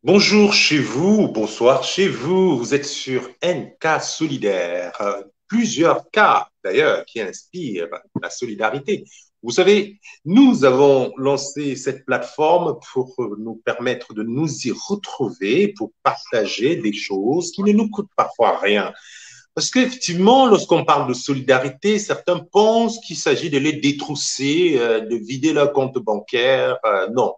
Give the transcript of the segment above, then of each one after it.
Bonjour chez vous, bonsoir chez vous. Vous êtes sur NK Solidaire. Plusieurs cas d'ailleurs qui inspirent la solidarité. Vous savez, nous avons lancé cette plateforme pour nous permettre de nous y retrouver, pour partager des choses qui ne nous coûtent parfois rien. Parce qu'effectivement, lorsqu'on parle de solidarité, certains pensent qu'il s'agit de les détrousser, de vider leur compte bancaire. Non,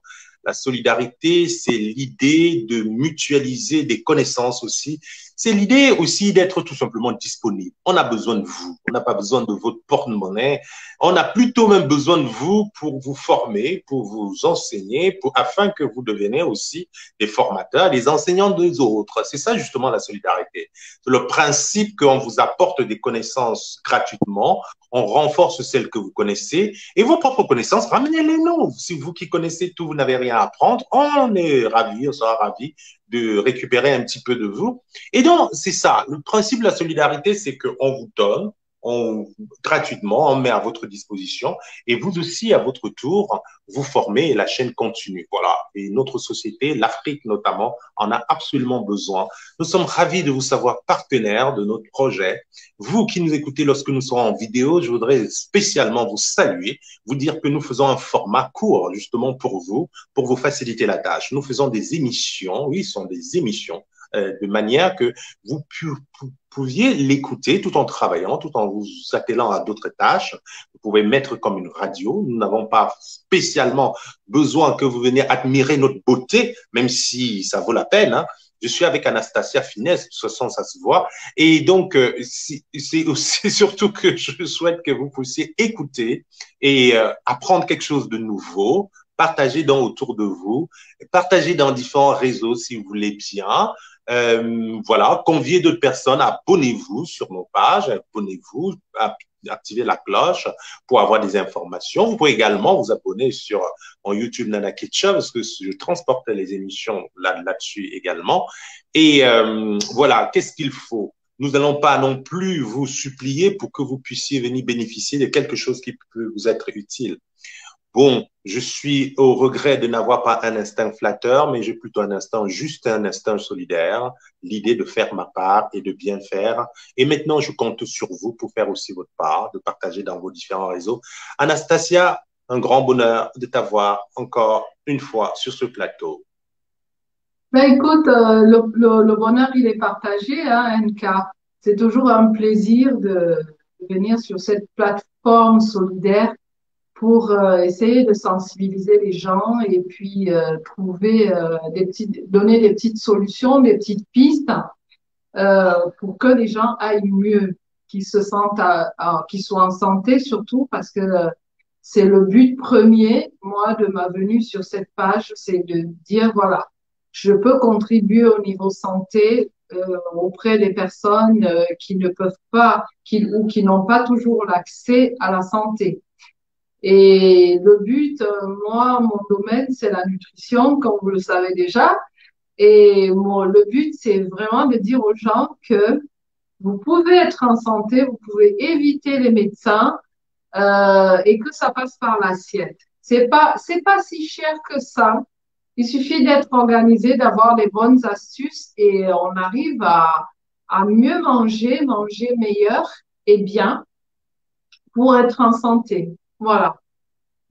la solidarité, c'est l'idée de mutualiser des connaissances aussi. C'est l'idée aussi d'être tout simplement disponible. On a besoin de vous. On n'a pas besoin de votre porte-monnaie. On a plutôt même besoin de vous pour vous former, pour vous enseigner, afin que vous deveniez aussi des formateurs, des enseignants des autres. C'est ça justement la solidarité. C'est le principe qu'on vous apporte des connaissances gratuitement, on renforce celles que vous connaissez et vos propres connaissances, ramenez-les nous. Si vous qui connaissez tout, vous n'avez rien à apprendre, on est ravis, on sera ravis de récupérer un petit peu de vous. Et donc, c'est ça. Le principe de la solidarité, c'est qu'on vous donne, on, gratuitement, on met à votre disposition et vous aussi, à votre tour, vous formez et la chaîne continue. Voilà. Et notre société, l'Afrique notamment, en a absolument besoin. Nous sommes ravis de vous savoir partenaire de notre projet. Vous qui nous écoutez lorsque nous serons en vidéo, je voudrais spécialement vous saluer, vous dire que nous faisons un format court justement pour vous faciliter la tâche. Nous faisons des émissions, oui, ce sont des émissions de manière que vous pouviez l'écouter tout en travaillant, tout en vous attelant à d'autres tâches. Vous pouvez mettre comme une radio. Nous n'avons pas spécialement besoin que vous veniez admirer notre beauté, même si ça vaut la peine. Hein. Je suis avec Anastasia Finesse, de toute façon, ça se voit. Et donc, c'est surtout que je souhaite que vous puissiez écouter et apprendre quelque chose de nouveau, partager autour de vous, partager dans différents réseaux si vous voulez bien. Voilà, conviez d'autres personnes, abonnez-vous sur nos pages, abonnez-vous, activez la cloche pour avoir des informations. Vous pouvez également vous abonner sur en YouTube Nana Kitchen parce que je transporte les émissions là-dessus également. Et voilà, qu'est-ce qu'il faut? Nous n'allons pas non plus vous supplier pour que vous puissiez venir bénéficier de quelque chose qui peut vous être utile. Bon, je suis au regret de n'avoir pas un instinct flatteur, mais j'ai plutôt un instinct, juste un instinct solidaire, l'idée de faire ma part et de bien faire. Et maintenant, je compte sur vous pour faire aussi votre part, de partager dans vos différents réseaux. Anastasia, un grand bonheur de t'avoir encore une fois sur ce plateau. Ben écoute, le bonheur, il est partagé, hein, NK. C'est toujours un plaisir de venir sur cette plateforme solidaire pour essayer de sensibiliser les gens et puis trouver donner des petites solutions, des petites pistes pour que les gens aillent mieux, qu'ils se sentent, qu'ils soient en santé surtout, parce que c'est le but premier, moi, de ma venue sur cette page, c'est de dire, voilà, je peux contribuer au niveau santé auprès des personnes qui ne peuvent pas, ou qui n'ont pas toujours l'accès à la santé. Et le but, moi, mon domaine, c'est la nutrition, comme vous le savez déjà. Et le but, c'est vraiment de dire aux gens que vous pouvez être en santé, vous pouvez éviter les médecins et que ça passe par l'assiette. C'est pas si cher que ça. Il suffit d'être organisé, d'avoir les bonnes astuces et on arrive à mieux manger, manger meilleur et bien pour être en santé. Voilà.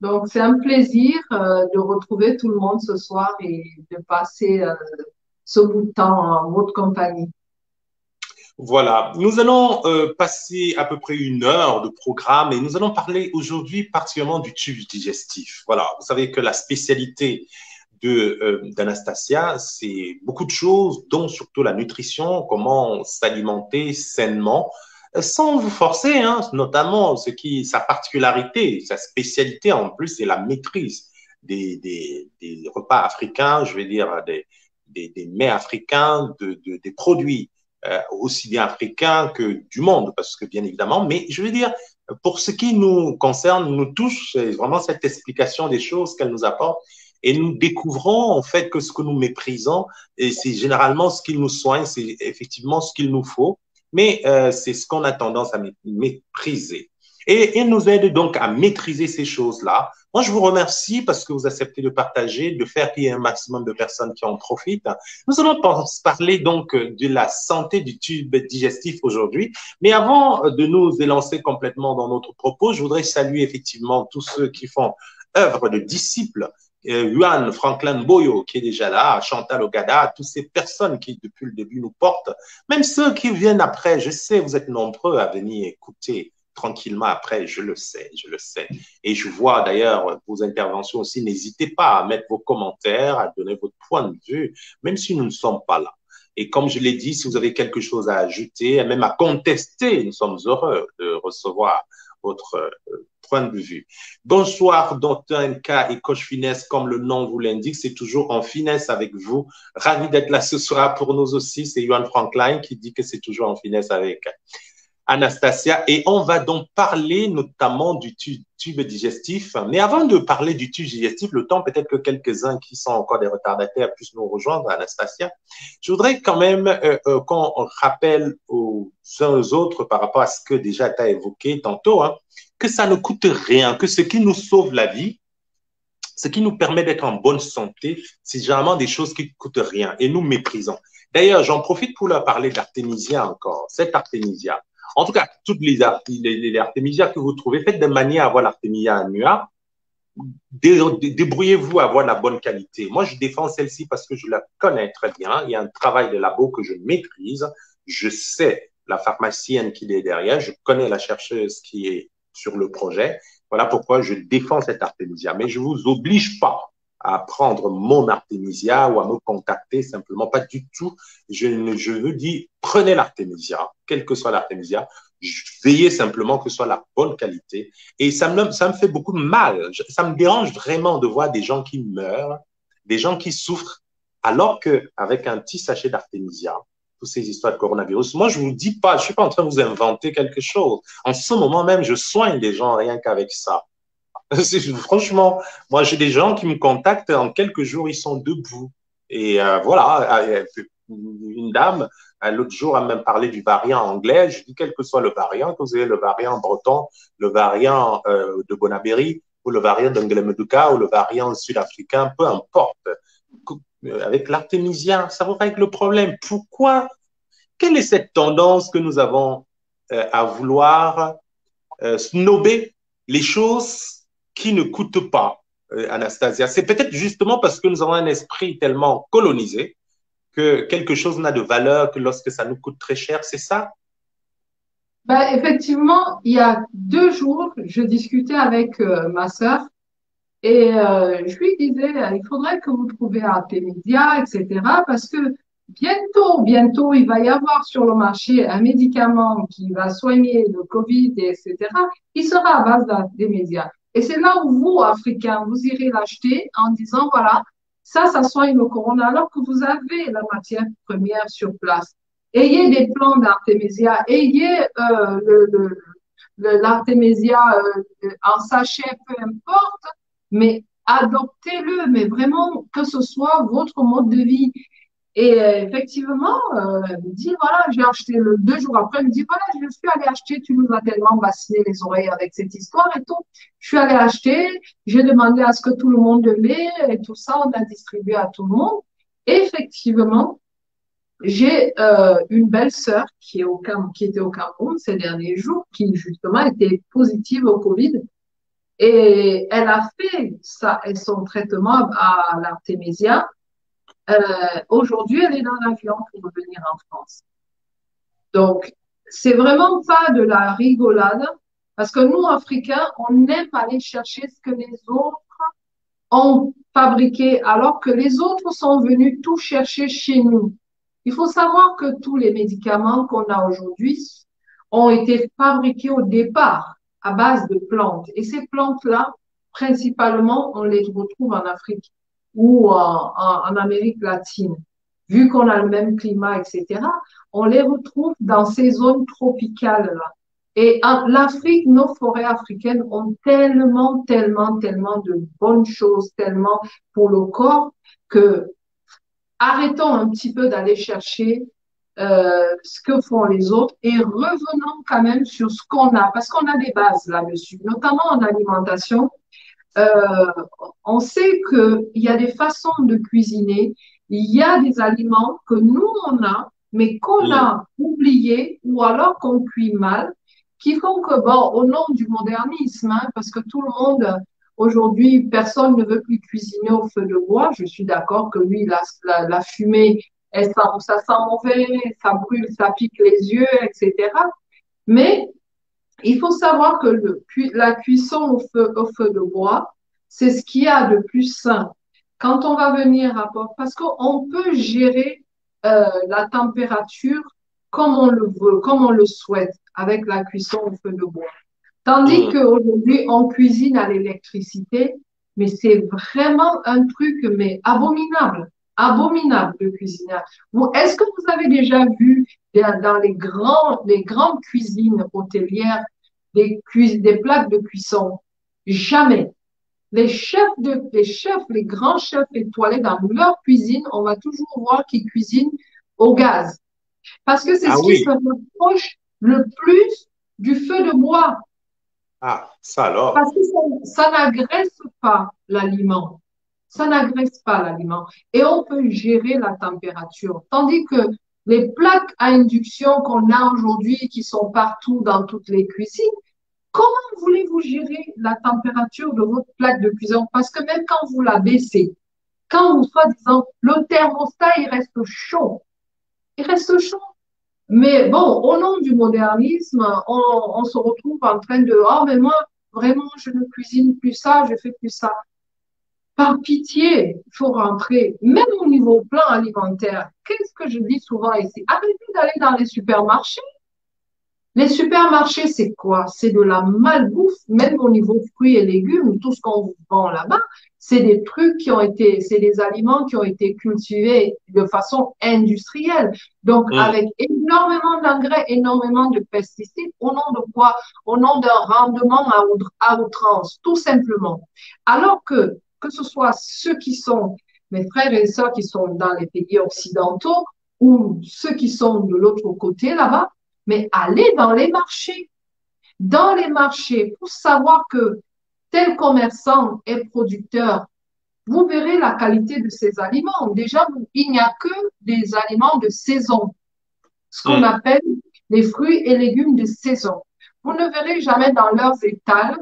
Donc, c'est un plaisir de retrouver tout le monde ce soir et de passer ce bout de temps en votre compagnie. Voilà, nous allons passer à peu près une heure de programme et nous allons parler aujourd'hui particulièrement du tube digestif. Voilà, vous savez que la spécialité d'Anastasia, c'est beaucoup de choses, dont surtout la nutrition, comment s'alimenter sainement, sans vous forcer, hein, notamment sa particularité, sa spécialité en plus, c'est la maîtrise des repas africains, je vais dire des mets africains, des produits aussi bien africains que du monde, parce que bien évidemment, mais je veux dire, pour ce qui nous concerne, nous tous, c'est vraiment cette explication des choses qu'elle nous apporte. Et nous découvrons en fait que ce que nous méprisons, et c'est généralement ce qu'il nous soigne, c'est effectivement ce qu'il nous faut, mais c'est ce qu'on a tendance à mépriser. Et il nous aide donc à maîtriser ces choses-là. Moi, je vous remercie parce que vous acceptez de partager, de faire qu'il y ait un maximum de personnes qui en profitent. Nous allons parler donc de la santé du tube digestif aujourd'hui. Mais avant de nous élancer complètement dans notre propos, je voudrais saluer effectivement tous ceux qui font œuvre de disciples. Juan Franklin Boyo qui est déjà là, Chantal Ogada, toutes ces personnes qui depuis le début nous portent, même ceux qui viennent après, je sais, vous êtes nombreux à venir écouter tranquillement après, je le sais, je le sais. Et je vois d'ailleurs vos interventions aussi, n'hésitez pas à mettre vos commentaires, à donner votre point de vue, même si nous ne sommes pas là. Et comme je l'ai dit, si vous avez quelque chose à ajouter, même à contester, nous sommes heureux de recevoir votre point de vue. Bonsoir, Dr. NK et Coach Finesse, comme le nom vous l'indique, c'est toujours en finesse avec vous. Ravi d'être là ce soir pour nous aussi. C'est Johan Franklin qui dit que c'est toujours en finesse avec Anastasia. Et on va donc parler notamment du tube digestif. Mais avant de parler du tube digestif, le temps peut-être que quelques-uns qui sont encore des retardataires puissent nous rejoindre, Anastasia. Je voudrais quand même qu'on rappelle aux uns aux autres par rapport à ce que déjà tu as évoqué tantôt, hein, que ça ne coûte rien, que ce qui nous sauve la vie, ce qui nous permet d'être en bonne santé, c'est généralement des choses qui ne coûtent rien et nous méprisons. D'ailleurs, j'en profite pour leur parler d'artémisia encore. Cette artémisia, en tout cas, toutes les artémisias que vous trouvez, faites de manière à avoir l'artémisia annua. Débrouillez-vous à avoir la bonne qualité. Moi, je défends celle-ci parce que je la connais très bien. Il y a un travail de labo que je maîtrise. Je sais la pharmacienne qui est derrière. Je connais la chercheuse qui est sur le projet. Voilà pourquoi je défends cette artémisia. Mais je ne vous oblige pas à prendre mon artémisia ou à me contacter simplement. Pas du tout. Je veux dire, prenez l'artémisia, quelle que soit l'artémisia. Veillez simplement que ce soit la bonne qualité. Et ça me fait beaucoup de mal. Ça me dérange vraiment de voir des gens qui meurent, des gens qui souffrent, alors qu'avec un petit sachet d'artémisia, toutes ces histoires de coronavirus, moi, je ne vous dis pas, je ne suis pas en train de vous inventer quelque chose. En ce moment même, je soigne des gens rien qu'avec ça. Franchement, moi, j'ai des gens qui me contactent, en quelques jours, ils sont debout. Et voilà, une dame, l'autre jour, elle m'a parlé du variant anglais. Je dis, quel que soit le variant, que vous ayez le variant breton, le variant de Bonaberry, ou le variant d'Anglemeduka, ou le variant sud-africain, peu importe. Avec l'artémisia, ça va régler le problème. Pourquoi? Quelle est cette tendance que nous avons à vouloir snober les choses qui ne coûtent pas, Anastasia? C'est peut-être justement parce que nous avons un esprit tellement colonisé que quelque chose n'a de valeur que lorsque ça nous coûte très cher, c'est ça? Ben, effectivement, il y a 2 jours, je discutais avec ma sœur et je lui disais, il faudrait que vous trouviez Artemisia, etc. Parce que bientôt, il va y avoir sur le marché un médicament qui va soigner le Covid, etc. Il sera à base d'Artemisia. Et c'est là où vous, Africains, vous irez l'acheter en disant, voilà, ça soigne le corona, alors que vous avez la matière première sur place. Ayez des plants d'Artemisia, ayez l'artémisia en sachet, peu importe, mais adoptez-le, mais vraiment que ce soit votre mode de vie. Et effectivement, elle me dit, voilà, j'ai acheté 2 jours après, elle me dit, voilà, je suis allée acheter, tu nous as tellement bassiné les oreilles avec cette histoire et tout. Je suis allée acheter, j'ai demandé à ce que tout le monde l'ait et tout ça, on a distribué à tout le monde. Et effectivement, j'ai une belle-sœur qui était au Cameroun ces derniers jours, qui justement était positive au Covid. Et elle a fait son traitement à l'artémisia. Aujourd'hui, elle est dans l'avion pour revenir en France. Donc, c'est vraiment pas de la rigolade, parce que nous, Africains, on aime aller chercher ce que les autres ont fabriqué, alors que les autres sont venus tout chercher chez nous. Il faut savoir que tous les médicaments qu'on a aujourd'hui ont été fabriqués au départ à base de plantes. Et ces plantes-là, principalement, on les retrouve en Afrique ou en Amérique latine. Vu qu'on a le même climat, etc., on les retrouve dans ces zones tropicales-là. Et l'Afrique, nos forêts africaines ont tellement, tellement, tellement de bonnes choses, tellement pour le corps, que arrêtons un petit peu d'aller chercher ce que font les autres et revenons quand même sur ce qu'on a, parce qu'on a des bases là-dessus, notamment en alimentation. Euh, on sait qu'il y a des façons de cuisiner, il y a des aliments que nous, on a, mais qu'on Hmm. a oubliés ou alors qu'on cuit mal, qui font que, bon, au nom du modernisme, hein, parce que tout le monde, aujourd'hui, personne ne veut plus cuisiner au feu de bois, je suis d'accord que oui, la fumée, ça sent mauvais, ça brûle, ça pique les yeux, etc. Mais il faut savoir que la cuisson au feu de bois, c'est ce qu'il y a de plus sain. Quand on va venir à bord, parce qu'on peut gérer la température comme on le veut, comme on le souhaite, avec la cuisson au feu de bois. Tandis Hmm. qu'aujourd'hui, on cuisine à l'électricité, mais c'est vraiment un truc, mais abominable, abominable de cuisiner. Est-ce que vous avez déjà vu dans les grandes cuisines hôtelières des plaques de cuisson? Jamais. Les grands chefs étoilés dans leur cuisine, on va toujours voir qu'ils cuisinent au gaz. Parce que c'est Ah ce qui se oui. rapproche le plus du feu de bois. Ah, ça alors. Parce que ça n'agresse pas l'aliment. Ça n'agresse pas l'aliment. Et on peut gérer la température. Tandis que les plaques à induction qu'on a aujourd'hui, qui sont partout dans toutes les cuisines, comment voulez-vous gérer la température de votre plaque de cuisson? Parce que même quand vous la baissez, quand vous, soi-disant, le thermostat, il reste chaud. Il reste chaud. Mais bon, au nom du modernisme, on se retrouve en train de, oh, mais moi, vraiment, je ne cuisine plus ça, je fais plus ça. Par pitié, il faut rentrer, même au niveau plan alimentaire. Qu'est-ce que je dis souvent ici? Arrêtez d'aller dans les supermarchés. Les supermarchés, c'est quoi? C'est de la malbouffe, même au niveau fruits et légumes, tout ce qu'on vous vend là-bas, c'est des trucs qui ont été, c'est des aliments qui ont été cultivés de façon industrielle. Donc, Hmm. avec énormément d'engrais, énormément de pesticides, au nom de quoi? Au nom d'un rendement à outrance, tout simplement. Alors que ce soit ceux qui sont, mes frères et sœurs qui sont dans les pays occidentaux ou ceux qui sont de l'autre côté là-bas, mais allez dans les marchés pour savoir que tel commerçant est producteur. Vous verrez la qualité de ces aliments. Déjà, il n'y a que des aliments de saison, ce qu'on Hmm. appelle les fruits et légumes de saison. Vous ne verrez jamais dans leurs étals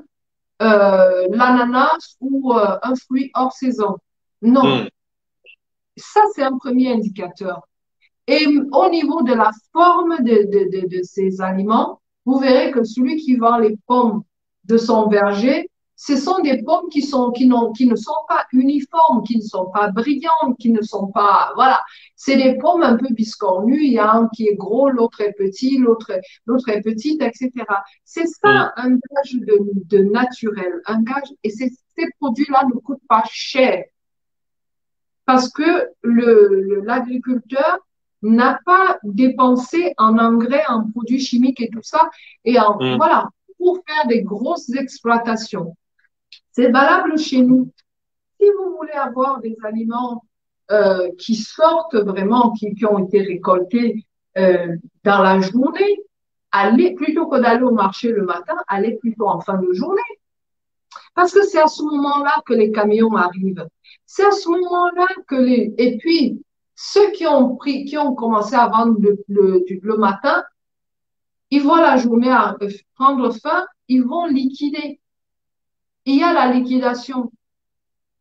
l'ananas ou un fruit hors saison. Non, Hmm. ça c'est un premier indicateur. Et au niveau de la forme de ces aliments, vous verrez que celui qui vend les pommes de son verger, ce sont des pommes qui ne sont pas uniformes, qui ne sont pas brillantes, qui ne sont pas, voilà. C'est des pommes un peu biscornues. Il y a un qui est gros, l'autre est petit, l'autre est petite, etc. C'est Hmm. ça un gage de naturel, un gage. Et ces produits-là ne coûtent pas cher parce que l'agriculteur n'a pas dépensé en engrais, en produits chimiques et tout ça, et Hmm. voilà, pour faire des grosses exploitations. C'est valable chez nous. Si vous voulez avoir des aliments qui sortent vraiment, qui ont été récoltés dans la journée, allez, plutôt que d'aller au marché le matin, allez plutôt en fin de journée. Parce que c'est à ce moment-là que les camions arrivent. C'est à ce moment-là que et puis, ceux qui ont commencé à vendre le matin, ils voient la journée prendre fin, ils vont liquider. Il y a la liquidation.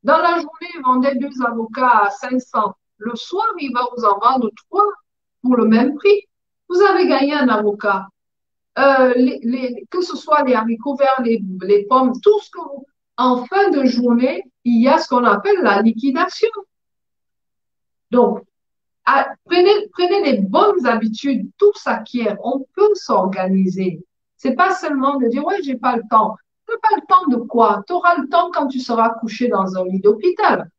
Dans la journée, ils vendaient deux avocats à 500. Le soir, il va vous en vendre trois pour le même prix. Vous avez gagné un avocat. Que ce soit les haricots verts, les pommes, tout ce que vous... En fin de journée, il y a ce qu'on appelle la liquidation. Donc, prenez les bonnes habitudes, tout s'acquiert. On peut s'organiser. C'est pas seulement de dire, ouais, j'ai pas le temps. Tu n'as pas le temps de quoi? Tu auras le temps quand tu seras couché dans un lit d'hôpital.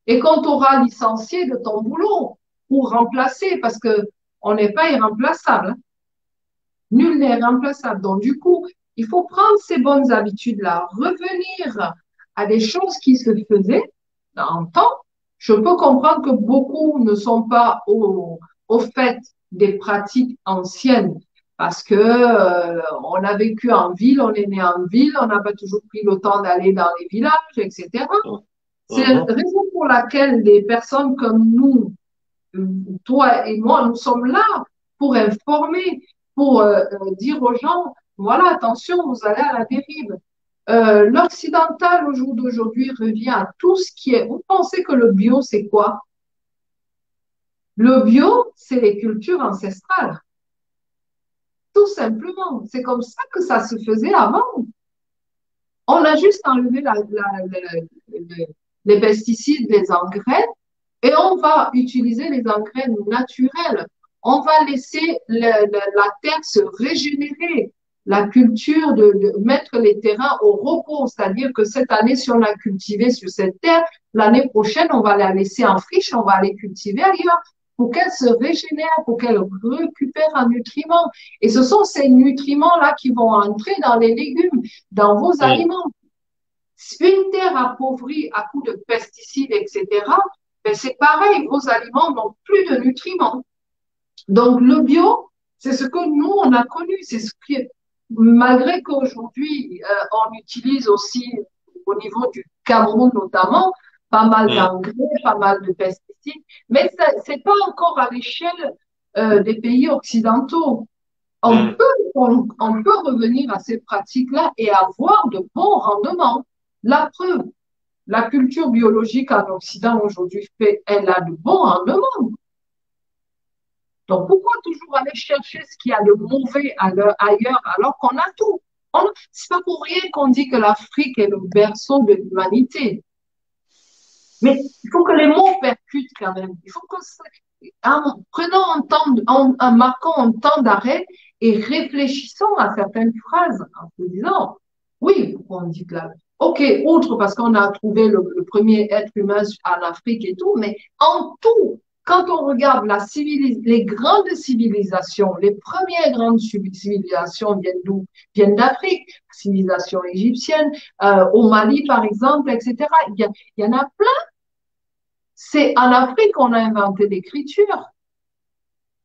Et quand tu auras licencié de ton boulot ou remplacé, parce que on n'est pas irremplaçable, hein. Nul n'est remplaçable. Donc, du coup, il faut prendre ces bonnes habitudes-là, revenir à des choses qui se faisaient dans le temps. Je peux comprendre que beaucoup ne sont pas au fait des pratiques anciennes. Parce que on a vécu en ville, on est né en ville, on n'a pas toujours pris le temps d'aller dans les villages, etc. C'est la Mhm. raison pour laquelle des personnes comme nous, toi et moi, nous sommes là pour informer, pour dire aux gens, voilà, attention, vous allez à la dérive. L'occidental au jour d'aujourd'hui revient à tout ce qui est. Vous pensez que le bio, c'est quoi? Le bio, c'est les cultures ancestrales, tout simplement. C'est comme ça que ça se faisait avant. On a juste enlevé les pesticides, les engrais, et on va utiliser les engrais naturels. On va laisser la terre se régénérer. La culture de mettre les terrains au repos, c'est-à-dire que cette année, si on a cultivé sur cette terre, l'année prochaine, on va la laisser en friche, on va aller cultiver ailleurs pour qu'elle se régénère, pour qu'elle récupère un nutriment. Et ce sont ces nutriments-là qui vont entrer dans les légumes, dans vos Mhm. aliments. Une terre appauvrie à coups de pesticides, etc., ben c'est pareil, vos aliments n'ont plus de nutriments. Donc, le bio, c'est ce que nous, on a connu. C'est ce qui, malgré qu'aujourd'hui, on utilise aussi, au niveau du Cameroun notamment, pas mal Mhm. d'engrais, pas mal de pesticides, mais c'est pas encore à l'échelle des pays occidentaux. On Mhm. peut, on peut revenir à ces pratiques-là et avoir de bons rendements. La preuve, la culture biologique en Occident aujourd'hui fait, elle a de bons rendements. Donc, pourquoi toujours aller chercher ce qu'il y a de mauvais ailleurs alors qu'on a tout? C'est pas pour rien qu'on dit que l'Afrique est le berceau de l'humanité. Mais il faut que les mots percutent quand même. Il faut que, prenons un temps, marquons un temps d'arrêt et réfléchissons à certaines phrases en se disant, oui, on dit que là, ok, outre parce qu'on a trouvé le premier être humain en Afrique et tout, mais en tout, quand on regarde les grandes civilisations, les premières grandes civilisations viennent d'où? Viennent d'Afrique, civilisation égyptienne, au Mali par exemple, etc. Il y en a plein. C'est en Afrique qu'on a inventé l'écriture.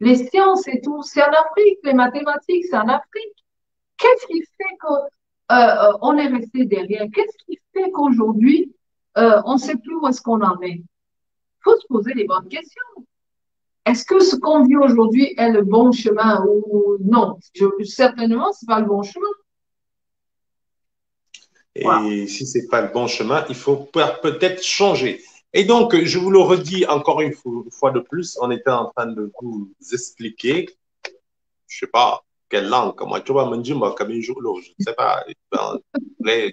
Les sciences et tout, c'est en Afrique. Les mathématiques, c'est en Afrique. Qu'est-ce qui fait qu'on est resté derrière? Qu'est-ce qui fait qu'aujourd'hui, on ne sait plus où est-ce qu'on en est? Il faut se poser les bonnes questions. Est-ce que ce qu'on vit aujourd'hui est le bon chemin ou non? Certainement, ce n'est pas le bon chemin. Voilà. Et si c'est pas le bon chemin, il faut peut-être changer. Et donc, je vous le redis encore une fois de plus, on était en train de vous expliquer, je sais pas quelle langue, comment tu vois, je ne sais pas, en anglais,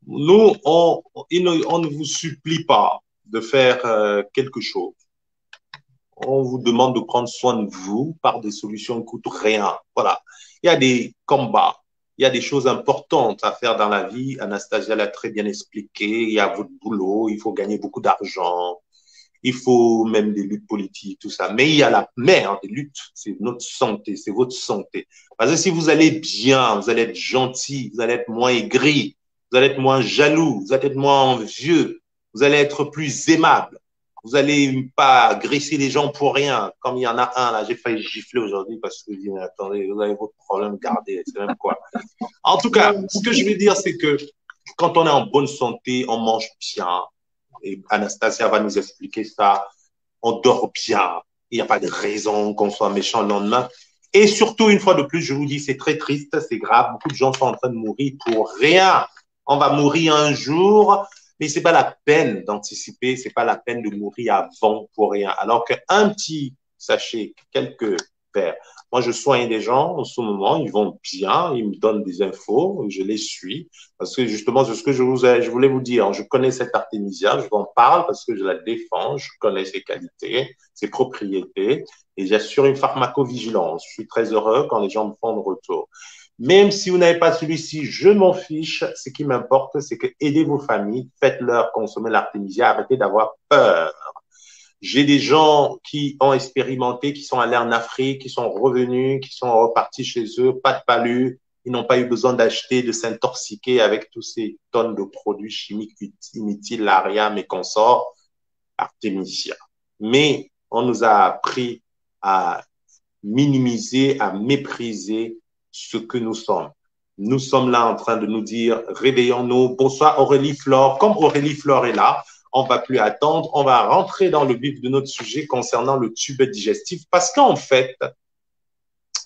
nous, on ne vous supplie pas de faire quelque chose. On vous demande de prendre soin de vous par des solutions qui ne coûtent rien. Voilà. Il y a des combats, il y a des choses importantes à faire dans la vie. Anastasia l'a très bien expliqué. Il y a votre boulot, il faut gagner beaucoup d'argent, il faut même des luttes politiques, tout ça. Mais il y a la mère des luttes, c'est notre santé, c'est votre santé. Parce que si vous allez bien, vous allez être gentil, vous allez être moins aigri, vous allez être moins jaloux, vous allez être moins envieux, vous allez être plus aimable. Vous allez pas graisser les gens pour rien. Comme il y en a un, là, j'ai failli gifler aujourd'hui parce que je dis, attendez, vous avez votre problème, gardez, c'est même quoi. En tout cas, ce que je veux dire, c'est que quand on est en bonne santé, on mange bien. Et Anastasia va nous expliquer ça. On dort bien. Il n'y a pas de raison qu'on soit méchant le lendemain. Et surtout, une fois de plus, je vous dis, c'est très triste, c'est grave. Beaucoup de gens sont en train de mourir pour rien. On va mourir un jour, mais c'est pas la peine d'anticiper, c'est pas la peine de mourir avant pour rien. Alors qu'un petit sachet, quelques verres, moi je soigne des gens en ce moment, ils vont bien, ils me donnent des infos, je les suis, parce que justement, c'est ce que je voulais vous dire. Je connais cette artémisia, je vous en parle parce que je la défends, je connais ses qualités, ses propriétés, et j'assure une pharmacovigilance. Je suis très heureux quand les gens me font de retour. Même si vous n'avez pas celui-ci, je m'en fiche. Ce qui m'importe, c'est que aidez vos familles, faites-leur consommer l'artémisia, arrêtez d'avoir peur. J'ai des gens qui ont expérimenté, qui sont allés en Afrique, qui sont revenus, qui sont repartis chez eux, pas de palu. Ils n'ont pas eu besoin d'acheter, de s'intoxiquer avec tous ces tonnes de produits chimiques inutiles, l'ariam et consorts. Artemisia. mais on nous a appris à minimiser, à mépriser ce que nous sommes. Nous sommes là en train de nous dire, réveillons-nous. Bonsoir Aurélie Flore. Comme Aurélie Flore est là, on va plus attendre. On va rentrer dans le vif de notre sujet concernant le tube digestif parce qu'en fait,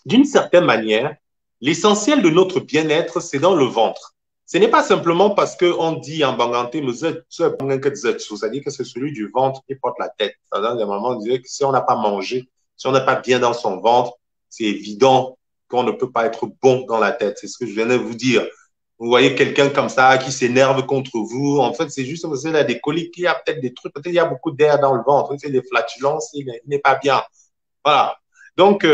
d'une certaine manière, l'essentiel de notre bien-être, c'est dans le ventre. Ce n'est pas simplement parce qu'on dit en banganté, c'est-à-dire que c'est celui du ventre qui porte la tête. C'est-à-dire qu'à un moment, on disait que si on n'a pas mangé, si on n'a pas bien dans son ventre, c'est évident qu'on ne peut pas être bon dans la tête. C'est ce que je viens de vous dire. Vous voyez quelqu'un comme ça qui s'énerve contre vous. En fait, c'est juste parce qu'il a des coliques, il y a peut-être des trucs, peut-être il y a beaucoup d'air dans le ventre, il fait des flatulences, il n'est pas bien. Voilà. Donc,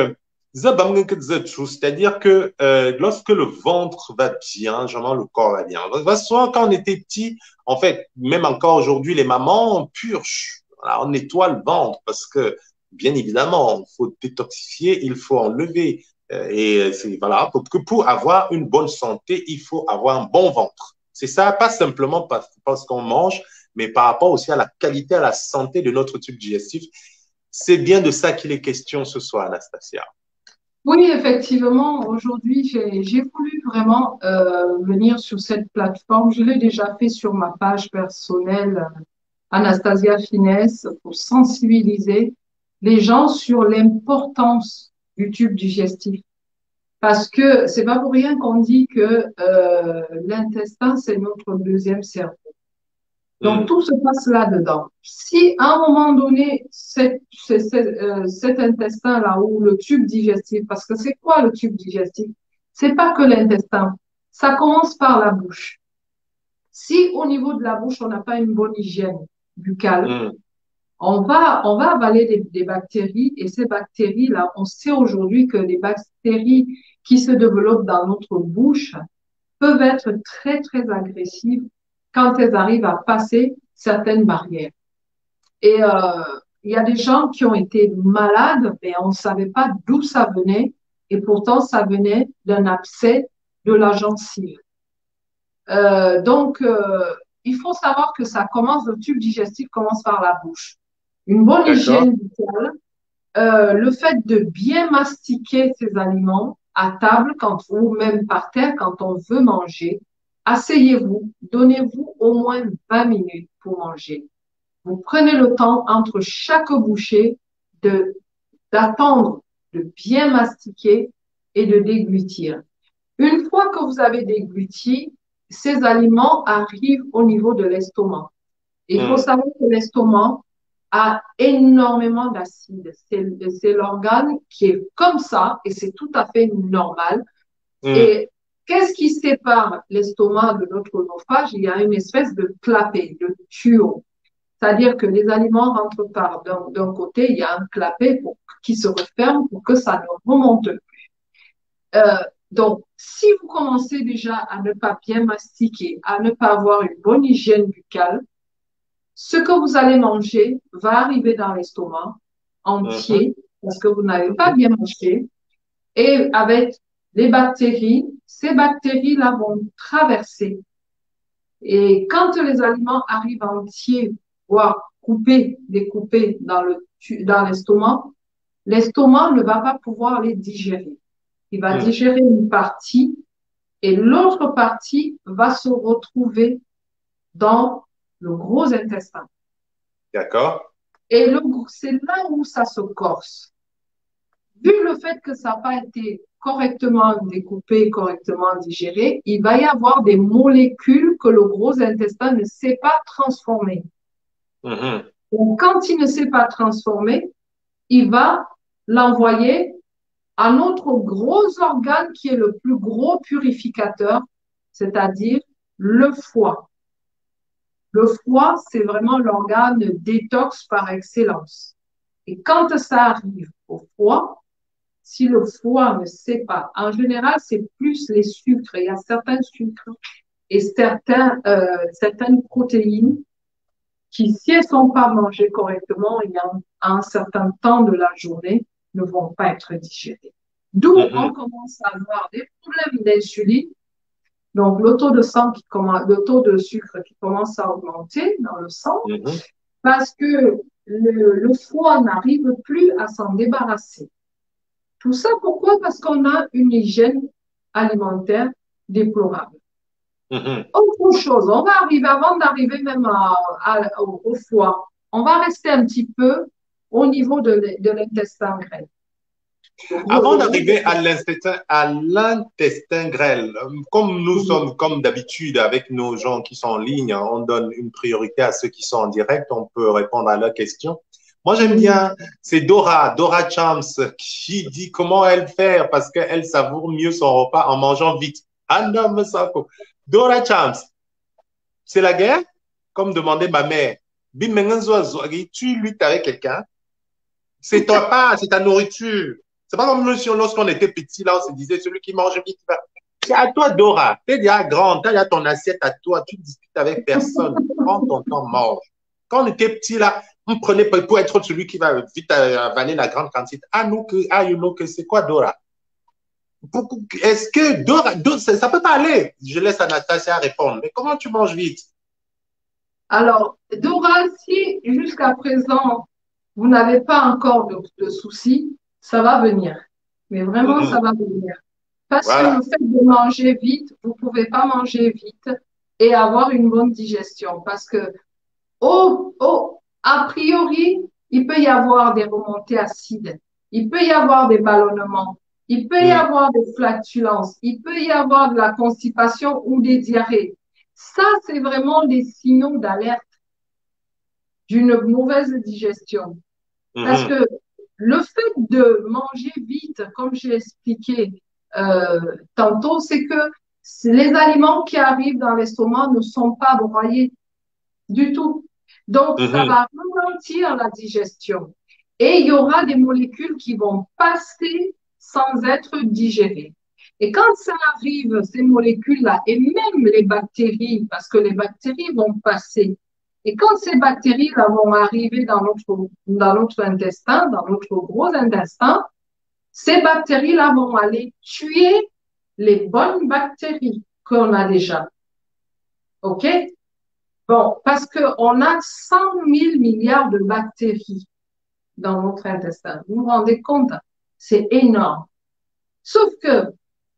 c'est-à-dire que lorsque le ventre va bien, généralement le corps va bien. Souvent, quand on était petit, en fait, même encore aujourd'hui, les mamans purgent. Voilà, on nettoie le ventre parce que, bien évidemment, il faut détoxifier, il faut enlever. Voilà, pour avoir une bonne santé, il faut avoir un bon ventre. C'est ça, pas simplement parce qu'on mange, mais par rapport aussi à la qualité, à la santé de notre tube digestif. C'est bien de ça qu'il est question ce soir, Anastasia. Oui, effectivement, aujourd'hui, j'ai voulu vraiment venir sur cette plateforme. Je l'ai déjà fait sur ma page personnelle, Anastasia Finesse, pour sensibiliser les gens sur l'importance du tube digestif. Parce que c'est pas pour rien qu'on dit que l'intestin, c'est notre deuxième cerveau. Donc, tout se passe là-dedans. Si à un moment donné, cet intestin-là ou le tube digestif, parce que c'est quoi le tube digestif? C'est pas que l'intestin. Ça commence par la bouche. Si au niveau de la bouche, on n'a pas une bonne hygiène buccale, Mm. on va avaler des bactéries et ces bactéries-là, on sait aujourd'hui que les bactéries qui se développent dans notre bouche peuvent être très, très agressives quand elles arrivent à passer certaines barrières. Et il y a des gens qui ont été malades, mais on ne savait pas d'où ça venait, et pourtant ça venait d'un abcès de la gencive. Donc, il faut savoir que ça commence, le tube digestif commence par la bouche. Une bonne D'accord. hygiène buccale, le fait de bien mastiquer ces aliments à table ou même par terre quand on veut manger, asseyez-vous, donnez-vous au moins 20 minutes pour manger. Vous prenez le temps entre chaque bouchée d'attendre, de bien mastiquer et de déglutir. Une fois que vous avez dégluti, ces aliments arrivent au niveau de l'estomac. Il faut Mm. savoir que l'estomac a énormément d'acide. C'est l'organe qui est comme ça et c'est tout à fait normal. Mm. Et qu'est-ce qui sépare l'estomac de notre oesophage? Il y a une espèce de clapet, de tuyau. C'est-à-dire que les aliments rentrent par d'un côté, il y a un clapet qui se referme pour que ça ne remonte plus. Donc, si vous commencez déjà à ne pas bien mastiquer, à ne pas avoir une bonne hygiène buccale, ce que vous allez manger va arriver dans l'estomac Mhm. entier parce que vous n'avez pas Mhm. bien mangé. Et avec les bactéries, ces bactéries-là vont traverser. Et quand les aliments arrivent entiers, voire coupés, découpés dans l'estomac, l'estomac ne va pas pouvoir les digérer. Il va Mm. digérer une partie et l'autre partie va se retrouver dans le gros intestin. D'accord. Et c'est là où ça se corse. Vu le fait que ça n'a pas été correctement découpé, correctement digéré, il va y avoir des molécules que le gros intestin ne sait pas transformer. Mhm. Donc, quand il ne sait pas transformer, il va l'envoyer à notre gros organe qui est le plus gros purificateur, c'est-à-dire le foie. Le foie, c'est vraiment l'organe détox par excellence. Et quand ça arrive au foie, si le foie ne sait pas, en général, c'est plus les sucres. Il y a certains sucres et certaines protéines qui, si elles ne sont pas mangées correctement, il y a un certain temps de la journée, ne vont pas être digérées. D'où on Mhm. commence à avoir des problèmes d'insuline. Donc, le taux de sucre qui commence à augmenter dans le sang Mhm. parce que le foie n'arrive plus à s'en débarrasser. Tout ça, pourquoi? Parce qu'on a une hygiène alimentaire déplorable. Autre chose, on va arriver, avant d'arriver même au foie, on va rester un petit peu au niveau de l'intestin grêle. Avant d'arriver à l'intestin grêle, comme nous sommes, comme d'habitude, avec nos gens qui sont en ligne, on donne une priorité à ceux qui sont en direct, on peut répondre à leurs questions. Moi, j'aime bien, c'est Dora Chams, qui dit comment elle fait parce qu'elle savoure mieux son repas en mangeant vite. Ah non, mais ça, Dora Chams, c'est la guerre? Comme demandait ma mère. Tu luttes avec quelqu'un, c'est toi pas, c'est ta nourriture. C'est pas comme nous, lorsqu'on était petit, là, on se disait, celui qui mange vite, c'est à toi, Dora. T'es déjà grande, t'as déjà ton assiette à toi, tu discutes avec personne. Prends ton temps, mange. Quand on était petit, là, on prenait pour être celui qui va vite avaler la grande quantité. C'est quoi Dora? Est-ce que Dora, ça peut pas aller? Je laisse Anastasia répondre. Mais comment tu manges vite? Alors, Dora, si jusqu'à présent, vous n'avez pas encore de soucis, ça va venir. Mais vraiment, ça va venir. Parce que le fait de manger vite, vous ne pouvez pas manger vite et avoir une bonne digestion. Parce que, a priori, il peut y avoir des remontées acides, il peut y avoir des ballonnements, il peut y avoir des flatulences, il peut y avoir de la constipation ou des diarrhées. Ça, c'est vraiment des signaux d'alerte d'une mauvaise digestion. Parce que le fait de manger vite, comme j'ai expliqué tantôt, c'est que les aliments qui arrivent dans l'estomac ne sont pas broyés du tout. Donc, ça va ralentir la digestion. Et il y aura des molécules qui vont passer sans être digérées. Et quand ça arrive, ces molécules-là, et même les bactéries, parce que les bactéries vont passer, et quand ces bactéries-là vont arriver dans notre intestin, dans notre gros intestin, ces bactéries-là vont aller tuer les bonnes bactéries qu'on a déjà. OK? Bon, parce qu'on a 100 000 milliards de bactéries dans notre intestin. Vous vous rendez compte? C'est énorme. Sauf que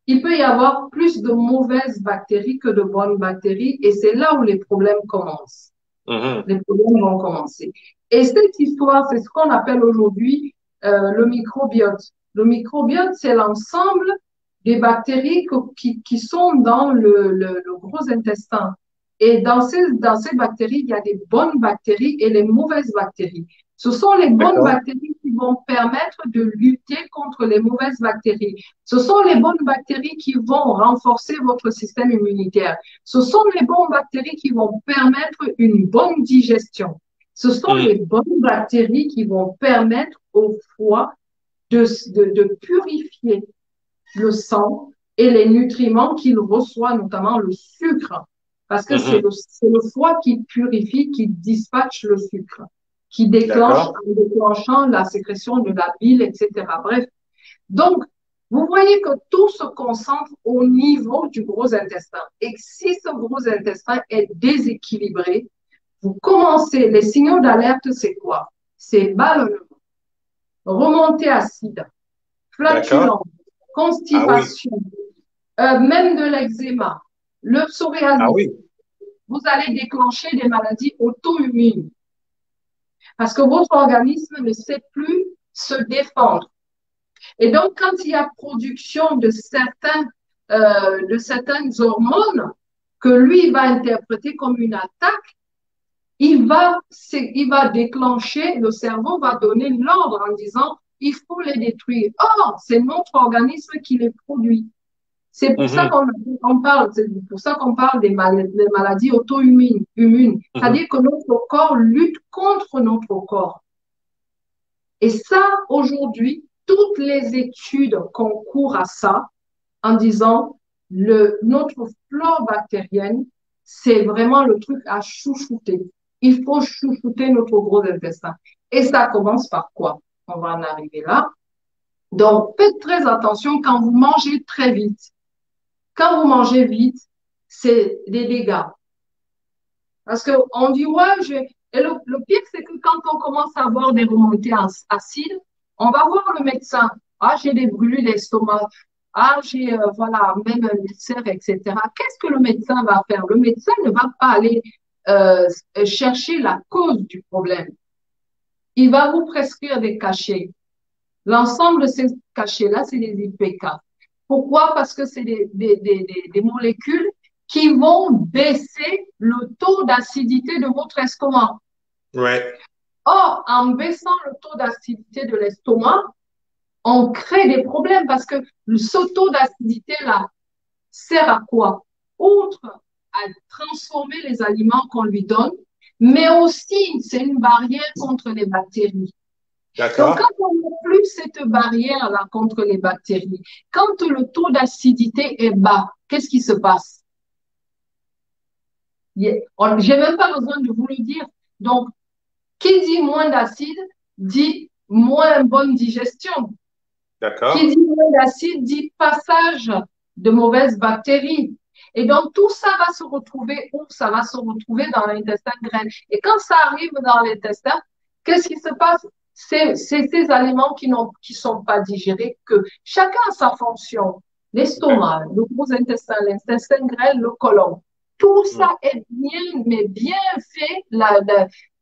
il peut y avoir plus de mauvaises bactéries que de bonnes bactéries et c'est là où les problèmes commencent. Les problèmes vont commencer. Et cette histoire, c'est ce qu'on appelle aujourd'hui le microbiote. Le microbiote, c'est l'ensemble des bactéries qui sont dans le gros intestin. Et dans ces bactéries, il y a des bonnes bactéries et les mauvaises bactéries. Ce sont les bonnes bactéries qui vont permettre de lutter contre les mauvaises bactéries. Ce sont les bonnes bactéries qui vont renforcer votre système immunitaire. Ce sont les bonnes bactéries qui vont permettre une bonne digestion. Ce sont les bonnes bactéries qui vont permettre au foie de purifier le sang et les nutriments qu'il reçoit, notamment le sucre. Parce que c'est le foie qui purifie, qui dispatche le sucre, qui déclenche, en déclenchant la sécrétion de la bile, etc. Bref. Donc, vous voyez que tout se concentre au niveau du gros intestin. Et si ce gros intestin est déséquilibré, vous commencez, les signaux d'alerte, c'est quoi? C'est ballonnement, remontée acide, flatulence, constipation, même de l'eczéma, le psoriasis. Vous allez déclencher des maladies auto-immunes parce que votre organisme ne sait plus se défendre. Et donc, quand il y a production de certaines hormones que lui va interpréter comme une attaque, il va déclencher, le cerveau va donner l'ordre en disant il faut les détruire. Or, c'est notre organisme qui les produit. C'est pour ça qu'on parle, c'est pour ça qu'on parle des maladies auto-immunes. C'est-à-dire que notre corps lutte contre notre corps. Et ça, aujourd'hui, toutes les études concourent à ça en disant notre flore bactérienne, c'est vraiment le truc à chouchouter. Il faut chouchouter notre gros intestin. Et ça commence par quoi? On va en arriver là. Donc, faites très attention quand vous mangez très vite. Quand vous mangez vite, c'est des dégâts. Parce qu'on dit, ouais, Et le pire, c'est que quand on commence à avoir des remontées acides, on va voir le médecin. Ah, j'ai des brûlures d'estomac. Ah, j'ai, voilà, même un ulcère, etc. Qu'est-ce que le médecin va faire? Le médecin ne va pas aller euh, chercher la cause du problème. Il va vous prescrire des cachets. L'ensemble de ces cachets-là, c'est des IPK. Pourquoi? Parce que c'est des molécules qui vont baisser le taux d'acidité de votre estomac. Ouais. Or, en baissant le taux d'acidité de l'estomac, on crée des problèmes parce que ce taux d'acidité-là sert à quoi? Outre à transformer les aliments qu'on lui donne, mais aussi c'est une barrière contre les bactéries. Donc, D'accord. quand on n'a plus cette barrière-là contre les bactéries, quand le taux d'acidité est bas, qu'est-ce qui se passe? J'ai même pas besoin de vous le dire. Donc, qui dit moins d'acide dit moins bonne digestion. Qui D'accord. dit moins d'acide dit passage de mauvaises bactéries. Et donc, tout ça va se retrouver où? Ça va se retrouver dans l'intestin grêle. Et quand ça arrive dans l'intestin, qu'est-ce qui se passe? C'est ces aliments qui sont pas digérés, que chacun a sa fonction. Ouais. L'estomac, le gros intestin, l'intestin grêle, le côlon. Tout Mm. ça est bien, mais bien fait.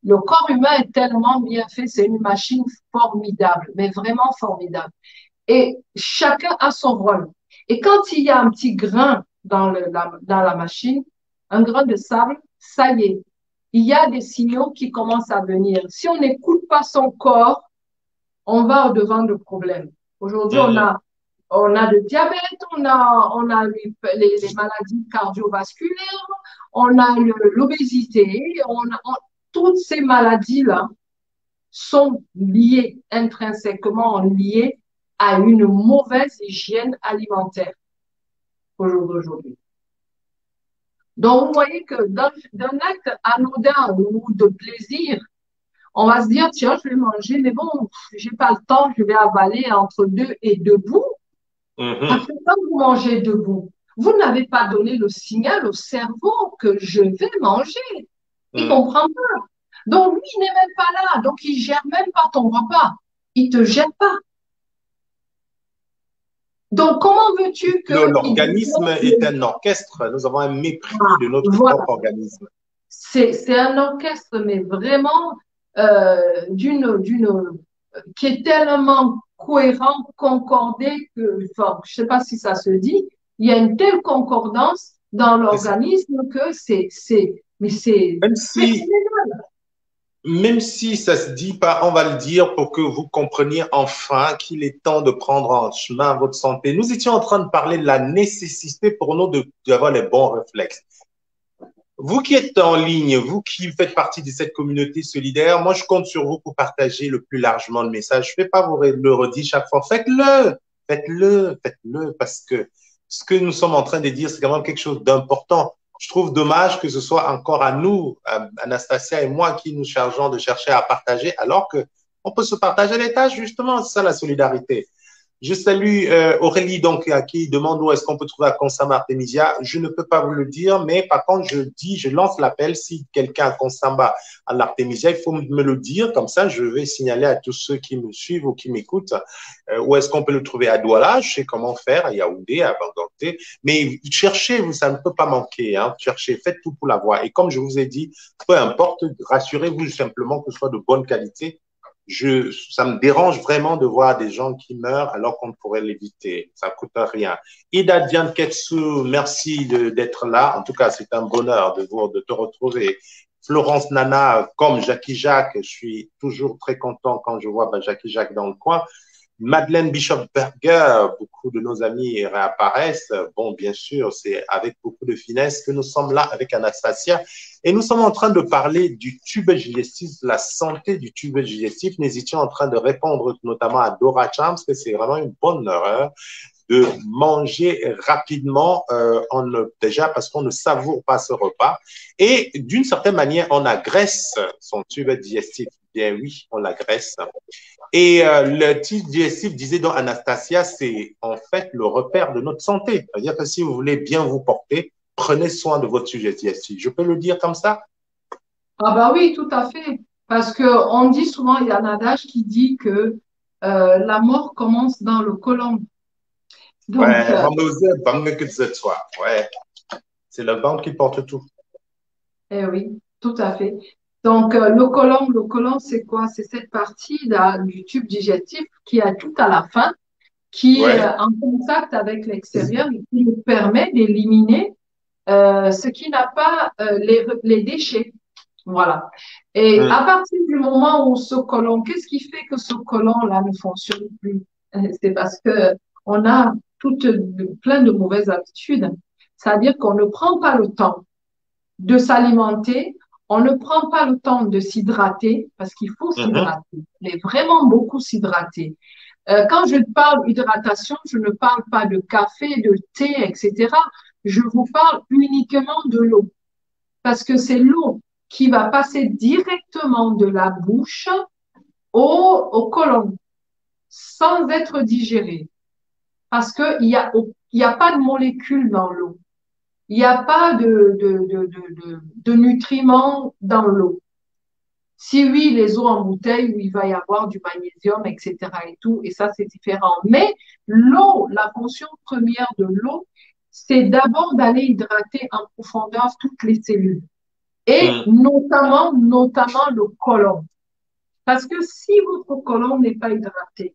Le corps humain est tellement bien fait, c'est une machine formidable, mais vraiment formidable. Et chacun a son rôle. Et quand il y a un petit grain dans la machine, un grain de sable, ça y est, il y a des signaux qui commencent à venir. Si on n'écoute pas son corps, on va au-devant de problèmes. Aujourd'hui, Mm. on a le diabète, on a les maladies cardiovasculaires, on a l'obésité, toutes ces maladies-là sont liées, intrinsèquement liées à une mauvaise hygiène alimentaire au jour d'aujourd'hui. Donc, vous voyez que d'un acte anodin ou de plaisir, on va se dire, tiens, je vais manger, mais bon, j'ai pas le temps, je vais avaler entre deux et debout. Mhm. Après, quand vous mangez debout, vous n'avez pas donné le signal au cerveau que je vais manger. Il Mm. comprend pas. Donc, lui, il n'est même pas là. Donc, il gère même pas ton repas. Il te gère pas. Donc, comment veux-tu qu'il L'organisme développe est un orchestre. Nous avons un mépris de notre Voilà. propre organisme. C'est un orchestre, mais vraiment qui est tellement cohérent, concordé que, enfin, je sais pas si ça se dit, il y a une telle concordance dans l'organisme que mais c'est Même si, phénoménal. même si ça se dit pas, on va le dire pour que vous compreniez enfin qu'il est temps de prendre en chemin votre santé. Nous étions en train de parler de la nécessité pour nous d'avoir les bons réflexes. Vous qui êtes en ligne, vous qui faites partie de cette communauté solidaire, moi je compte sur vous pour partager le plus largement le message. Je ne vais pas vous le redire chaque fois. Faites-le, faites-le, faites-le, parce que ce que nous sommes en train de dire, c'est quand même quelque chose d'important. Je trouve dommage que ce soit encore à nous, Anastasia et moi, qui nous chargeons de chercher à partager, alors que on peut se partager les tâches, justement, c'est ça la solidarité. Je salue Aurélie, donc, qui demande où est-ce qu'on peut trouver à Consamba Artemisia. Je ne peux pas vous le dire, mais par contre, je lance l'appel. Si quelqu'un a Consamba à l'Artemisia, il faut me le dire. Comme ça, je vais signaler à tous ceux qui me suivent ou qui m'écoutent où est-ce qu'on peut le trouver à Douala. Je sais comment faire, à Yaoundé, à Banganté. Mais cherchez, ça ne peut pas manquer. Hein. Cherchez, faites tout pour l'avoir. Et comme je vous ai dit, peu importe, rassurez-vous simplement que ce soit de bonne qualité. Ça me dérange vraiment de voir des gens qui meurent alors qu'on pourrait l'éviter. Ça ne coûte rien. Ida Dianketsu, merci d'être là. En tout cas, c'est un bonheur de te retrouver. Florence Nana, comme Jackie Jacques, je suis toujours très content quand je vois Jackie Jacques dans le coin. Madeleine Bishop-Berger, beaucoup de nos amis réapparaissent. Bon, bien sûr, c'est avec beaucoup de finesse que nous sommes là avec Anastasia. Et nous sommes en train de parler du tube digestif, la santé du tube digestif. Nous étions en train de répondre notamment à Dora Charms, que c'est vraiment une bonne erreur de manger rapidement, déjà parce qu'on ne savoure pas ce repas. Et d'une certaine manière, on agresse son tube digestif. Bien oui, on l'agresse. Et le tube digestif, disait donc Anastasia, c'est en fait le repère de notre santé. C'est-à-dire que si vous voulez bien vous porter, prenez soin de votre sujet digestif. Je peux le dire comme ça? Ah bah oui, tout à fait. Parce que on dit souvent, il y a un adage qui dit que la mort commence dans le côlon. Donc, Ouais, mademoiselle, que ce soit. Ouais, c'est le ventre qui porte tout. eh oui, tout à fait. Donc, le côlon, c'est quoi? C'est cette partie là, du tube digestif qui est tout à la fin, qui est Ouais. en contact avec l'extérieur et qui nous permet d'éliminer ce qui n'a pas les déchets. Voilà. Et Hmm. à partir du moment où ce côlon, qu'est-ce qui fait que ce côlon-là ne fonctionne plus? C'est parce que on a plein de mauvaises habitudes. C'est-à-dire qu'on ne prend pas le temps de s'alimenter, on ne prend pas le temps de s'hydrater, parce qu'il faut Mhm. s'hydrater, mais vraiment beaucoup s'hydrater. Quand je parle hydratation, je ne parle pas de café, de thé, etc. Je vous parle uniquement de l'eau, parce que c'est l'eau qui va passer directement de la bouche au côlon, sans être digérée, parce qu'il y a pas de molécules dans l'eau. Il n'y a pas de nutriments dans l'eau. Si oui, les eaux en bouteille où il va y avoir du magnésium, etc. et tout, et ça, c'est différent. Mais l'eau, la fonction première de l'eau, c'est d'abord d'aller hydrater en profondeur toutes les cellules et Hmm. notamment le côlon. Parce que si votre côlon n'est pas hydraté,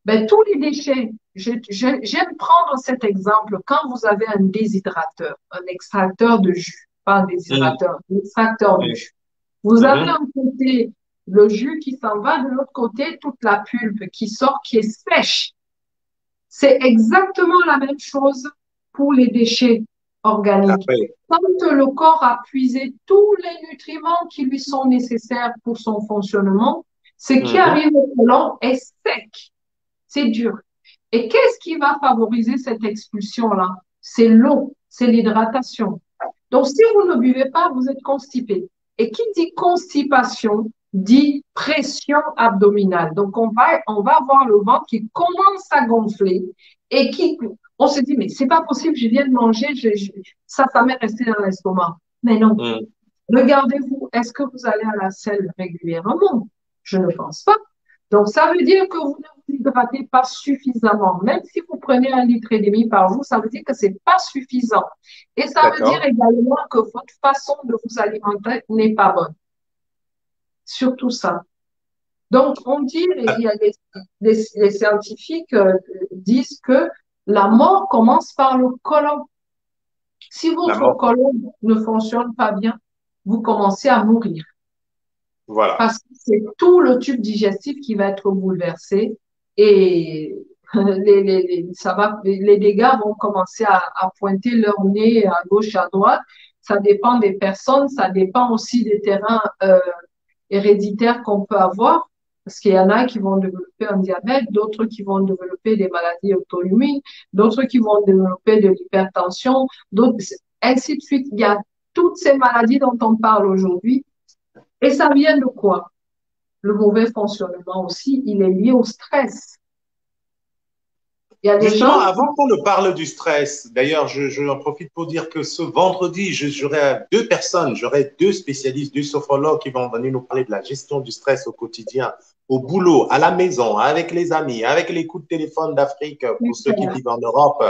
ben, tous les déchets, j'aime prendre cet exemple quand vous avez un déshydrateur, un extracteur de jus, pas un Hmm. déshydrateur, un extracteur de Hmm. jus. Vous avez Mhm. d'un côté le jus qui s'en va, de l'autre côté toute la pulpe qui sort, qui est sèche. C'est exactement la même chose pour les déchets organiques. Après. Quand le corps a puisé tous les nutriments qui lui sont nécessaires pour son fonctionnement, ce qui Mhm. arrive au côlon est sec, c'est dur. Et qu'est-ce qui va favoriser cette expulsion-là? C'est l'eau, c'est l'hydratation. Donc, si vous ne buvez pas, vous êtes constipé. Et qui dit constipation dit pression abdominale. Donc, on va avoir le ventre qui commence à gonfler et on se dit, mais c'est pas possible, je viens de manger, ça m'est resté dans l'estomac. Mais non. Hmm. Regardez-vous, est-ce que vous allez à la selle régulièrement? Je ne pense pas. Donc, ça veut dire que vous ne vous hydratez pas suffisamment. Même si vous prenez 1,5 litre par jour, ça veut dire que c'est pas suffisant. Et ça veut dire D'accord. également que votre façon de vous alimenter n'est pas bonne. Surtout ça. Donc, on dit, il y a les scientifiques disent que la mort commence par le côlon. Si La votre mort. côlon ne fonctionne pas bien, vous commencez à mourir. Voilà. Parce que c'est tout le tube digestif qui va être bouleversé et les dégâts vont commencer à pointer leur nez à gauche, à droite. Ça dépend des personnes, ça dépend aussi des terrains héréditaires qu'on peut avoir. Parce qu'il y en a qui vont développer un diabète, d'autres qui vont développer des maladies auto-immunes, d'autres qui vont développer de l'hypertension, d'autres, ainsi de suite. Il y a toutes ces maladies dont on parle aujourd'hui. Et ça vient de quoi? Le mauvais fonctionnement aussi, il est lié au stress. Il y a des Justement, gens avant qu'on ne parle du stress, d'ailleurs, je en profite pour dire que ce vendredi, j'aurai deux personnes, j'aurai deux spécialistes, deux sophrologues qui vont venir nous parler de la gestion du stress au quotidien, au boulot, à la maison, avec les amis, avec les coups de téléphone d'Afrique pour ceux qui vivent en Europe,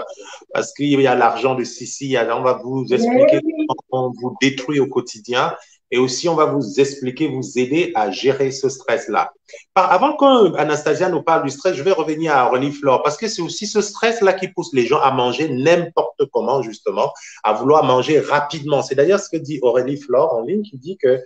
parce qu'il y a l'argent de Sissi. On va vous expliquer qui, comment on vous détruit au quotidien et aussi on va vous expliquer, vous aider à gérer ce stress-là. Avant qu'Anastasia nous parle du stress, je vais revenir à Aurélie Flore, parce que c'est aussi ce stress-là qui pousse les gens à manger n'importe comment, justement, à vouloir manger rapidement. C'est d'ailleurs ce que dit Aurélie Flore en ligne, qui dit que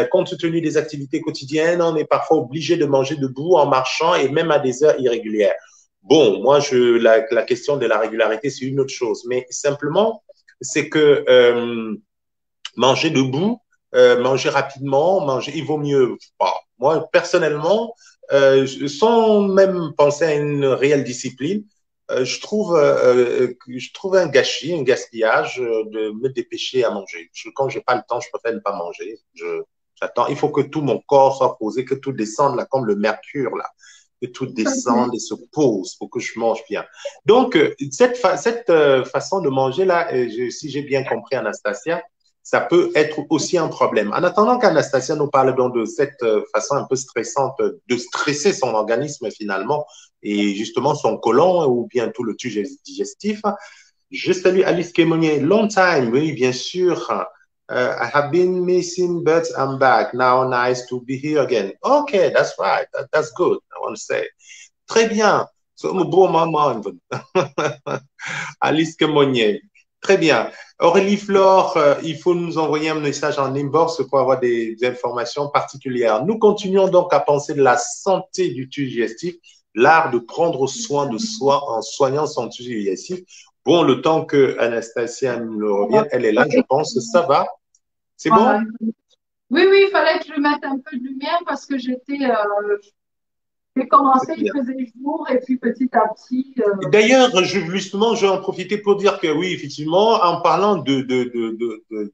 compte tenu des activités quotidiennes, on est parfois obligé de manger debout en marchant et même à des heures irrégulières. Bon, moi, la question de la régularité, c'est une autre chose, mais simplement, c'est que manger debout, manger rapidement, manger, il vaut mieux. Bon, moi, personnellement, sans même penser à une réelle discipline, je trouve un gâchis, un gaspillage de me dépêcher à manger. Quand j'ai pas le temps, je préfère ne pas manger. J'attends. Il faut que tout mon corps soit posé, que tout descende là, comme le mercure là, que tout descende et se pose pour que je mange bien. Donc, cette façon de manger là, si j'ai bien compris, Anastasia, ça peut être aussi un problème. En attendant qu'Anastasia nous parle donc de cette façon un peu stressante de stresser son organisme finalement et justement son côlon ou bien tout le tube digestif, je salue Alice Kémonier. Long time, oui, bien sûr. I have been missing, but I'm back. Now, nice to be here again. Okay, that's right. That's good, I want to say. Très bien. C'est un beau moment. Alice Kémonier. Très bien. Aurélie Flore, il faut nous envoyer un message en inbox pour avoir des informations particulières. Nous continuons donc à penser de la santé du tube digestif, l'art de prendre soin de soi en soignant son tube digestif. Bon, le temps que Anastasia nous revienne, elle est là, je pense que ça va. C'est Voilà. bon? Oui, oui, il fallait que je mette un peu de lumière parce que j'ai commencé, il faisait jour et puis petit à petit. D'ailleurs, justement, je vais en profiter pour dire que oui, effectivement, en parlant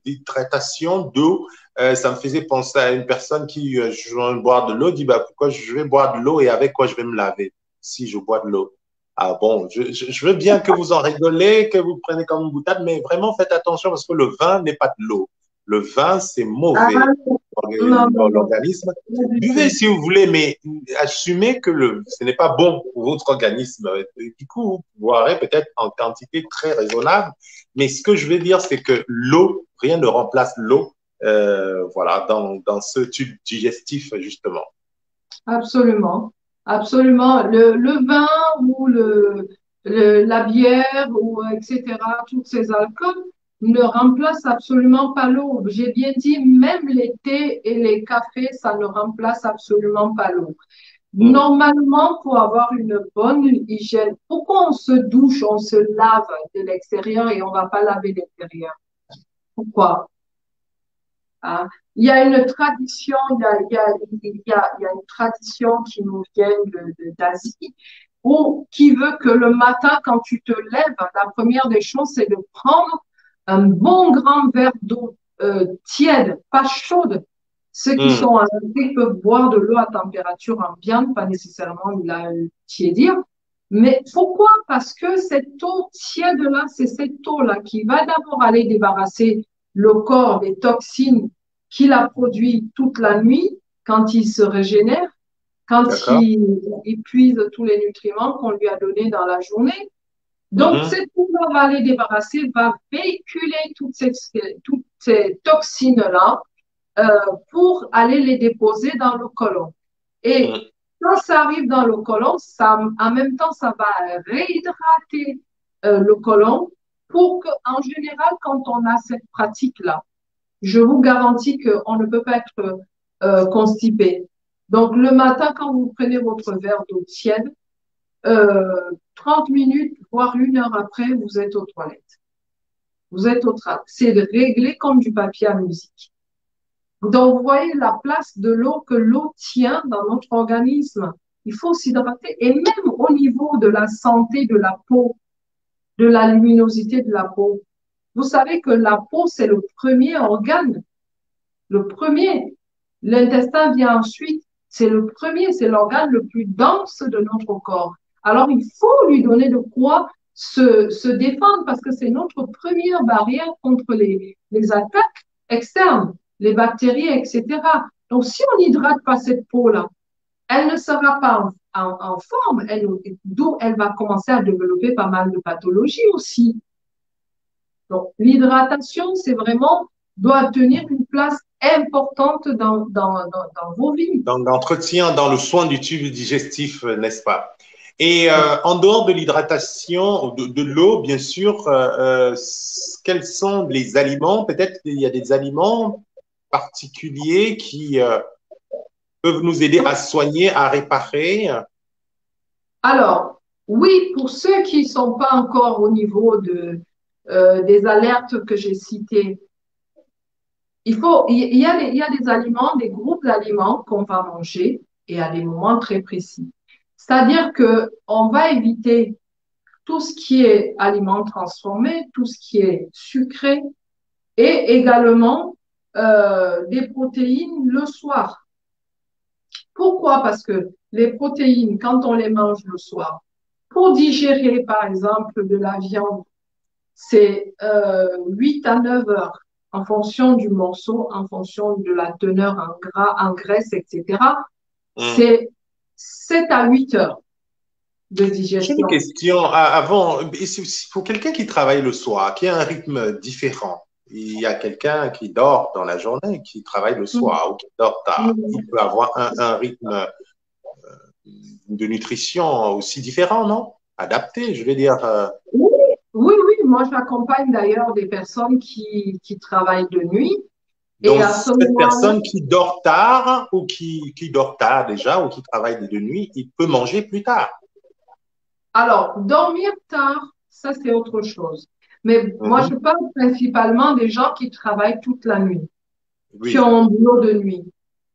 d'hydratation, d'eau, ça me faisait penser à une personne qui, je vais boire de l'eau, dit, bah, pourquoi je vais boire de l'eau et avec quoi je vais me laver si je bois de l'eau? Ah bon, je veux bien que vous en rigolez, que vous preniez comme une boutade, mais vraiment faites attention parce que le vin n'est pas de l'eau. Le vin, c'est Ah, mauvais non, pour non, non, l'organisme. pas du Buvez tout. si vous voulez, mais assumez que ce n'est pas bon pour votre organisme. Du coup, vous boirez peut-être en quantité très raisonnable. Mais ce que je veux dire, c'est que l'eau, rien ne remplace l'eau, voilà, dans ce tube digestif, justement. Absolument, absolument. Le vin ou la bière ou etc. Tous ces alcools ne remplacent absolument pas l'eau. J'ai bien dit, même les thés et les cafés, ça ne remplace absolument pas l'eau. Mm. Normalement, pour avoir une bonne hygiène, pourquoi on se douche, on se lave de l'extérieur et on va pas laver l'intérieur? Pourquoi? Hein? Il y a une tradition, il y a une tradition qui nous vient d'Asie, ou qui veut que le matin, quand tu te lèves, la première des choses, c'est de prendre un bon grand verre d'eau tiède, pas chaude. Ceux qui Mm. sont allergiques peuvent boire de l'eau à température ambiante, pas nécessairement la tiédir. Mais pourquoi? Parce que cette eau tiède-là, c'est cette eau-là qui va d'abord aller débarrasser le corps des toxines qu'il a produit toute la nuit quand il se régénère, quand D'accord? il épuise tous les nutriments qu'on lui a donnés dans la journée. Donc, Mhm. cette eau va les débarrasser, va véhiculer toutes ces toxines-là pour aller les déposer dans le côlon. Et Mm. quand ça arrive dans le côlon, ça, en même temps, ça va réhydrater le côlon pour que, en général, quand on a cette pratique-là, je vous garantis qu'on ne peut pas être constipé. Donc, le matin, quand vous prenez votre verre d'eau tiède, 30 minutes, voire 1 heure après, vous êtes aux toilettes. Vous êtes au travail. C'est réglé comme du papier à musique. Donc, vous voyez la place de l'eau que l'eau tient dans notre organisme. Il faut s'hydrater. Et même au niveau de la santé de la peau, de la luminosité de la peau. Vous savez que la peau, c'est le premier organe. Le premier. L'intestin vient ensuite. C'est le premier, c'est l'organe le plus dense de notre corps. Alors, il faut lui donner de quoi se défendre parce que c'est notre première barrière contre les attaques externes, les bactéries, etc. Donc, si on n'hydrate pas cette peau-là, elle ne sera pas en forme, d'où elle va commencer à développer pas mal de pathologies aussi. Donc, l'hydratation, c'est vraiment, doit tenir une place importante dans vos vies. Dans l'entretien, dans le soin du tube digestif, n'est-ce pas? Et en dehors de l'hydratation, de l'eau, bien sûr, quels sont les aliments? Peut-être qu'il y a des aliments particuliers qui peuvent nous aider à soigner, à réparer. Alors, oui, pour ceux qui ne sont pas encore au niveau des alertes que j'ai citées, il y a des aliments, des groupes d'aliments qu'on va manger et à des moments très précis. C'est-à-dire que on va éviter tout ce qui est aliments transformés, tout ce qui est sucré et également des protéines le soir. Pourquoi? Parce que les protéines, quand on les mange le soir, pour digérer, par exemple, de la viande, c'est 8 à 9 heures en fonction du morceau, en fonction de la teneur en gras, en graisse, etc., Hum. c'est 7 à 8 heures de J'ai une digestion. question avant. Pour quelqu'un qui travaille le soir, qui a un rythme différent, il y a quelqu'un qui dort dans la journée, qui travaille le Mm. soir ou qui dort tard. Il Mm. peut avoir un rythme de nutrition aussi différent, non? Adapté, je vais dire. Oui, oui, oui, moi j'accompagne d'ailleurs des personnes qui travaillent de nuit et Donc, à ce cette moment-là, personne qui dort tard ou qui dort tard déjà ou qui travaille de nuit, il peut manger plus tard. alors dormir tard, ça c'est autre chose. Mais moi je Mhm. parle principalement des gens qui travaillent toute la nuit, qui Oui. ont un boulot de nuit.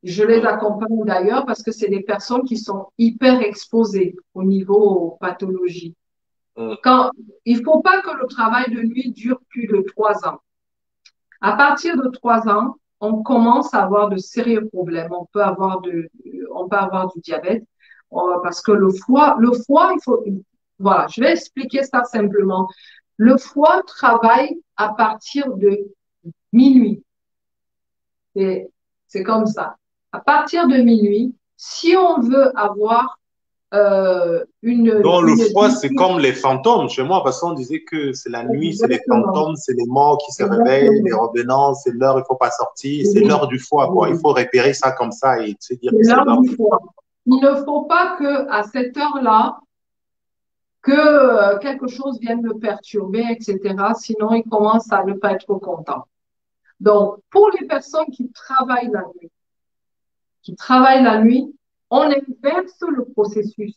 Je les Mhm. accompagne d'ailleurs parce que c'est des personnes qui sont hyper exposées au niveau pathologie. Mhm. Quand, il faut pas que le travail de nuit dure plus de 3 ans. À partir de 3 ans, on commence à avoir de sérieux problèmes. On peut avoir du diabète parce que le foie, voilà, je vais expliquer ça simplement. Le foie travaille à partir de minuit. C'est, c'est comme ça. À partir de minuit, si on veut avoir Donc, le une froid, c'est digestion comme les fantômes. Chez moi, parce qu'on disait que c'est la nuit, c'est les exactement, fantômes, c'est les morts qui se réveillent, les exactement. revenants, c'est l'heure, il faut pas sortir, c'est Oui, l'heure du foie, quoi. Il oui. faut repérer ça comme ça et se dire C'est que c'est l'heure l'heure du du foie. foie. Il ne faut pas que à cette heure-là, que quelque chose vienne le perturber, etc. Sinon, il commence à ne pas être content. Donc, pour les personnes qui travaillent la nuit, on inverse le processus.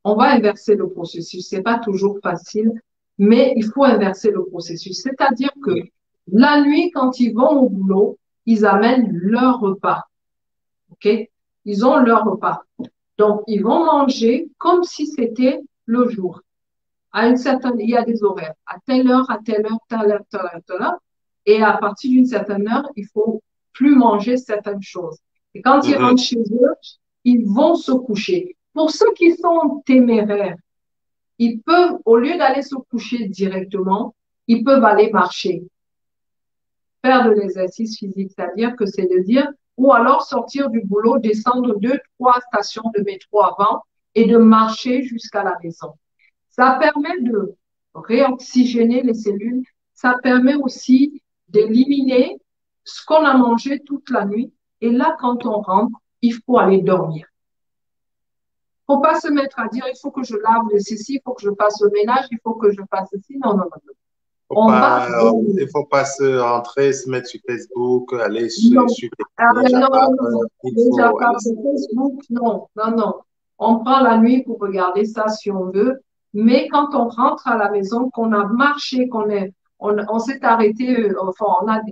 On va inverser le processus. C'est pas toujours facile, mais il faut inverser le processus. C'est-à-dire que Oui. la nuit, quand ils vont au boulot, ils amènent leur repas. OK? Ils ont leur repas. Donc, ils vont manger comme si c'était le jour. Il y a des horaires. À telle heure, à telle heure, telle heure, telle heure, telle heure. Et à partir d'une certaine heure, il faut plus manger certaines choses. Et quand ils Mhm. rentrent chez eux, ils vont se coucher. Pour ceux qui sont téméraires, ils peuvent, au lieu d'aller se coucher directement, ils peuvent aller marcher, faire de l'exercice physique, c'est-à-dire que c'est de dire, ou alors sortir du boulot, descendre 2, 3 stations de métro avant et de marcher jusqu'à la maison. Ça permet de réoxygéner les cellules. Ça permet aussi d'éliminer ce qu'on a mangé toute la nuit. Et là, quand on rentre, il faut aller dormir. Il ne faut pas se mettre à dire, il faut que je lave ceci, il faut que je fasse le ménage, il faut que je fasse ceci. Non, non, non, non. On va dormir. Il faut pas se rentrer, se mettre sur Facebook, aller Non. sur Ah, les ben non, Japa. non. Il Déjà faut pas aller. de Facebook, non, non, non. On prend la nuit pour regarder ça si on veut, mais quand on rentre à la maison, qu'on a marché, on s'est arrêté, enfin,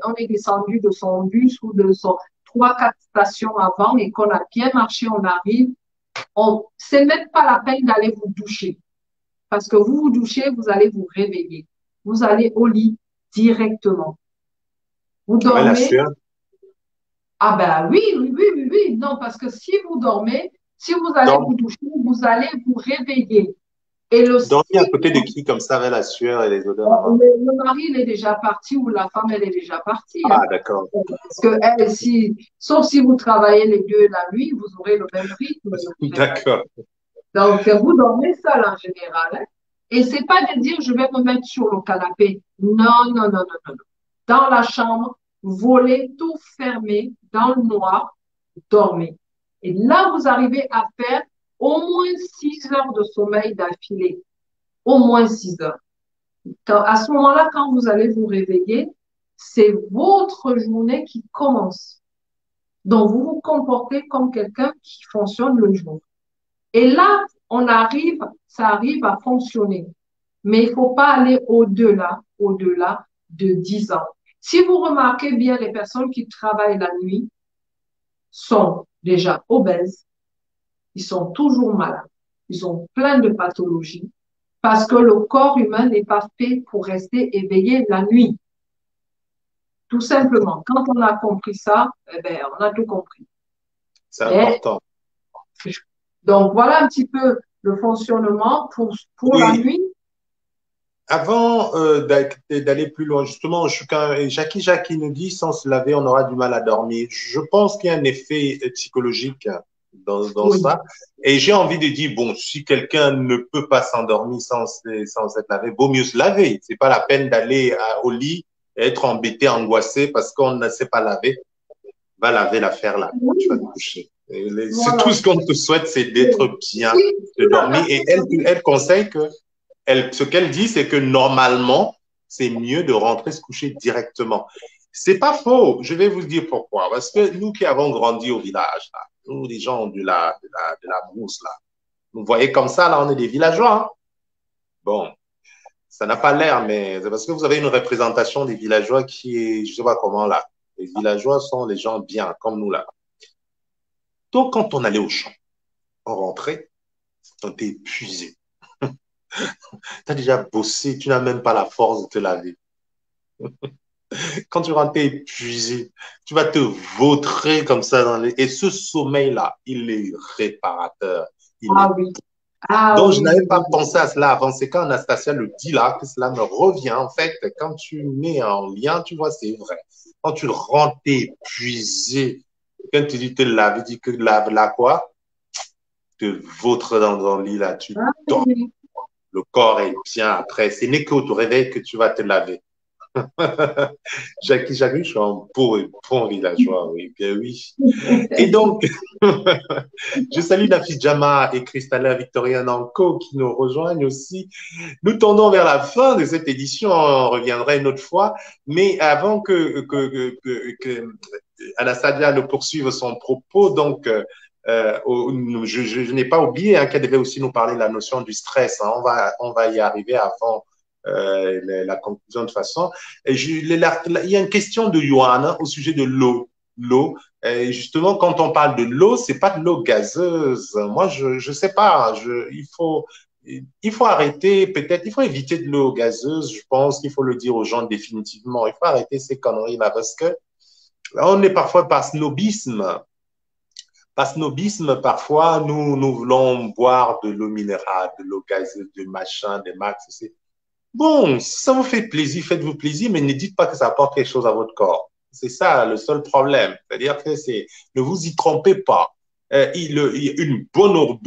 on est descendu de son bus ou de son 3, 4 stations avant et qu'on a bien marché, on arrive, c'est même pas la peine d'aller vous doucher. Parce que vous vous douchez, vous allez vous réveiller. Vous allez au lit directement. Vous Avec la dormez. sueur. Ah ben oui, oui, oui, oui, oui. Non, parce que si vous dormez, si vous allez Donc, vous doucher, vous allez vous réveiller. Et le dormir à cycle, côté de qui comme ça avec la sueur et les odeurs là-bas. le mari, il est déjà parti ou la femme, elle est déjà partie. Hein. Ah, d'accord. Parce que elle, sauf si vous travaillez les deux la nuit, vous aurez le même rythme. D'accord. Donc, vous dormez seul en général. Hein. Et c'est pas de dire je vais me mettre sur le canapé. Non, non, non, non, non. Dans la chambre, voler, tout fermé, dans le noir, dormez. Et là, vous arrivez à faire au moins 6 heures de sommeil d'affilée. Au moins 6 heures. À ce moment-là, quand vous allez vous réveiller, c'est votre journée qui commence. Donc, vous vous comportez comme quelqu'un qui fonctionne le jour. Et là, ça arrive à fonctionner. Mais il ne faut pas aller au-delà de 10 ans. Si vous remarquez bien, les personnes qui travaillent la nuit sont déjà obèses, ils sont toujours malades, ils ont plein de pathologies parce que le corps humain n'est pas fait pour rester éveillé la nuit. Tout simplement. Quand on a compris ça, eh ben, on a tout compris. C'est Mais, important. donc, voilà un petit peu le fonctionnement pour la Oui. nuit. avant d'aller plus loin, justement, Jackie nous dit, sans se laver, on aura du mal à dormir. Je pense qu'il y a un effet psychologique dans Oui. ça. Et j'ai envie de dire, bon, si quelqu'un ne peut pas s'endormir sans être lavé, vaut mieux se laver. C'est pas la peine d'aller au lit et être embêté, angoissé parce qu'on ne s'est pas lavé. Va laver l'affaire là. Tu vas te coucher. C'est tout Voilà. ce qu'on te souhaite, c'est Oui. d'être bien, Si, de si la dormir. Et personne, elle conseille que ce qu'elle dit, c'est que normalement, c'est mieux de rentrer se coucher directement. C'est pas faux. Je vais vous dire pourquoi. Parce que nous qui avons grandi au village, là, nous, les gens de la brousse, là, vous voyez comme ça, là, on est des villageois. Hein. Bon, ça n'a pas l'air, mais c'est parce que vous avez une représentation des villageois qui est, je sais pas comment, là. Les villageois sont les gens bien, comme nous, là. Donc, quand on allait au champ, on rentrait, on était épuisé. Tu as déjà bossé, tu n'as même pas la force de te laver. Quand tu rentres épuisé, tu vas te vautrer comme ça dans les... Et ce sommeil-là, il est réparateur. Il ah est... oui, ah Donc, je oui, n'avais oui, pas oui, oui. pensé à cela avant. C'est quand Anastasia le dit là que cela me revient. En fait, quand tu mets en lien, tu vois, c'est vrai. Quand tu rentres épuisé, quand tu dis te laver, dis que lave la quoi? Te vautre dans le lit là, tu Ah dors. oui. Le corps est bien après. C'est né qu'au réveil que tu vas te laver. Jackie, je suis un bon villageois, oui, bien oui. Et donc, je salue la fille Jama et Christalla Victoria Nanko qui nous rejoignent aussi. Nous tendons vers la fin de cette édition, on reviendra une autre fois, mais avant que Anastasia ne poursuive son propos, donc, je n'ai pas oublié hein, qu'elle devait aussi nous parler de la notion du stress. Hein. On va y arriver avant la conclusion de toute façon. Il y a une question de Johan au sujet de l'eau. L'eau, justement, quand on parle de l'eau, c'est pas de l'eau gazeuse. Moi, je sais pas. Il faut arrêter, peut-être, il faut éviter de l'eau gazeuse. Je pense qu'il faut le dire aux gens définitivement. Il faut arrêter ces conneries-là parce que on est parfois par snobisme. Par snobisme, parfois, nous voulons boire de l'eau minérale, de l'eau gazeuse, de machin, des max. Bon, si ça vous fait plaisir, faites-vous plaisir, mais ne dites pas que ça apporte quelque chose à votre corps. C'est ça le seul problème. C'est-à-dire que ne vous y trompez pas. Il y a une bonne eau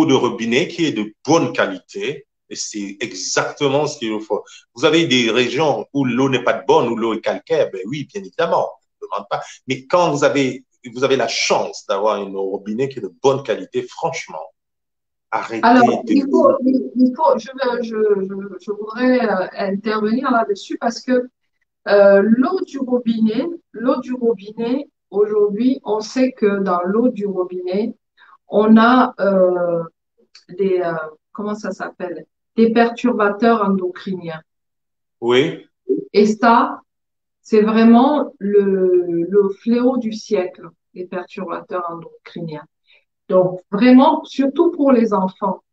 de robinet qui est de bonne qualité. Et c'est exactement ce qu'il faut. Vous avez des régions où l'eau n'est pas de bonne, où l'eau est calcaire, ben oui, bien évidemment, on ne demande pas. Mais quand vous avez la chance d'avoir une eau robinet qui est de bonne qualité, franchement, arrêtez Alors, de... je voudrais intervenir là-dessus parce que l'eau du robinet, aujourd'hui, on sait que dans l'eau du robinet, on a des, comment ça s'appelle? Des perturbateurs endocriniens. Oui, Et ça, c'est vraiment le fléau du siècle, les perturbateurs endocriniens. Donc, vraiment, surtout pour les enfants.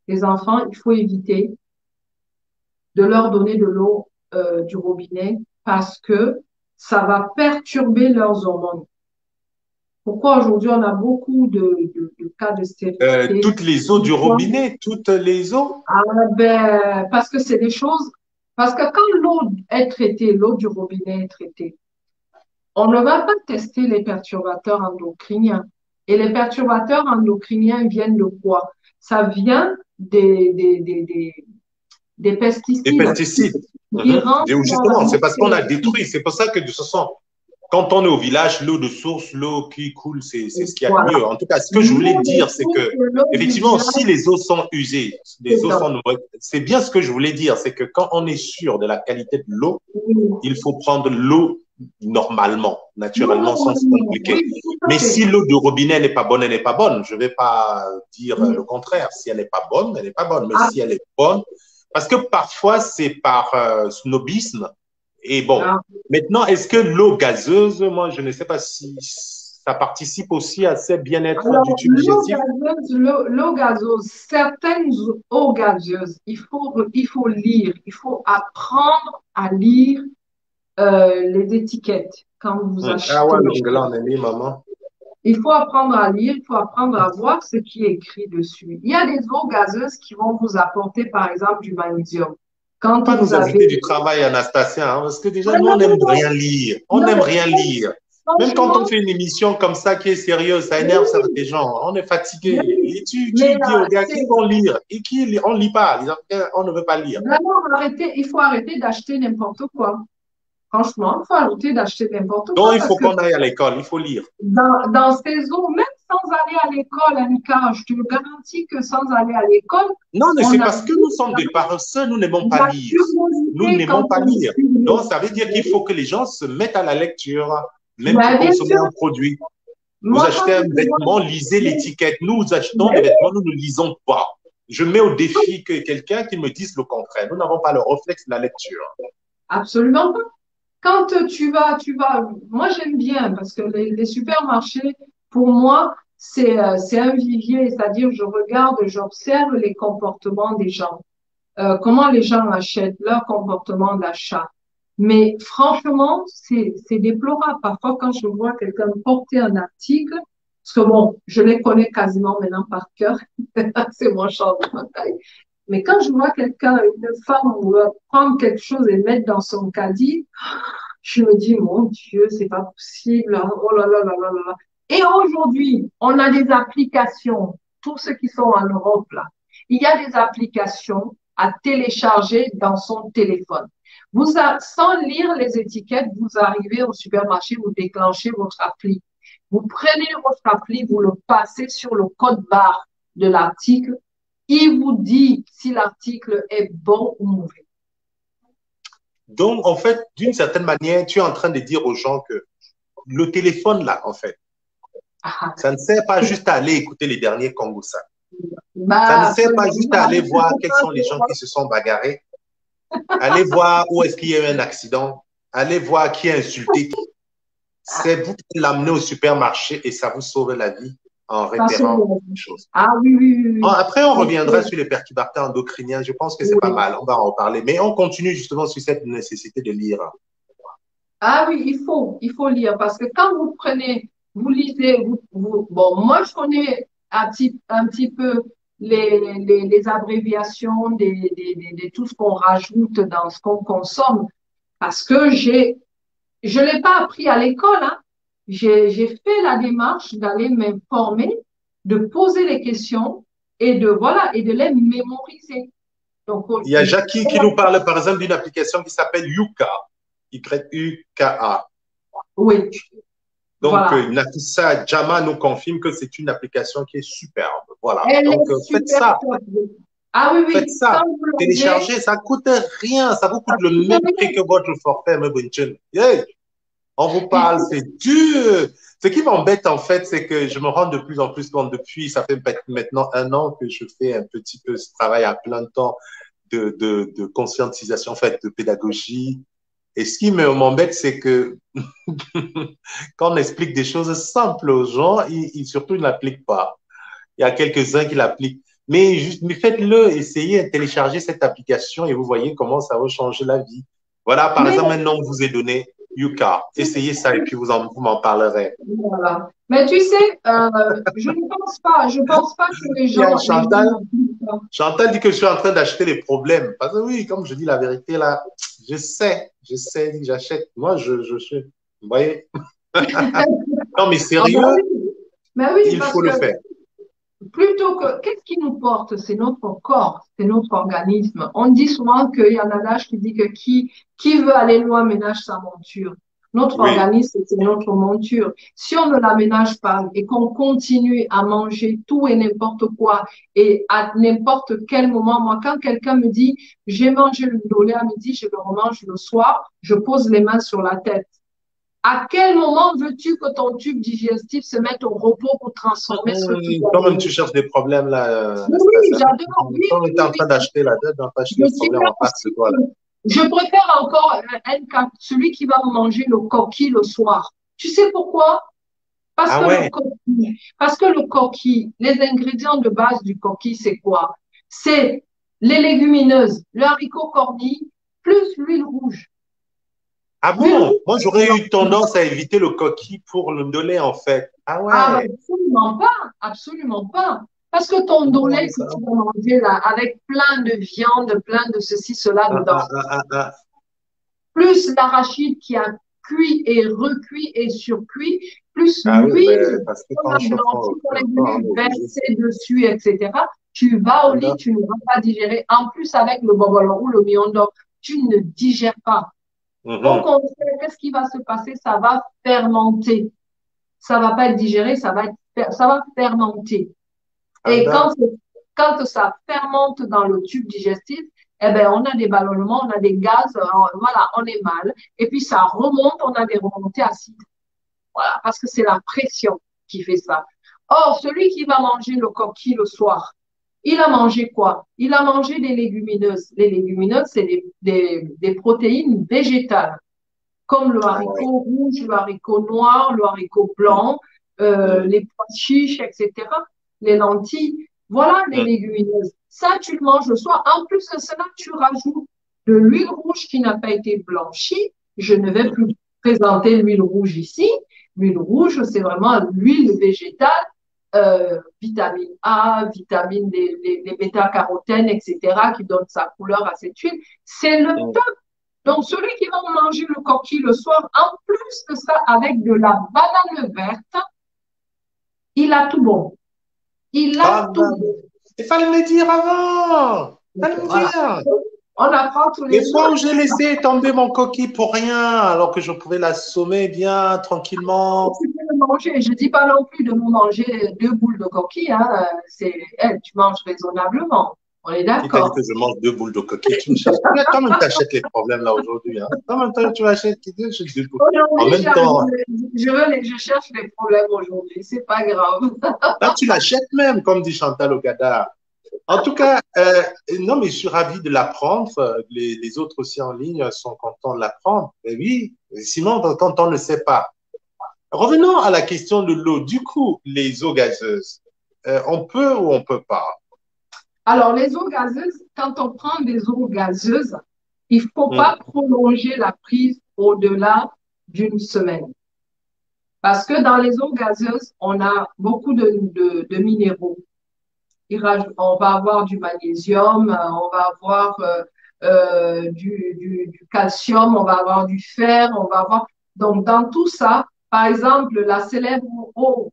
Les enfants, il faut éviter de leur donner de l'eau du robinet parce que ça va perturber leurs hormones. Pourquoi aujourd'hui on a beaucoup de cas de stérilité? toutes les eaux du robinet, toutes les eaux. Ah ben, parce que c'est des choses, parce que quand l'eau est traitée, l'eau du robinet est traitée, on ne va pas tester les perturbateurs endocriniens. Et les perturbateurs endocriniens viennent de quoi? Ça vient des Des pesticides pesticides. qui Mhm. rentrent dans Justement, c'est parce qu'on a l'atmosphère. détruit. C'est pour ça que de toute façon, quand on est au village, l'eau de source, l'eau qui coule, c'est ce qu'il y a de Voilà. mieux. En tout cas, ce que je voulais L'eau de dire, c'est source, que, l'eau du effectivement, si village, les eaux sont usées, les c'est eaux ça. sont, c'est bien ce que je voulais dire, c'est que quand on est sûr de la qualité de l'eau, Oui. il faut prendre l'eau normalement, L'eau naturellement, sans se normalement. compliquer. Oui, tout à Mais fait. si l'eau de robinet n'est pas bonne, elle n'est pas bonne. Je ne vais pas dire Oui. le contraire. Si elle n'est pas bonne, elle n'est pas bonne. Mais Ah, si elle est bonne, parce que parfois c'est par snobisme. Et bon, ah. maintenant, est-ce que l'eau gazeuse, moi, je ne sais pas si ça participe aussi à ce bien-être du Alors, tube digestif. l'eau gazeuse, certaines eaux gazeuses, il faut lire, il faut apprendre à lire les étiquettes quand vous Ah achetez. ouais, l'onglet, on est mis, maman. Il faut apprendre à lire, il faut apprendre à voir ce qui est écrit dessus. Il y a des eaux gazeuses qui vont vous apporter, par exemple, du magnésium. quand Pas vous nous ajouter avez... du travail, Anastasia, hein, parce que déjà, Ah, nous, on non, non, n'aime non, rien lire. On non, n'aime mais rien lire. Même quand on franchement, fait une émission comme ça qui est sérieuse, ça énerve certains gens. On est mais, fatigué. Et mais, tu dis aux gars qui c'est vont lire et qui on ne lit pas. Les Africains, on ne veut pas lire. vraiment arrêter, il faut arrêter d'acheter n'importe quoi. Franchement, il faut arrêter d'acheter n'importe Donc, quoi il parce faut que qu'on aille à l'école, il faut lire. dans ces eaux, même sans aller à l'école, Annika, je te garantis que sans aller à l'école, Non, mais on c'est a parce que nous sommes des paresseux, nous n'aimons pas la lire. Nous curiosité n'aimons quand pas on lire. écrit. Donc, ça veut dire qu'il faut que les gens se mettent à la lecture, même pour Mais bien consommer sûr, un produit. Vous moi, achetez quand un je vois, vêtement, lisez mais, l'étiquette. Nous achetons mais des oui, vêtements, nous ne lisons pas. Je mets au défi que quelqu'un qui me dise le contraire. Nous n'avons pas le réflexe de la lecture. absolument pas. Quand moi j'aime bien parce que les supermarchés, pour moi, c'est un vivier, c'est-à-dire je regarde, j'observe les comportements des gens, comment les gens achètent, leur comportement d'achat. Mais franchement, c'est déplorable. Parfois, quand je vois quelqu'un porter un article, parce que bon, je les connais quasiment maintenant par cœur, c'est mon champ de bataille. Mais quand je vois quelqu'un, une femme, prendre quelque chose et mettre dans son caddie, je me dis, mon Dieu, c'est pas possible. Oh là là là là là. Et aujourd'hui, on a des applications, tous ceux qui sont en Europe là, il y a des applications à télécharger dans son téléphone. Sans lire les étiquettes, vous arrivez au supermarché, vous déclenchez votre appli. Vous prenez votre appli, vous le passez sur le code barre de l'article. Il vous dit si l'article est bon ou mauvais. Donc, en fait, d'une certaine manière, tu es en train de dire aux gens que le téléphone, là, en fait, Ah, ça ne sert pas juste à aller écouter les derniers Congossas. Ça ne bah, sert pas absolument juste à pas. aller voir quels sont les gens qui se sont bagarrés, aller voir où est-ce qu'il y a eu un accident, aller voir qui a insulté. C'est vous qui l'amenez au supermarché et ça vous sauve la vie en Ça se repérant voit. les choses. Ah oui, oui, oui, oui. Après, on Donc, reviendra sur les perturbateurs endocriniens. Je pense que c'est pas oui. mal. On va en reparler. Mais on continue justement sur cette nécessité de lire. Ah oui, il faut lire parce que quand vous prenez, vous lisez, bon, moi je connais un petit peu les abréviations de tout ce qu'on rajoute dans ce qu'on consomme parce que je l'ai pas appris à l'école, hein. J'ai fait la démarche d'aller m'informer, de poser les questions et voilà, et de les mémoriser. Donc, Il y a Jackie qui nous parle, par exemple, d'une application qui s'appelle Yuka. Y-U-K-A. oui, Donc, voilà. Nafissa Jama nous confirme que c'est une application qui est superbe. Voilà. Elle Donc, est faites super ça. top. Ah oui, Faites oui, quand ça. vous l'avez, Téléchargez, ça coûte rien. Ça vous ça coûte le coûte même prix rien. que votre forfait, mais bonne. Hey, on vous parle, c'est dur. Ce qui m'embête, en fait, c'est que je me rends de plus en plus compte depuis, ça fait maintenant 1 an que je fais un petit peu ce travail à plein temps de conscientisation, en fait, de pédagogie. Et ce qui m'embête, c'est que quand on explique des choses simples aux gens, surtout, ils ne l'appliquent pas. Il y a quelques-uns qui l'appliquent. Mais faites-le, essayez de télécharger cette application et vous voyez comment ça va changer la vie. Voilà, par Mais, exemple, un nom que je vous ai donné, Yuka. Essayez ça et puis vous m'en parlerez. voilà. Mais tu sais, je pense pas que Il y a les gens Chantal. n'appliquent pas. Chantal dit que je suis en train d'acheter les problèmes. Parce que oui, comme je dis la vérité là, j'achète. Moi, je suis. Vous voyez? Non, mais Ah ben sérieux, oui. Mais oui, il parce faut que le faire. plutôt que, qu'est-ce qui nous porte? C'est notre corps, c'est notre organisme. On dit souvent qu'il y a un adage qui dit que qui veut aller loin ménage sa monture. Notre Oui. organisme, c'est notre monture. Si on ne l'aménage pas et qu'on continue à manger tout et n'importe quoi et à n'importe quel moment, moi, quand quelqu'un me dit, j'ai mangé le ndolé à midi, je le remange le soir, je pose les mains sur la tête. À quel moment veux-tu que ton tube digestif se mette au repos pour transformer ce que tu dois Toi-même, donner? tu cherches des problèmes là, Oui, oui, Anastasia. j'adore. Oui, Quand on oui, était oui, en train oui. d'acheter la dette, on pas acheter Je le suis problème là en face de aussi. toi là. Je préfère encore celui qui va manger le coquille le soir. Tu sais pourquoi? Ah ouais. Parce que le coquille, les ingrédients de base du coquille, c'est quoi? C'est les légumineuses, le haricot cornille, plus l'huile rouge. Ah L'huile bon? Moi, j'aurais eu rouge, tendance à éviter le coquille pour le ndolé en fait. Ah ah, bah, ouais. absolument pas, absolument pas. Parce que ton Comment dolé que ça? tu vas manger là, avec plein de viande, plein de ceci, cela Ah, dedans, ah, ah, ah, ah. plus l'arachide qui a cuit et recuit et surcuit, plus Ah oui, ben, l'huile parce que qu'on quand on a chauffe, blanchie, qu'on est on venu est obligé. verser dessus, etc., tu vas au lit, Ah, tu ne vas pas digérer. En plus, avec le bobolon ou le miondo, tu ne digères pas. Au mhm. contraire, qu'est-ce qui va se passer? Ça va fermenter. Ça va pas être digéré, ça va fermenter. Ah, Et d'accord. quand ça fermente dans le tube digestif, eh ben, on a des ballonnements, on a des gaz, voilà, on est mal. Et puis ça remonte, on a des remontées acides. Voilà, parce que c'est la pression qui fait ça. Or, celui qui va manger le coquille le soir, il a mangé quoi? Il a mangé des légumineuses. Les légumineuses, c'est des protéines végétales, comme le Ah, ouais. haricot rouge, le haricot noir, le haricot blanc, Mhm, les pois chiches, etc., les lentilles. Voilà les mhm, légumineuses. Ça, tu le manges le soir. En plus de cela, tu rajoutes de l'huile rouge qui n'a pas été blanchie. Je ne vais plus mhm, présenter l'huile rouge ici. L'huile rouge, c'est vraiment l'huile végétale, vitamine A, vitamine des bêta-carotènes, etc., qui donnent sa couleur à cette huile. C'est le mhm. top. Donc, celui qui va manger le coquille le soir, en plus de ça, avec de la banane verte, il a tout bon. Il a Ah, tout ben, bon. il fallait me dire avant. Il Donc, fallait me voilà. dire. On apprend tous Les les jours. fois où j'ai laissé tomber mon coquille pour rien, alors que je pouvais l'assommer bien, tranquillement. Tu peux le manger. Je ne dis pas non plus de nous manger 2 boules de coquille. Hein. Tu manges raisonnablement. On est Qui t'a dit d'accord. que je mange 2 boules de coquille? Tu me cherches. Toi-même, tu achètes les problèmes là aujourd'hui. Hein. Toi-même, tu achètes qui dit, je 2 boules. En Aujourd'hui, même temps, je cherche les problèmes aujourd'hui. C'est pas grave. là, tu l'achètes même, comme dit Chantal Ogada. En tout cas, non, mais je suis ravi de l'apprendre. Les autres aussi en ligne sont contents de l'apprendre. Mais oui, sinon, quand on ne sait pas. Revenons à la question de l'eau. Du coup, les eaux gazeuses, on peut ou on peut pas? Alors, les eaux gazeuses, quand on prend des eaux gazeuses, il ne faut Hmm. pas prolonger la prise au-delà d'une semaine. Parce que dans les eaux gazeuses, on a beaucoup de minéraux. On va avoir du magnésium, on va avoir du calcium, on va avoir du fer, on va avoir. Donc, dans tout ça, par exemple, la célèbre eau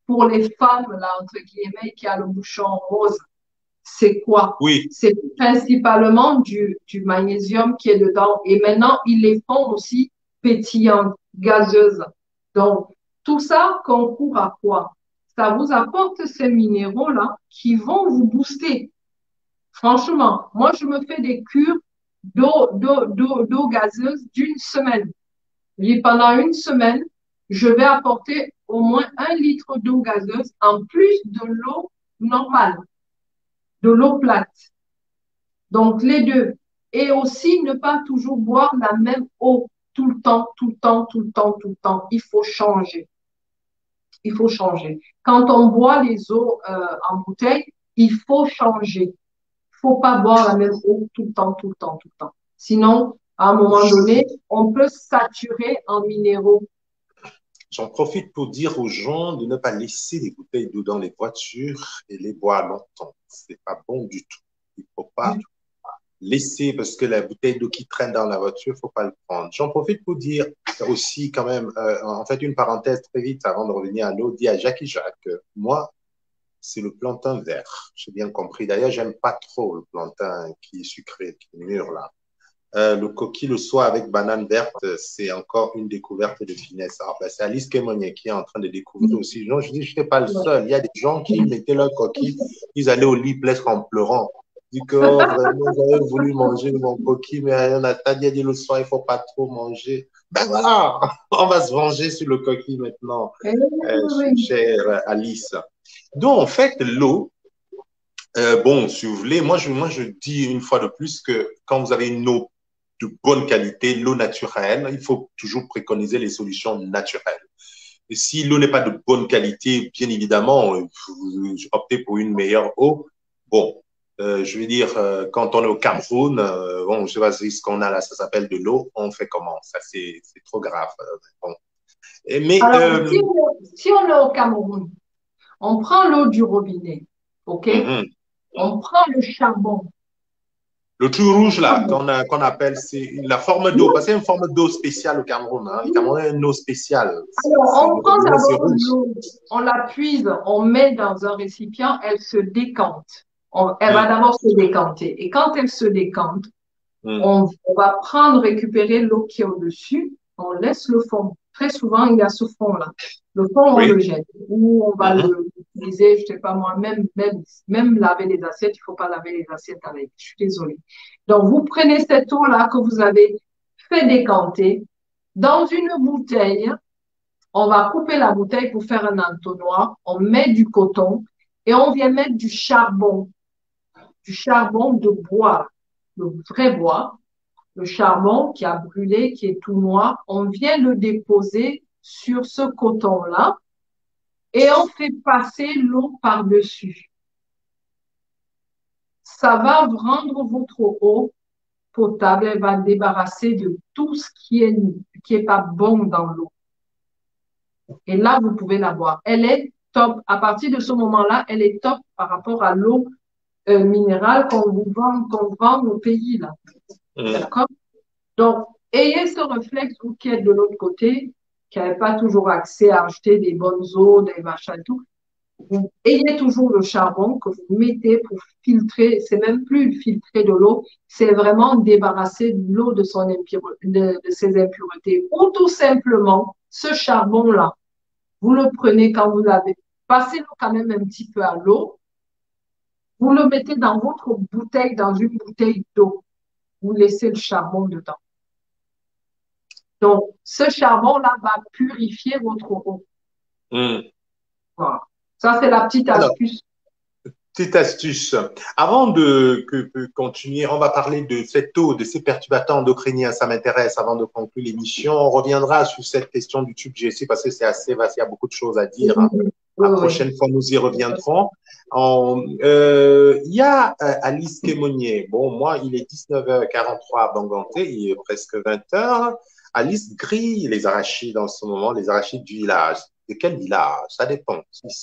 pour les femmes, là, entre guillemets, qui a le bouchon rose, c'est quoi? Oui. C'est principalement du magnésium qui est dedans. Et maintenant, ils les font aussi pétillantes, gazeuses. Donc, tout ça concourt à quoi? Ça vous apporte ces minéraux-là qui vont vous booster. Franchement, moi, je me fais des cures d'eau gazeuse d'une semaine. Et pendant une semaine, je vais apporter au moins 1 litre d'eau gazeuse en plus de l'eau normale, de l'eau plate. Donc, les deux. Et aussi, ne pas toujours boire la même eau tout le temps, tout le temps, tout le temps, tout le temps. Il faut changer. Il faut changer. Quand on boit les eaux en bouteille, il faut changer. Il faut pas boire la même eau tout le temps, tout le temps, tout le temps. Sinon, à un moment donné, on peut saturer en minéraux. J'en profite pour dire aux gens de ne pas laisser les bouteilles d'eau dans les voitures et les boire longtemps. C'est pas bon du tout. Il faut pas laisser parce que la bouteille d'eau qui traîne dans la voiture, faut pas le prendre. J'en profite pour dire aussi quand même, en fait, une parenthèse très vite avant de revenir à l'eau, dit à Jacques et Jacques, moi, c'est le plantain vert. J'ai bien compris. D'ailleurs, j'aime pas trop le plantain qui est sucré, qui est mûr là. Le coquille le soir avec banane verte, c'est encore une découverte de finesse. Alors, ben, c'est Alice Kémonier qui est en train de découvrir aussi. Non, je dis, je n'étais pas le seul. Il y a des gens qui mettaient leur coquille, ils allaient au lit presque en pleurant. Ils disent que oh, vraiment, j'avais voulu manger mon coquille, mais on a dit le soir, il ne faut pas trop manger. Ben voilà, on va se venger sur le coquille maintenant, Oui, oui, oui. chère Alice. Donc, en fait, l'eau, bon, si vous voulez, moi, je dis une fois de plus que quand vous avez une eau de bonne qualité, l'eau naturelle, il faut toujours préconiser les solutions naturelles. Et si l'eau n'est pas de bonne qualité, bien évidemment, vous optez pour une meilleure eau. Bon, je veux dire, quand on est au Cameroun, bon, je sais pas ce qu'on a là, ça s'appelle de l'eau, on fait comment? Ça, c'est trop grave. Bon. Mais Alors, si on est au Cameroun, on prend l'eau du robinet. OK? On prend le charbon. Le truc rouge, là, qu'on appelle, c'est la forme d'eau, parce qu'il y a une forme d'eau spéciale au Cameroun. Hein. Le Cameroun a une eau spéciale. Alors, on prend d'abord l'eau, on la puise, on met dans un récipient, elle se décante. Elle va d'abord se décanter. Et quand elle se décante, on va récupérer l'eau qui est au-dessus, on laisse le fond. Très souvent, il y a ce fond-là. Le fond, on le jette. Ou on va l'utiliser, je sais pas moi, même laver les assiettes, il faut pas laver les assiettes avec. Je suis désolée. Donc, vous prenez cette eau-là que vous avez fait décanter dans une bouteille. On va couper la bouteille pour faire un entonnoir. On met du coton et on vient mettre du charbon de bois, le vrai bois, le charbon qui a brûlé, qui est tout noir. On vient le déposer sur ce coton-là et on fait passer l'eau par-dessus. Ça va rendre votre eau potable, elle va débarrasser de tout ce qui est pas bon dans l'eau. Et là, vous pouvez la boire. Elle est top. À partir de ce moment-là, elle est top par rapport à l'eau minérale qu'on vend au pays, là. D'accord? Donc, ayez ce réflexe, vous qui êtes de l'autre côté, qui n'avez pas toujours accès à acheter des bonnes eaux, des machins et tout. Vous ayez toujours le charbon que vous mettez pour filtrer. C'est même plus filtrer de l'eau, c'est vraiment débarrasser l'eau de ses impuretés. Ou tout simplement, ce charbon-là, vous le prenez quand vous l'avez, passez-le quand même un petit peu à l'eau. Vous le mettez dans votre bouteille, dans une bouteille d'eau. Vous laissez le charbon dedans. Donc, ce charbon-là va purifier votre eau. Voilà. Ça, c'est la petite astuce. Petite astuce. Avant de continuer, on va parler de cette eau, de ces perturbateurs endocriniens. Ça m'intéresse avant de conclure l'émission. On reviendra sur cette question du tube GC parce que c'est assez vaste. Il y a beaucoup de choses à dire. La prochaine fois, nous y reviendrons. Il y a Alice Kémonier. Bon, moi, il est 19h43 à Banganté. Il est presque 20h. Alice grille les arachides en ce moment, les arachides du village. De quel village? Ça dépend.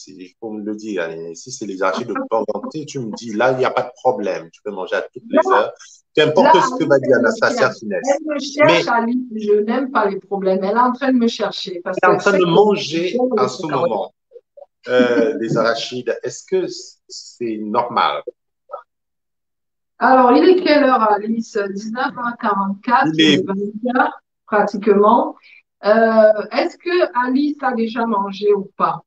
Il faut me le dire. Si c'est les arachides de Banganté, tu me dis, là, il n'y a pas de problème. Tu peux manger à toutes les heures. Qu'importe ce que va dire Anastasia Finesse. Elle me cherche, Alice. Je n'aime pas les problèmes. Elle est en train de me chercher. Elle est en train de manger en ce moment les arachides. Est-ce que c'est normal? Alors, il est quelle heure, Alice? 19h44, il est 20h pratiquement. Est-ce que Alice a déjà mangé ou pas?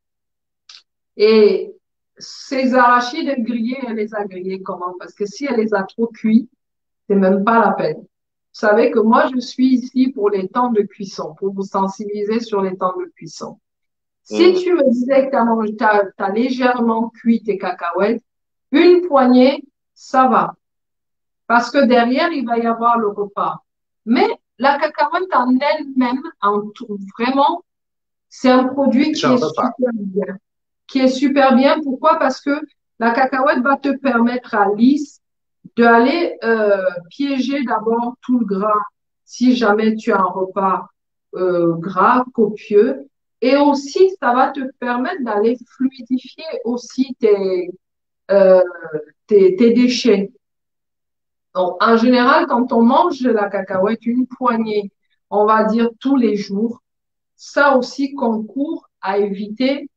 Et ces arachides grillés, elle les a grillés comment? Parce que si elle les a trop cuits, c'est même pas la peine. Vous savez que moi, je suis ici pour les temps de cuisson, pour vous sensibiliser sur les temps de cuisson. Si tu me disais que t'as légèrement cuit tes cacahuètes, une poignée, ça va. Parce que derrière, il va y avoir le repas. Mais la cacahuète en elle-même, vraiment, c'est un produit qui est super bien. Qui est super bien. Pourquoi? Parce que la cacahuète va te permettre, Alice, d'aller piéger d'abord tout le gras si jamais tu as un repas gras, copieux. Et aussi, ça va te permettre d'aller fluidifier aussi tes déchets. Donc, en général, quand on mange de la cacahuète, une poignée, on va dire tous les jours, ça aussi concourt à éviter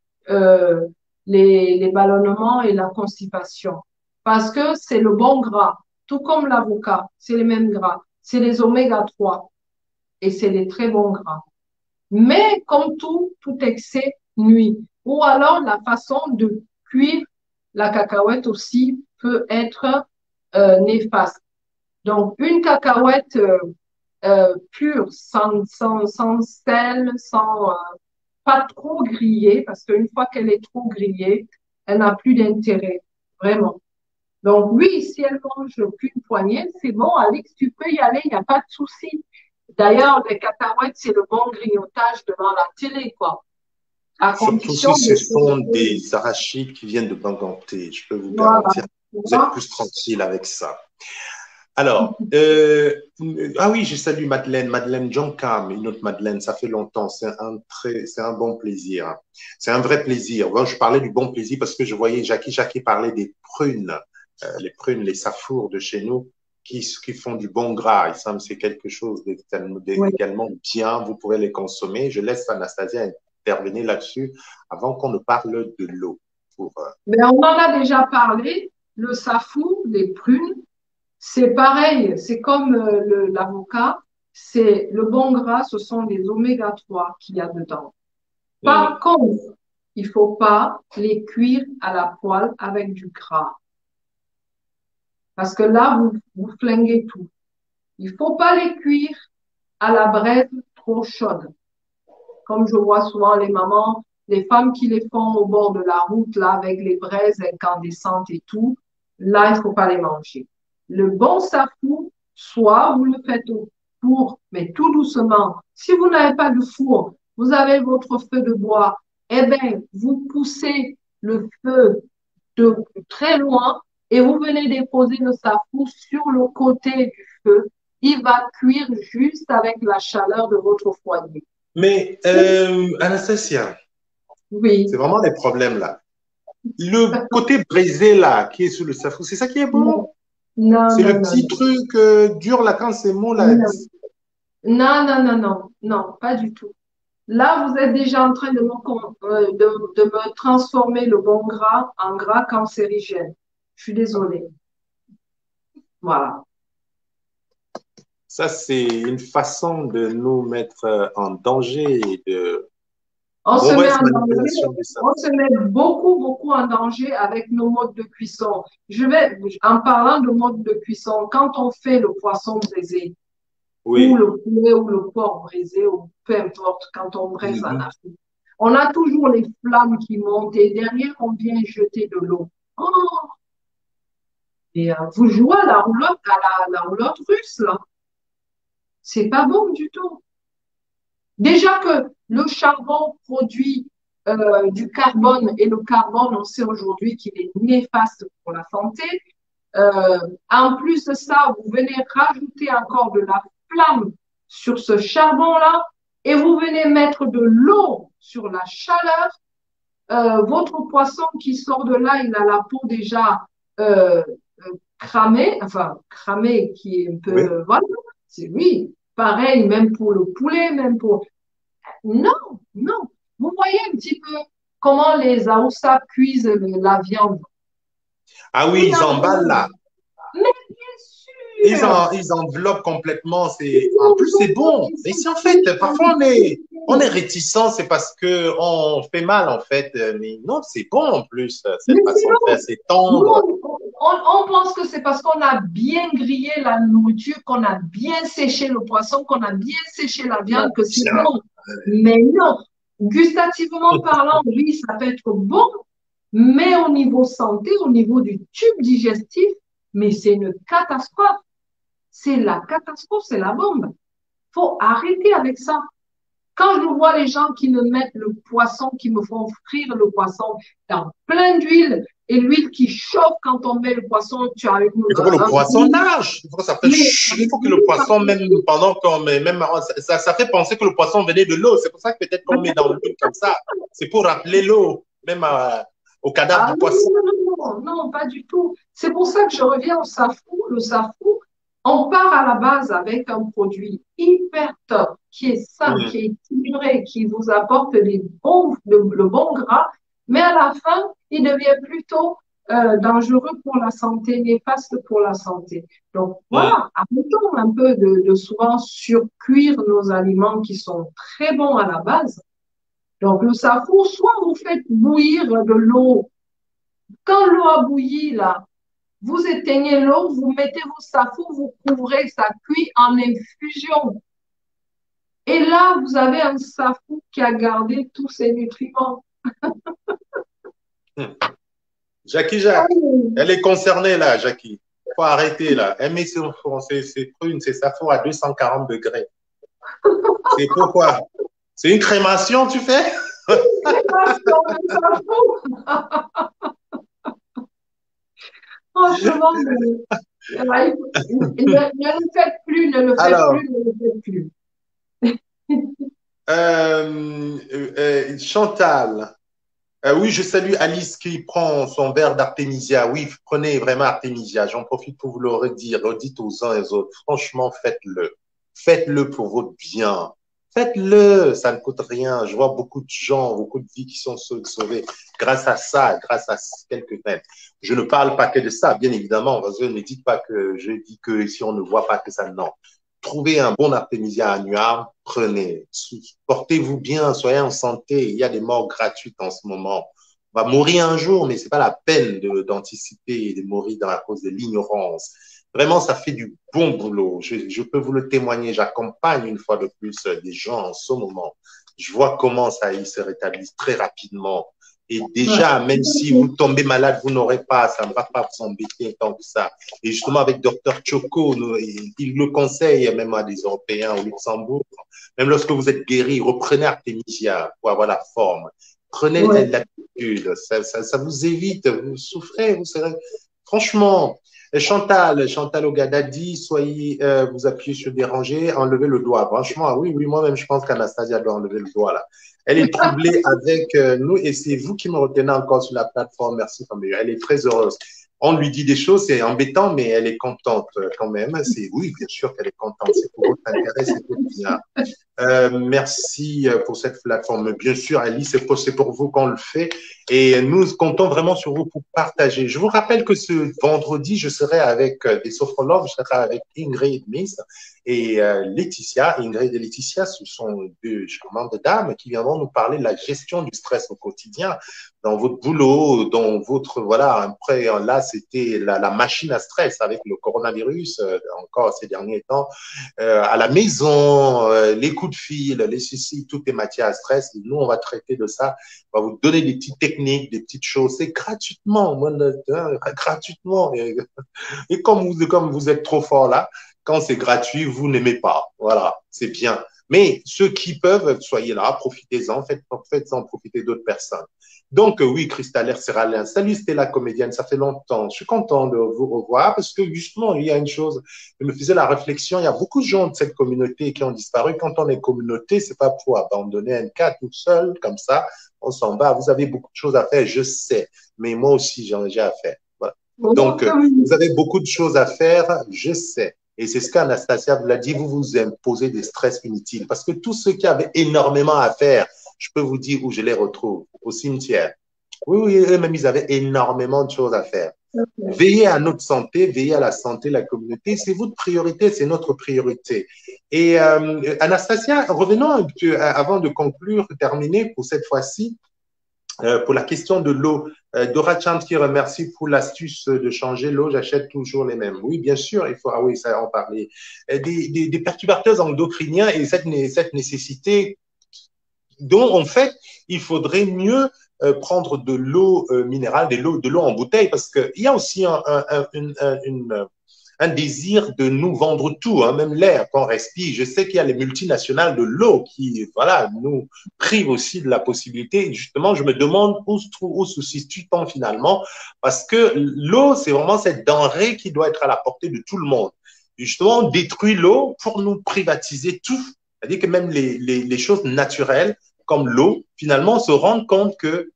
les ballonnements et la constipation. Parce que c'est le bon gras, tout comme l'avocat, c'est les mêmes gras, c'est les oméga 3 et c'est les très bons gras. Mais comme tout excès nuit. Ou alors la façon de cuire la cacahuète aussi peut être néfaste. Donc, une cacahuète pure, sans sel, pas trop grillée, parce qu'une fois qu'elle est trop grillée, elle n'a plus d'intérêt, vraiment. Donc, oui, si elle mange qu'une poignée, c'est bon, Alix, tu peux y aller, il n'y a pas de souci. D'ailleurs, les cacahuètes, c'est le bon grignotage devant la télé, quoi. Surtout si ce sont des arachides qui viennent de Banganté, je peux vous garantir, vous êtes plus tranquille avec ça. Alors, ah oui, je salue Madeleine, Madeleine Jonkam, une autre Madeleine, ça fait longtemps, c'est un bon plaisir. C'est un vrai plaisir. Bon, je parlais du bon plaisir parce que je voyais Jackie parlait des prunes, les prunes, les safours de chez nous, qui font du bon gras. Il semble que c'est quelque chose Oui. d'également bien, vous pourrez les consommer. Je laisse Anastasia intervenir là-dessus avant qu'on ne parle de l'eau. Mais on en a déjà parlé, le safou, les prunes, c'est pareil, c'est comme l'avocat, c'est le bon gras, ce sont les oméga 3 qu'il y a dedans. Par contre, il faut pas les cuire à la poêle avec du gras. Parce que là, vous flinguez tout. Il faut pas les cuire à la braise trop chaude. Comme je vois souvent les mamans, les femmes qui les font au bord de la route, là, avec les braises incandescentes et tout, là, il faut pas les manger. Le bon safou, soit vous le faites au four, mais tout doucement. Si vous n'avez pas de four, vous avez votre feu de bois, eh bien, vous poussez le feu de très loin et vous venez déposer le safou sur le côté du feu. Il va cuire juste avec la chaleur de votre foyer. Mais, Anastasia, c'est Oui. vraiment les problèmes là. Le côté brisé là, qui est sur le safou, c'est ça qui est Non, bon. non, C'est non, le non, petit truc dur là quand c'est mou là. non, non, non, non, non, non, pas du tout. Là, vous êtes déjà en train de me transformer le bon gras en gras cancérigène. Je suis désolée. Voilà. Ça, c'est une façon de nous mettre en danger et de On se met mauvaise en danger, manipulation du safou. on se met beaucoup, beaucoup en danger avec nos modes de cuisson. En parlant de mode de cuisson, quand on fait le poisson braisé, ou Oui. le poulet ou le porc braisé, ou peu importe, quand on braise en Mhm. Afrique. On a toujours les flammes qui montent et derrière, on vient jeter de l'eau. Oh, et vous jouez à la roulotte, la roulotte russe, là. C'est pas bon du tout. Déjà que le charbon produit du carbone et le carbone, on sait aujourd'hui qu'il est néfaste pour la santé. En plus de ça, vous venez rajouter encore de la flamme sur ce charbon-là et vous venez mettre de l'eau sur la chaleur. Votre poisson qui sort de là, il a la peau déjà euh, cramée, enfin cramée qui est un Oui. peu, voilà, c'est oui. Pareil, même pour le poulet, même pour... Non, non. Vous voyez un petit peu comment les Haoussa cuisent la viande. Ah oui, ils emballent là. Mais bien sûr, Ils enveloppent complètement. En plus, c'est bon. Mais si en fait, parfois on est réticent, c'est parce que on fait mal en fait. Mais non, c'est bon en plus. mais Cette façon de faire, sinon, c'est nous, tendre. on pense que c'est parce qu'on a bien grillé la nourriture, qu'on a bien séché le poisson, qu'on a bien séché la Non, viande, que c'est tiens. bon. Mais non, gustativement parlant, oui, ça peut être bon, mais au niveau santé, au niveau du tube digestif, mais c'est une catastrophe. C'est la catastrophe, c'est la bombe. Faut arrêter avec ça. Quand je vois les gens qui me mettent le poisson, qui me font frire le poisson dans plein d'huile, et l'huile qui chauffe quand on met le poisson, tu as Il faut que le un poisson nage. Il faut que ça fait mais chut. Il faut que le poisson, même pendant qu'on met, même, ça fait penser que le poisson venait de l'eau. C'est pour ça que peut-être qu'on met dans l'huile comme ça. C'est pour rappeler l'eau, même au cadavre ah du non, poisson. non, non, non, non, pas du tout. C'est pour ça que je reviens au safou. Le safou, on part à la base avec un produit hyper top, qui est sain, Mm. qui est équilibré, qui vous apporte le bon gras, mais à la fin, il devient plutôt dangereux pour la santé, néfaste pour la santé. Donc Mm. voilà, arrêtons un peu de souvent surcuire nos aliments qui sont très bons à la base. Donc le safou, soit vous faites bouillir de l'eau. Quand l'eau a bouilli, là, vous éteignez l'eau, vous mettez vos safou, vous couvrez, ça cuit en infusion. Et là, vous avez un safou qui a gardé tous ses nutriments. Mm. Jackie Jacques, elle est concernée là, Jackie. Faut arrêter là. Elle met ses prunes, ses safours à 240 degrés. C'est pourquoi? C'est une crémation, tu fais? Crémation de safou. Franchement, Ne le faites plus, ne le faites Alors, plus, ne le faites plus. Chantal, oui, je salue Alice qui prend son verre d'Artémisia. Oui, prenez vraiment Artémisia. J'en profite pour vous le redire. Redites aux uns et aux autres. Franchement, faites-le. Faites-le pour votre bien. Faites-le. Ça ne coûte rien. Je vois beaucoup de gens, beaucoup de vies qui sont sauvées grâce à ça, grâce à quelques même. Je ne parle pas que de ça, bien évidemment. Parce que ne dites pas que je dis que si on ne voit pas que ça, non. Trouvez un bon artémisia annuaire, prenez. Portez-vous bien, soyez en santé. Il y a des morts gratuites en ce moment. On va mourir un jour, mais c'est pas la peine d'anticiper et de mourir à cause de l'ignorance. Vraiment, ça fait du bon boulot. Je peux vous le témoigner. J'accompagne une fois de plus des gens en ce moment. Je vois comment ça y se rétablit très rapidement. Et déjà, même si vous tombez malade, vous n'aurez pas, ça ne va pas vous embêter tant que ça. Et justement, avec Dr Choco, il le conseille même à des Européens au Luxembourg. Même lorsque vous êtes guéri, reprenez Artemisia pour avoir la forme. Prenez Ouais. l'attitude. Ça vous évite, vous souffrez, vous serez. Franchement, Chantal Ogadadi, soyez, vous appuyez sur déranger, enlevez le doigt. Franchement, oui, oui, moi-même, je pense qu'Anastasia doit enlever le doigt là. Elle est troublée avec nous et c'est vous qui me retenez encore sur la plateforme. Merci, Fabio. Elle est très heureuse. On lui dit des choses, c'est embêtant, mais elle est contente quand même. C'est oui, bien sûr qu'elle est contente. C'est pour votre intérêt, c'est pour bien. Merci pour cette plateforme. Bien sûr, Ali, c'est pour vous qu'on le fait et nous comptons vraiment sur vous pour partager. Je vous rappelle que ce vendredi, je serai avec des sophrologues, je serai avec Ingrid Miss et Laetitia. Ingrid et Laetitia, ce sont deux charmantes dames qui viendront nous parler de la gestion du stress au quotidien dans votre boulot, dans votre, voilà, après, là, c'était la machine à stress avec le coronavirus, encore ces derniers temps, à la maison, les coups de fil, les ceci, toutes les matières à stress. Nous, on va traiter de ça. On va vous donner des petites techniques, des petites choses. C'est gratuitement, gratuitement. Et comme vous êtes trop fort là, quand c'est gratuit, vous n'aimez pas. Voilà, c'est bien. Mais ceux qui peuvent, soyez là, profitez-en, faites-en profiter d'autres personnes. Donc, oui, Christelle Serralin. Salut Stella, comédienne, ça fait longtemps. Je suis content de vous revoir parce que justement, il y a une chose, je me faisais la réflexion, il y a beaucoup de gens de cette communauté qui ont disparu. Quand on est communauté, c'est pas pour abandonner un cas tout seul, comme ça, on s'en va. Vous avez beaucoup de choses à faire, je sais, mais moi aussi, j'en ai déjà à faire. Voilà. Oh, Donc, que oui. vous avez beaucoup de choses à faire, je sais. Et c'est ce qu'Anastasia vous l'a dit, vous vous imposez des stress inutiles. Parce que tous ceux qui avaient énormément à faire, je peux vous dire où je les retrouve, au cimetière. Oui, oui, eux-mêmes, ils avaient énormément de choses à faire. Veillez à notre santé, veillez à la santé de la communauté. C'est votre priorité, c'est notre priorité. Et Anastasia, revenons un peu, avant de conclure, terminer pour cette fois-ci, pour la question de l'eau. Dora Chant qui remercie pour l'astuce de changer l'eau, j'achète toujours les mêmes. Oui, bien sûr, il faut, ah oui, ça en parler. Des perturbateurs endocriniens et cette nécessité dont, en fait, il faudrait mieux prendre de l'eau minérale, de l'eau en bouteille, parce qu'il y a aussi un désir de nous vendre tout, hein, même l'air qu'on respire. Je sais qu'il y a les multinationales de l'eau qui, voilà, nous privent aussi de la possibilité. Et justement, je me demande où se situe-t-on finalement, parce que l'eau, c'est vraiment cette denrée qui doit être à la portée de tout le monde. Et justement, on détruit l'eau pour nous privatiser tout. C'est-à-dire que même les choses naturelles, comme l'eau, finalement, on se rend compte que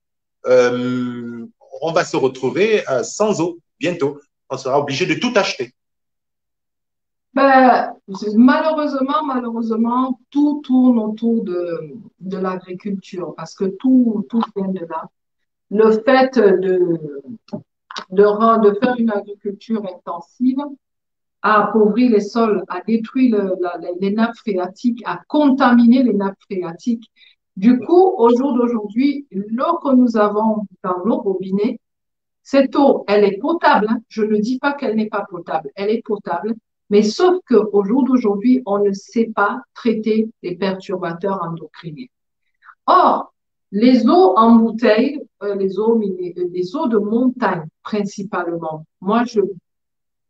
on va se retrouver sans eau bientôt. On sera obligé de tout acheter. Ben, malheureusement, tout tourne autour de l'agriculture parce que tout vient de là. Le fait de faire une agriculture intensive a appauvri les sols, a détruit les nappes phréatiques, a contaminé les nappes phréatiques. Du coup, au jour d'aujourd'hui, l'eau que nous avons dans nos robinets, cette eau, elle est potable, hein. Je ne dis pas qu'elle n'est pas potable, elle est potable, mais sauf qu'au jour d'aujourd'hui, on ne sait pas traiter les perturbateurs endocriniens. Or, les eaux en bouteille, les eaux de montagne principalement, moi je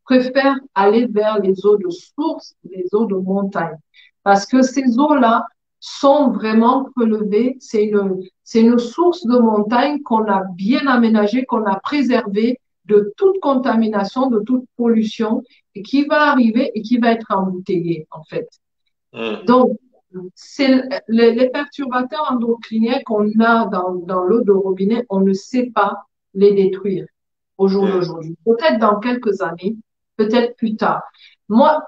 préfère aller vers les eaux de source, les eaux de montagne. Parce que ces eaux-là sont vraiment prélevées. C'est une source de montagne qu'on a bien aménagée, qu'on a préservée de toute contamination, de toute pollution, et qui va arriver et qui va être embouteillé, en fait. Donc, c'est les perturbateurs endocriniens qu'on a dans l'eau de robinet, on ne sait pas les détruire au jour d'aujourd'hui. Peut-être dans quelques années, peut-être plus tard. Moi,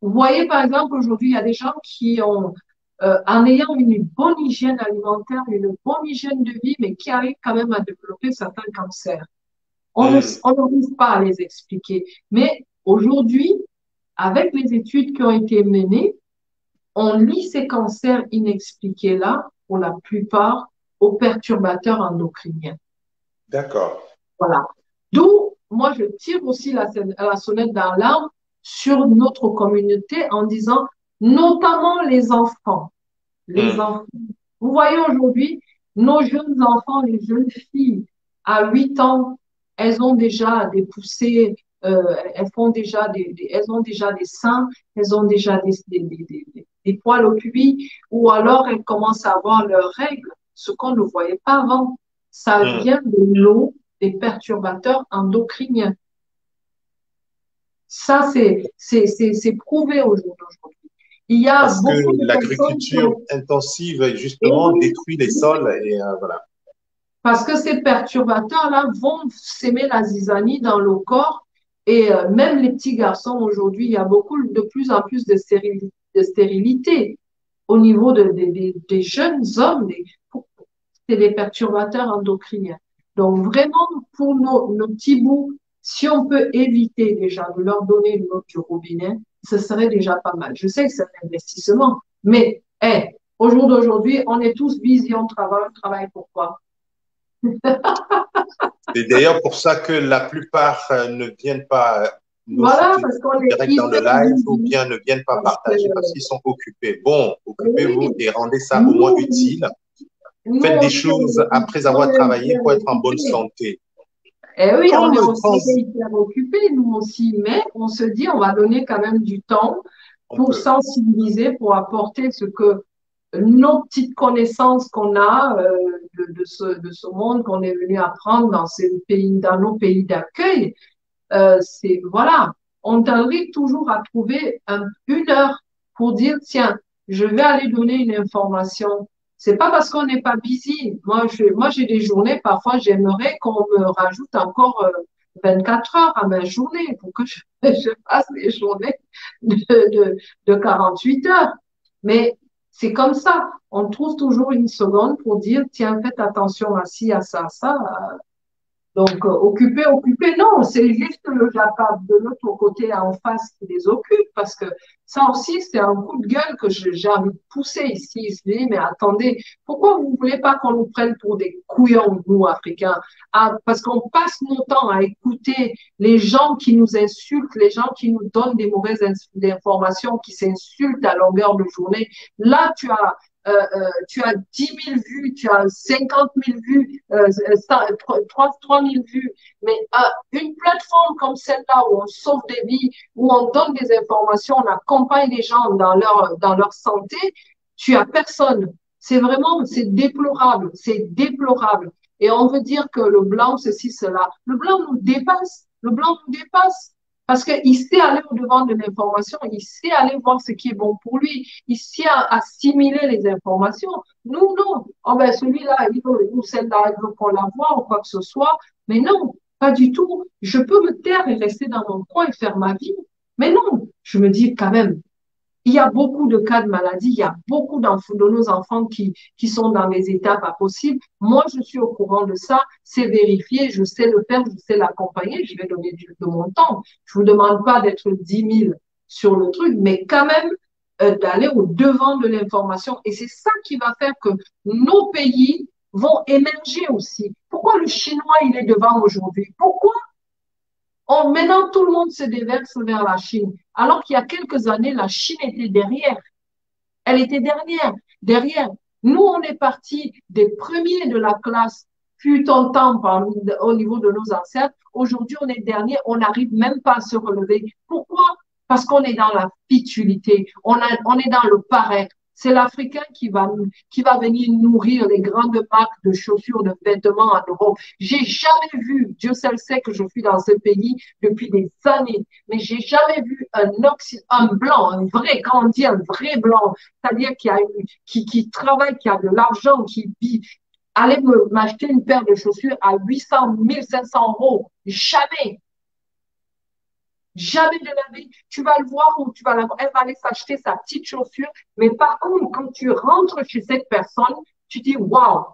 vous voyez, par exemple, aujourd'hui, il y a des gens qui ont, en ayant une bonne hygiène alimentaire, une bonne hygiène de vie, mais qui arrivent quand même à développer certains cancers. On n'arrive pas à les expliquer. Mais aujourd'hui, avec les études qui ont été menées, on lie ces cancers inexpliqués-là, pour la plupart, aux perturbateurs endocriniens. D'accord. Voilà. D'où, moi, je tire aussi la sonnette d'alarme sur notre communauté en disant, notamment les enfants. Les enfants. Vous voyez aujourd'hui, nos jeunes enfants, les jeunes filles, à 8 ans, elles ont déjà des poussées, elles font déjà elles ont déjà des seins, elles ont déjà des poils au pubis, ou alors elles commencent à avoir leurs règles, ce qu'on ne voyait pas avant. Ça vient de l'eau, des perturbateurs endocriniens. Ça, c'est prouvé au jour d'aujourd'hui. Il y a Parce que beaucoup de l'agriculture intensive, justement, détruit les sols et voilà. Parce que ces perturbateurs-là vont s'aimer la zizanie dans le corps et même les petits garçons aujourd'hui, il y a de plus en plus de stérilité au niveau des jeunes hommes. C'est des perturbateurs endocriniens. Donc vraiment, pour nos petits bouts, si on peut éviter déjà de leur donner une eau du robinet, ce serait déjà pas mal. Je sais que c'est un investissement, mais au jour d'aujourd'hui, on est tous busy, on travaille pourquoi? C'est d'ailleurs pour ça que la plupart ne viennent pas nous Voilà, soutenir parce qu'on est direct dans le hyper live ou busy. bien ne viennent pas Parce que, partager parce qu'ils sont occupés. Bon, occupez-vous oui, et rendez ça au moins nous, utile. nous Faites des aussi, choses après avoir on est travaillé hyper pour être en bonne occupés. santé. Eh oui, Quand, on quand est hyper occupés, nous aussi, mais on se dit, on va donner quand même du temps on pour peut. sensibiliser, pour apporter ce que nos petites connaissances qu'on a de ce monde qu'on est venu apprendre dans dans nos pays d'accueil, voilà, on arrive toujours à trouver une heure pour dire, tiens, je vais aller donner une information. C'est pas parce qu'on n'est pas busy. Moi, j'ai des journées, parfois, j'aimerais qu'on me rajoute encore 24 heures à ma journée pour que je fasse des journées de 48 heures. Mais c'est comme ça. On trouve toujours une seconde pour dire, tiens, faites attention à ci, à ça, à ça. Donc, occupé, non, c'est juste de l'autre côté en face qui les occupe, parce que ça aussi, c'est un coup de gueule que j'ai envie de pousser ici. Je dis, mais attendez, pourquoi vous voulez pas qu'on nous prenne pour des couillons, nous, Africains? Parce qu'on passe nos temps à écouter les gens qui nous insultent, les gens qui nous donnent des mauvaises informations, qui s'insultent à longueur de journée. Là, tu as 10 000 vues, tu as 50 000 vues, 3 000 vues, mais une plateforme comme celle-là où on sauve des vies, où on donne des informations, on accompagne les gens dans leur santé, tu as personne. C'est déplorable, c'est déplorable. Et on veut dire que le blanc, ceci, cela. Le blanc nous dépasse, le blanc nous dépasse. Parce qu'il sait aller au-devant de l'information, il sait aller voir ce qui est bon pour lui, il sait assimiler les informations. Nous, non. Oh ben, celui-là, il veut, ou celle-là, il veut qu'on la voie ou quoi que ce soit. Mais non, pas du tout. Je peux me taire et rester dans mon coin et faire ma vie. Mais non, je me dis quand même, il y a beaucoup de cas de maladie, il y a beaucoup de nos enfants qui sont dans des états pas possibles. Moi, je suis au courant de ça, c'est vérifié, je sais le faire, je sais l'accompagner, je vais donner de mon temps. Je vous demande pas d'être 10 000 sur le truc, mais quand même d'aller au devant de l'information. Et c'est ça qui va faire que nos pays vont émerger aussi. Pourquoi le Chinois, il est devant aujourd'hui? Pourquoi maintenant, tout le monde se déverse vers la Chine, alors qu'il y a quelques années, la Chine était derrière. Elle était derrière. Nous, on est partis des premiers de la classe, fut un temps au niveau de nos ancêtres. Aujourd'hui, on est dernier, on n'arrive même pas à se relever. Pourquoi? Parce qu'on est dans la futilité, on est dans le paraître. C'est l'Africain qui va venir nourrir les grandes marques de chaussures, de vêtements en Europe. J'ai jamais vu, Dieu seul sait que je suis dans ce pays depuis des années, mais j'ai jamais vu un blanc, un vrai, quand on dit un vrai blanc, c'est-à-dire qui travaille, qui a de l'argent, qui vit, aller m'acheter une paire de chaussures à 800, 1500 euros. Jamais. Jamais de la vie. Tu vas le voir ou tu vas la voir. Elle va aller s'acheter sa petite chaussure. Mais par contre, quand tu rentres chez cette personne, tu dis, waouh,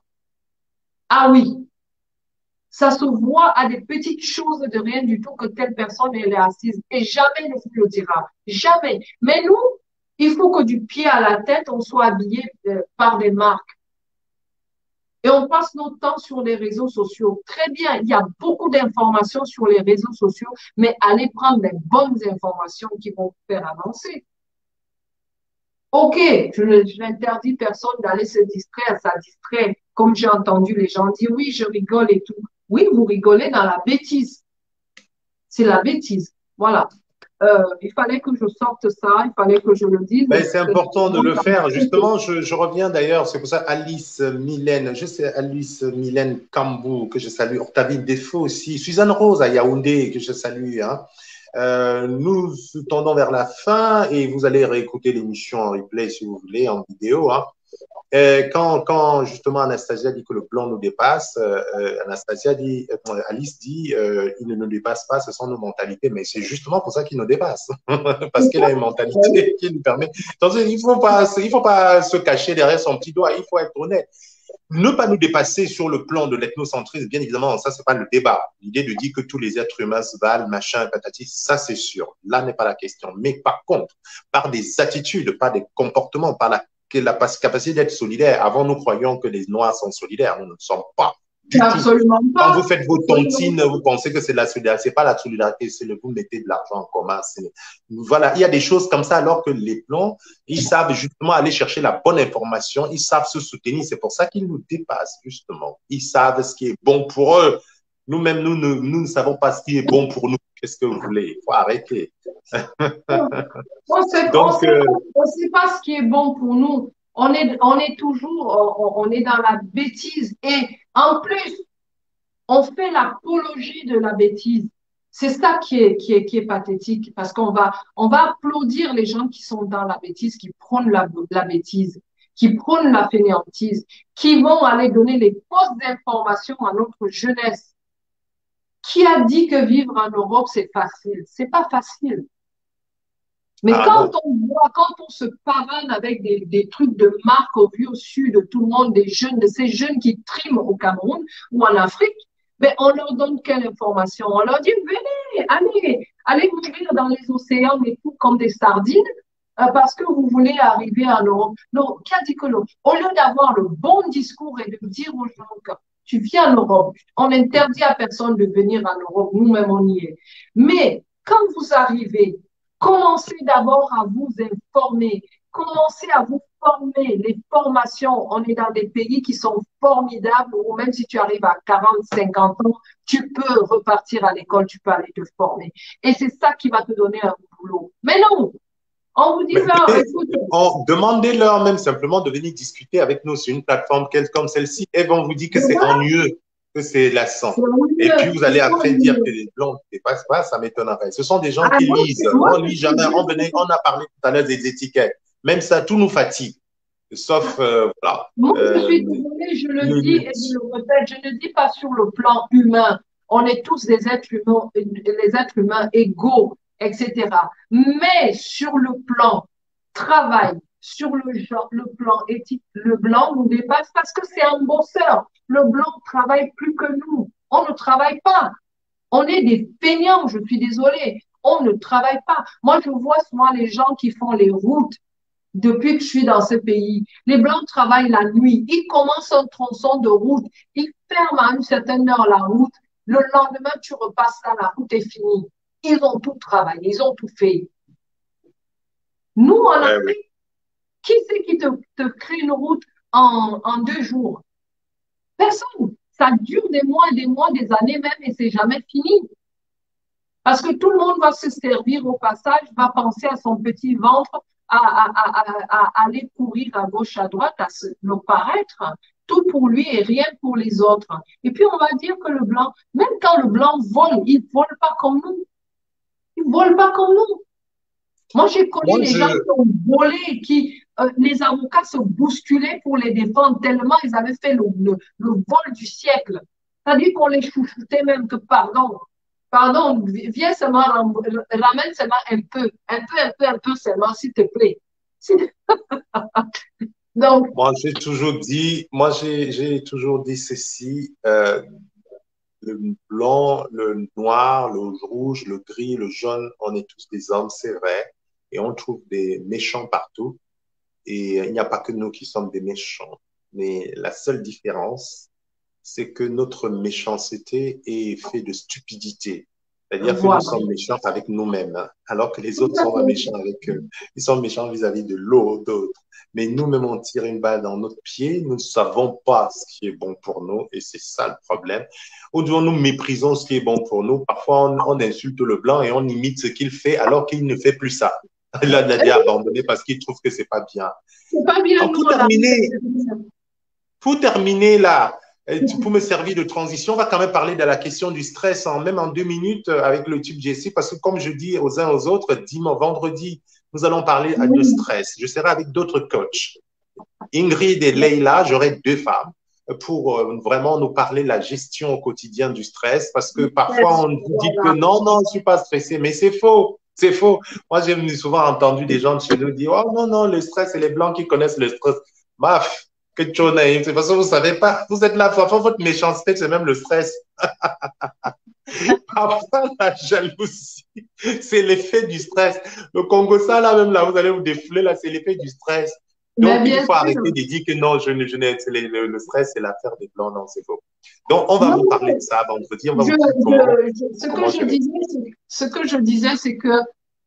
ah oui, ça se voit à des petites choses de rien du tout que telle personne, elle est assise. Et jamais ne vous le dira. Jamais. Mais nous, il faut que du pied à la tête, on soit habillé par des marques. Et on passe notre temps sur les réseaux sociaux. Très bien, il y a beaucoup d'informations sur les réseaux sociaux, mais allez prendre les bonnes informations qui vont vous faire avancer. OK, je n'interdis personne d'aller se distraire, ça distrait. Comme j'ai entendu les gens dire, oui, je rigole et tout. Oui, vous rigolez dans la bêtise. C'est la bêtise. Voilà. Il fallait que je sorte ça, il fallait que je le dise. Ben, c'est important de le faire. Justement, je reviens d'ailleurs, c'est pour ça Alice Mylène, je sais Alice Mylène Kambou, que je salue, Octavie Défaut aussi, Suzanne Rose à Yaoundé, que je salue. Hein. Nous tendons vers la fin et vous allez réécouter l'émission en replay si vous voulez, en vidéo. Hein. Quand justement Anastasia dit que le blanc nous dépasse, Anastasia dit, Alice dit, il ne nous dépasse pas, ce sont nos mentalités, mais c'est justement pour ça qu'il nous dépasse, parce qu'elle a une mentalité qui lui permet. Donc, il faut pas se cacher derrière son petit doigt, il faut être honnête. Ne pas nous dépasser sur le plan de l'ethnocentrisme, bien évidemment, ça, c'est pas le débat. L'idée de dire que tous les êtres humains se valent, machin, patati, ça, c'est sûr. Là n'est pas la question. Mais par contre, par des attitudes, par des comportements, par la capacité d'être solidaire. Avant, nous croyions que les Noirs sont solidaires. Nous ne le sommes pas. Absolument pas. Quand vous faites vos tontines, vous pensez que c'est de la solidarité. C'est pas la solidarité, c'est le vous mettez de l'argent en commun. Voilà, il y a des choses comme ça, alors que les Blancs, ils savent justement aller chercher la bonne information, ils savent se soutenir. C'est pour ça qu'ils nous dépassent, justement. Ils savent ce qui est bon pour eux. Nous-mêmes, nous ne savons pas ce qui est bon pour nous. Qu'est-ce que vous voulez? Il faut arrêter. On ne sait pas ce qui est bon pour nous. On est toujours, on est dans la bêtise. Et en plus, on fait l'apologie de la bêtise. C'est ça qui est pathétique parce on va applaudir les gens qui sont dans la bêtise, qui prônent la bêtise, qui prônent la fainéantise, qui vont aller donner les fausses informations à notre jeunesse. Qui a dit que vivre en Europe, c'est facile? C'est pas facile. Mais quand on se pavane avec des trucs de marque au vieux sud, de tout le monde, de ces jeunes qui triment au Cameroun ou en Afrique, ben, on leur donne quelle information? On leur dit, venez, allez mourir dans les océans et tout comme des sardines, parce que vous voulez arriver en Europe. Non, qui a dit que non? Au lieu d'avoir le bon discours et de dire aux gens que tu viens en Europe, on interdit à personne de venir en Europe, nous-mêmes on y est. Mais quand vous arrivez, commencez d'abord à vous informer, commencez à vous former. Les formations, on est dans des pays qui sont formidables, où même si tu arrives à 40, 50 ans, tu peux repartir à l'école, tu peux aller te former. Et c'est ça qui va te donner un boulot. Mais non, on vous dit ça, écoute. Demandez-leur même simplement de venir discuter avec nous sur une plateforme comme celle-ci. Elles vont vous dire que c'est ennuyeux, que c'est lassant. Et puis vous allez après dire que les Blancs ne dépassent pas, ça m'étonnerait. Ce sont des gens qui lisent. On lit jamais. On a parlé tout à l'heure des étiquettes. Même ça, tout nous fatigue. Sauf, voilà. Moi, je suis désolée, je le dis et je le répète, je ne dis pas sur le plan humain. On est tous des êtres humains égaux, etc. Mais sur le plan travail, sur le plan éthique, le blanc nous dépasse parce que c'est un bosseur. Le blanc travaille plus que nous. On ne travaille pas. On est des feignants, je suis désolée. On ne travaille pas. Moi, je vois souvent les gens qui font les routes depuis que je suis dans ce pays. Les Blancs travaillent la nuit. Ils commencent un tronçon de route. Ils ferment à une certaine heure la route. Le lendemain, tu repasses là, la route est finie. Ils ont tout travaillé, ils ont tout fait. Nous, en Afrique, qui c'est qui te crée une route en 2 jours? Personne. Ça dure des mois, des années même, et c'est jamais fini. Parce que tout le monde va se servir au passage, va penser à son petit ventre, à aller courir à gauche, à droite, à se, le paraître, tout pour lui et rien pour les autres. Et puis on va dire que le blanc, même quand le blanc vole, il vole pas comme nous. Il vole pas comme nous. Moi, j'ai connu Moi, des gens qui ont volé, les avocats se bousculaient pour les défendre tellement ils avaient fait le vol du siècle. C'est-à-dire qu'on les chouchoutait même que, pardon, viens seulement, ramène seulement un peu seulement, s'il te plaît. Donc, moi, j'ai toujours dit ceci, le blanc, le noir, le rouge, le gris, le jaune, on est tous des hommes, c'est vrai, et on trouve des méchants partout. Et il n'y a pas que nous qui sommes des méchants. Mais la seule différence, c'est que notre méchanceté est faite de stupidité. C'est-à-dire que nous voilà. sommes méchants avec nous-mêmes, hein, alors que les Tout autres à sont pas fait. méchants avec eux. Ils sont méchants vis-à-vis de l'autre. Mais nous-mêmes, on tire une balle dans notre pied. Nous ne savons pas ce qui est bon pour nous et c'est ça le problème. Ou bien nous méprisons ce qui est bon pour nous. Parfois, on insulte le blanc et on imite ce qu'il fait alors qu'il ne fait plus ça. Il a déjà abandonné parce qu'il trouve que c'est pas bien. C'est pas bien, Donc, nous, on arrive. pour terminer là, pour me servir de transition, on va quand même parler de la question du stress, même en 2 minutes avec le tube Jessie, parce que comme je dis aux uns aux autres, vendredi, nous allons parler de Oui, stress. Je serai avec d'autres coachs. Ingrid et Leila, j'aurai 2 femmes pour vraiment nous parler de la gestion au quotidien du stress, parce que parfois on vous dit que voilà. non, non, je ne suis pas stressé, mais c'est faux. C'est faux. Moi, j'ai souvent entendu des gens de chez nous dire, oh non, non, le stress, c'est les blancs qui connaissent le stress. Maf, que tu naïf. C'est parce que vous ne savez pas. Vous êtes là, parfois, votre méchanceté, c'est même le stress. Parfois, la jalousie, c'est l'effet du stress. Le Congo, ça, là, même là, vous allez vous défouler, là, c'est l'effet du stress. Mais Donc, il bien faut sûr. arrêter de dire que non, le stress, c'est l'affaire des blancs. Non, c'est faux. Donc, on va Non, vous parler de non, ça vendredi. On va vous dire comment gérer. ce que je disais, c'est que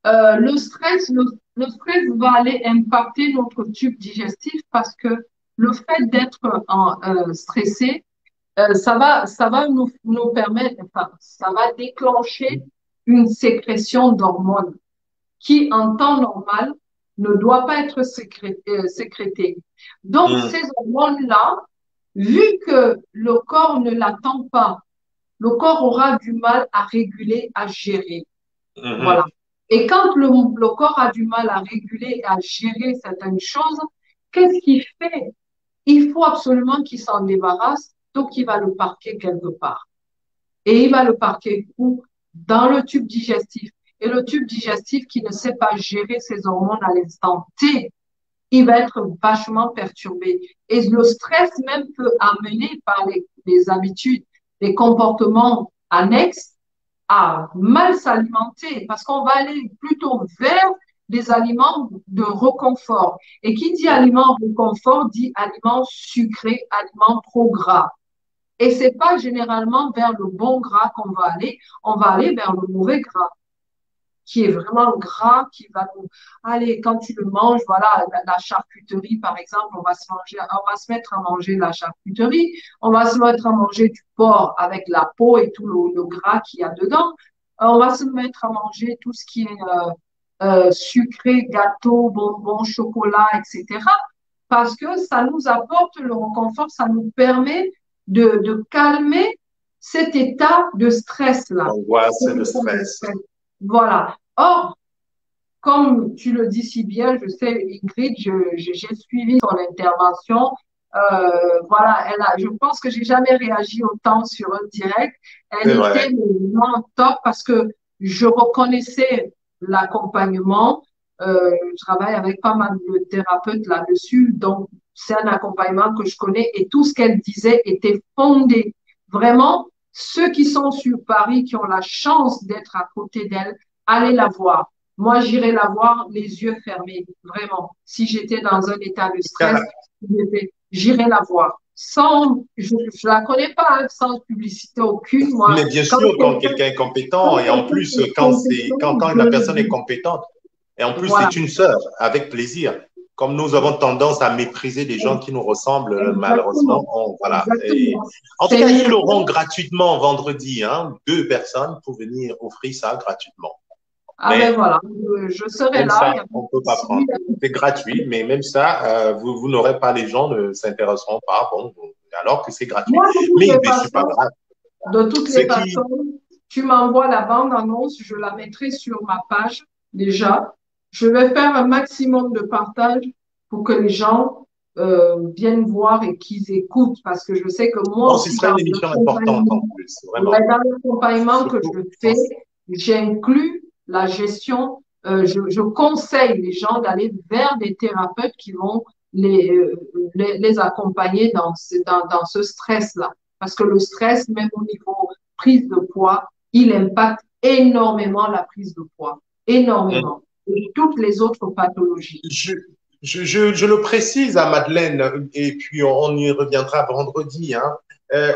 le stress va aller impacter notre tube digestif parce que le fait d'être stressé, ça va nous permettre, enfin, ça va déclencher une sécrétion d'hormones qui, en temps normal, ne doit pas être sécrétée. Donc, Hum, ces hormones-là, vu que le corps ne l'attend pas, le corps aura du mal à réguler, à gérer. Voilà. hum, Et quand le corps a du mal à réguler, à gérer certaines choses, qu'est-ce qu'il fait? Il faut absolument qu'il s'en débarrasse, donc il va le parquer quelque part. Et il va le parquer où? Dans le tube digestif. Et le tube digestif qui ne sait pas gérer ses hormones à l'instant T, il va être vachement perturbé. Et le stress même peut amener par les habitudes, les comportements annexes à mal s'alimenter parce qu'on va aller plutôt vers des aliments de reconfort. Et qui dit aliment reconfort dit aliments sucrés, aliments trop gras. Et c'est pas généralement vers le bon gras qu'on va aller, on va aller vers le mauvais gras qui est vraiment gras, qui va nous, allez, quand tu le manges, voilà, la charcuterie, par exemple, on va se mettre à manger la charcuterie, on va se mettre à manger du porc avec la peau et tout le gras qu'il y a dedans, on va se mettre à manger tout ce qui est sucré, gâteau, bonbons, chocolat, etc. Parce que ça nous apporte le réconfort, ça nous permet de calmer cet état de stress-là. Angoisse, Cet le état de stress. stress. Voilà. Or, comme tu le dis si bien, je sais, Ingrid, j'ai suivi son intervention. Voilà, je pense que j'ai jamais réagi autant sur un direct. Elle C'est était vrai. vraiment top parce que je reconnaissais l'accompagnement. Je travaille avec pas mal de thérapeutes là-dessus, donc c'est un accompagnement que je connais et tout ce qu'elle disait était fondé. Vraiment, ceux qui sont sur Paris, qui ont la chance d'être à côté d'elle, allez la voir. Moi, j'irai la voir les yeux fermés, vraiment. Si j'étais dans un état de stress, j'irai la voir. Je la connais pas, hein, sans publicité aucune. Moi, Mais bien sûr, quand quelqu'un est compétent, quand et en quelqu'un plus, est compétent, quand la personne est compétente, et en plus, voilà, c'est une sœur, avec plaisir. Comme nous avons tendance à mépriser des gens qui nous ressemblent, malheureusement, exactement, voilà. Et, exactement. en tout C'est cas, ils une l'auront gratuitement vendredi, hein, 2 personnes pour venir offrir ça gratuitement. Ah ben Mais voilà, je serai même là, il ça, n'y a pas on ne de peut pas souci. prendre. C'est gratuit, mais même ça, vous n'aurez pas, les gens ne s'intéresseront pas, bon, alors que c'est gratuit. Moi, de toutes Mais les c'est pas façons, grave. de toutes Ceux les qui, façons, tu m'envoies la bande-annonce, je la mettrai sur ma page déjà. Je vais faire un maximum de partage pour que les gens viennent voir et qu'ils écoutent, parce que je sais que moi bon, ce aussi, serait une émission importante en plus, vraiment. dans l'accompagnement que Surtout, je je fais, pense. j'inclus la gestion. Je conseille les gens d'aller vers des thérapeutes qui vont les accompagner dans ce stress-là. Parce que le stress, même au niveau prise de poids, il impacte énormément la prise de poids. Énormément. Et toutes les autres pathologies. Je, je le précise à Madeleine, et puis on y reviendra vendredi, hein.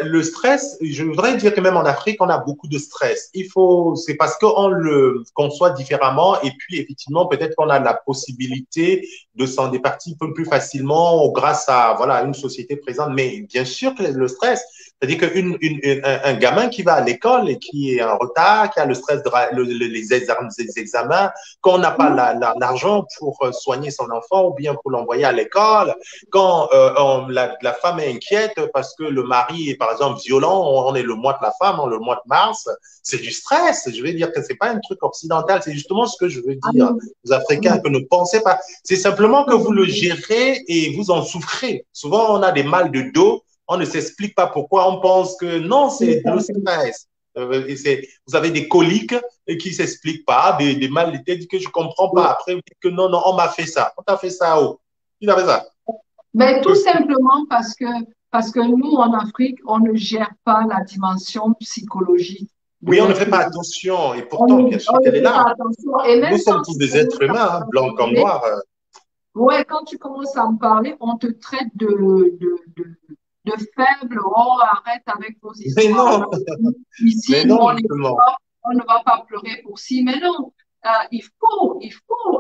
Le stress, je voudrais dire que même en Afrique, on a beaucoup de stress. C'est parce qu'on le conçoit différemment, et puis effectivement, peut-être qu'on a la possibilité de s'en départir un peu plus facilement grâce à voilà une société présente. Mais bien sûr que le stress, c'est-à-dire qu'un gamin qui va à l'école et qui est en retard, qui a le stress les examens, qu'on n'a pas l'argent pour soigner son enfant ou bien pour l'envoyer à l'école, quand la femme est inquiète parce que le mari est par exemple violent, on est le mois de la femme, le mois de mars, c'est du stress. Je veux dire que c'est pas un truc occidental, c'est justement ce que je veux dire aux Africains, que ne pensez pas. C'est simplement que vous le gérez et vous en souffrez. Souvent, on a des mal de dos, on ne s'explique pas pourquoi, on pense que non, c'est le stress. Vous avez des coliques et qui ne s'expliquent pas, des mal de tête que je ne comprends pas. Après, vous dites que non, non, on m'a fait ça. On t'a fait ça où? Qui t'a fait ça? Ben, tout simplement parce que nous, en Afrique, on ne gère pas la dimension psychologique de Oui, on ne l'être fait pas humain. attention. Et pourtant, bien sûr On ne qu'elle est fait là. pas attention. Et Nous même sommes quand tous tu des êtres commences à humains, hein, en blancs comme parler, noirs. ouais, quand tu commences à en parler, on te traite de faible. Oh, arrête avec vos Mais histoires. non, mais Ici, nous, non, on est justement. fort, on ne va pas pleurer pour ci. Mais non, il faut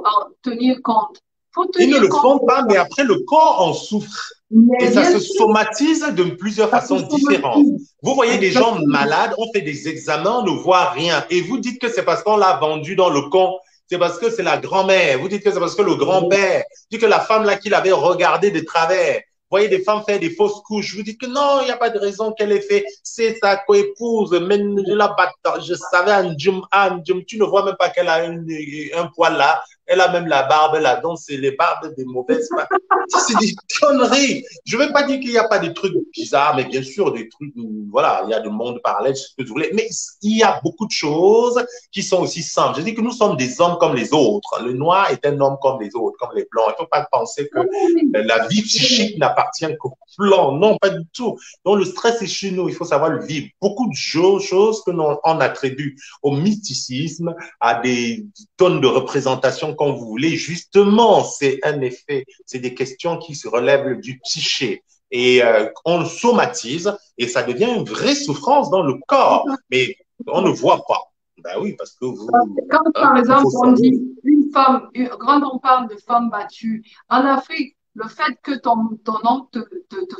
en tenir compte. Il faut Ils ne tenir le compte font de pas, ça. mais après, le corps en souffre. Et Mais ça bien se sûr, somatise de plusieurs ça se façons différentes. somatise. Vous voyez des gens Exactement. malades, on fait des examens, on ne voit rien. Et vous dites que c'est parce qu'on l'a vendu dans le con. C'est parce que c'est la grand-mère. Vous dites que c'est parce que le grand-père. Vous dites que la femme là qui l'avait regardé de travers. Vous voyez des femmes faire des fausses couches. Vous dites que non, il n'y a pas de raison qu'elle ait fait. C'est sa coépouse. Mais je la batte. Je savais, Anjum, tu ne vois même pas qu'elle a un poil là. Elle a même la barbe là. Donc, c'est les barbes des mauvaises femmes. C'est des conneries. Je ne veux pas dire qu'il n'y a pas des trucs bizarres, mais bien sûr, des trucs, voilà, il y a des mondes parallèles, ce que vous voulez. Mais il y a beaucoup de choses qui sont aussi simples. Je dis que nous sommes des hommes comme les autres. Le noir est un homme comme les autres, comme les blancs. Il ne faut pas penser que Oui, la vie psychique n'appartient qu'aux blancs. Non, pas du tout. Donc, le stress est chez nous. Il faut savoir le vivre. Beaucoup de choses que l'on attribue au mysticisme, à des tonnes de représentations, comme vous voulez. Justement, c'est un effet, c'est des questions qui se relèvent du psyché. Et on le somatise et ça devient une vraie souffrance dans le corps. Mais on ne voit pas. Ben oui, parce que vous, quand, hein, par il exemple, faut on soigner. dit une femme, quand on parle de femme battue, en Afrique, le fait que ton homme te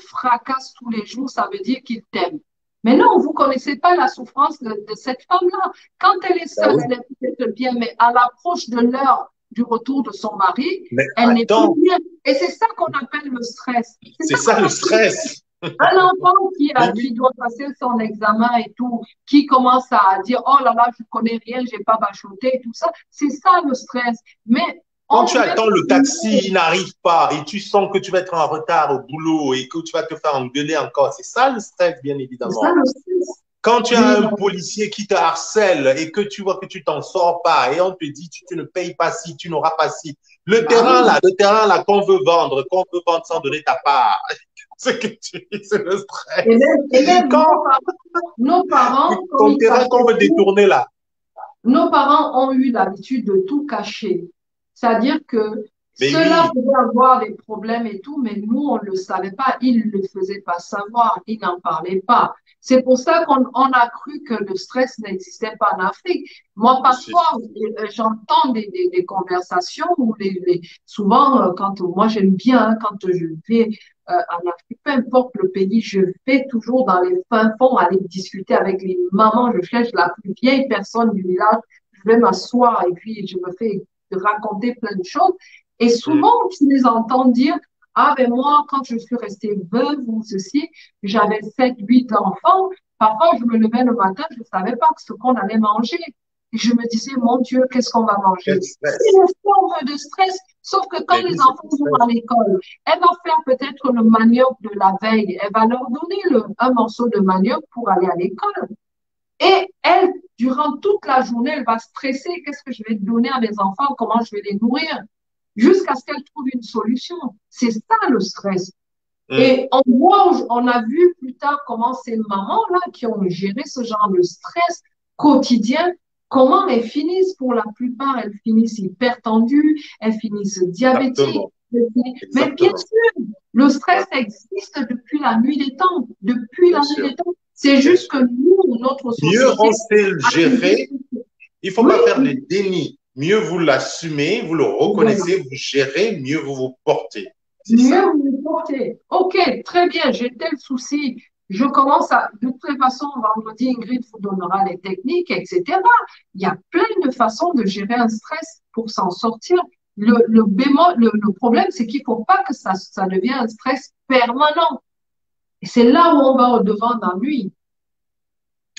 fracasse tous les jours, ça veut dire qu'il t'aime. Mais non, vous ne connaissez pas la souffrance de cette femme-là. Quand elle est Ben seule, oui. elle est peut-être bien, mais à l'approche de l'heure du retour de son mari, Mais elle n'est plus attends, bien. Et c'est ça qu'on appelle le stress. C'est c'est ça ça qu'on le appelle le stress. stress. Un enfant Mais qui oui. doit passer son examen et tout, qui commence à dire, oh là là, je connais rien, j'ai pas bachoté et tout ça, c'est ça le stress. Mais Quand on tu met attends pas le de mots. taxi, il n'arrive pas et tu sens que tu vas être en retard au boulot et que tu vas te faire engueuler encore. C'est ça le stress, bien C'est ça évidemment. le stress. Quand tu as Mais un policier qui te harcèle et que tu vois que tu t'en sors pas et on te dit tu ne payes pas si, tu n'auras pas si. bah oui. Le terrain là qu'on veut vendre sans donner ta part, c'est que c'est le stress. Et même Quand nos parents, comme ton ils terrain qu'on cachaient veut tout, détourner là, nos parents ont eu l'habitude de tout cacher. C'est-à-dire que mais ceux-là oui, pouvaient avoir des problèmes et tout, mais nous, on ne le savait pas. Ils ne le faisaient pas savoir. Ils n'en parlaient pas. C'est pour ça qu'on a cru que le stress n'existait pas en Afrique. Moi, parfois, j'entends des conversations où souvent, quand moi j'aime bien, hein, quand je vais en Afrique, peu importe le pays, je vais toujours dans les fins fonds aller discuter avec les mamans. Je cherche la plus vieille personne du village. Je vais m'asseoir et puis je me fais raconter plein de choses. Et souvent, tu les entends dire, ah ben moi, quand je suis restée veuve ou ceci, j'avais 7, 8 enfants. Parfois, je me levais le matin, je ne savais pas ce qu'on allait manger. Et je me disais, mon Dieu, qu'est-ce qu'on va manger? Quel C'est stress. une forme de stress. Sauf que quand Mais les oui, c'est enfants du vont stress. à l'école, elle va faire peut-être le manioc de la veille. Elle va leur donner un morceau de manioc pour aller à l'école. Et elle, durant toute la journée, elle va stresser. Qu'est-ce que je vais donner à mes enfants? Comment je vais les nourrir? Jusqu'à ce qu'elle trouve une solution. C'est ça le stress. Hum, Et on a vu plus tard comment ces mamans-là qui ont géré ce genre de stress quotidien, comment elles finissent pour la plupart, elles finissent hyper tendues, elles finissent diabétiques. exactement. Mais bien Exactement. sûr, le Ouais, stress existe depuis la nuit des temps, depuis bien la nuit sûr. des temps. C'est Bien juste que sûr. nous, notre Mieux société, on sait le a toujours... gérer. Il ne faut Oui, pas faire de déni. Mieux vous l'assumez, vous le voilà. reconnaissez, vous gérez, mieux vous vous portez. C'est Mieux ça. vous vous portez. OK, très bien, j'ai tel souci. De toute façon, vendredi, Ingrid vous donnera les techniques, etc. Il y a plein de façons de gérer un stress pour s'en sortir. Le problème, c'est qu'il ne faut pas que ça devienne un stress permanent. Et c'est là où on va au-devant d'ennui.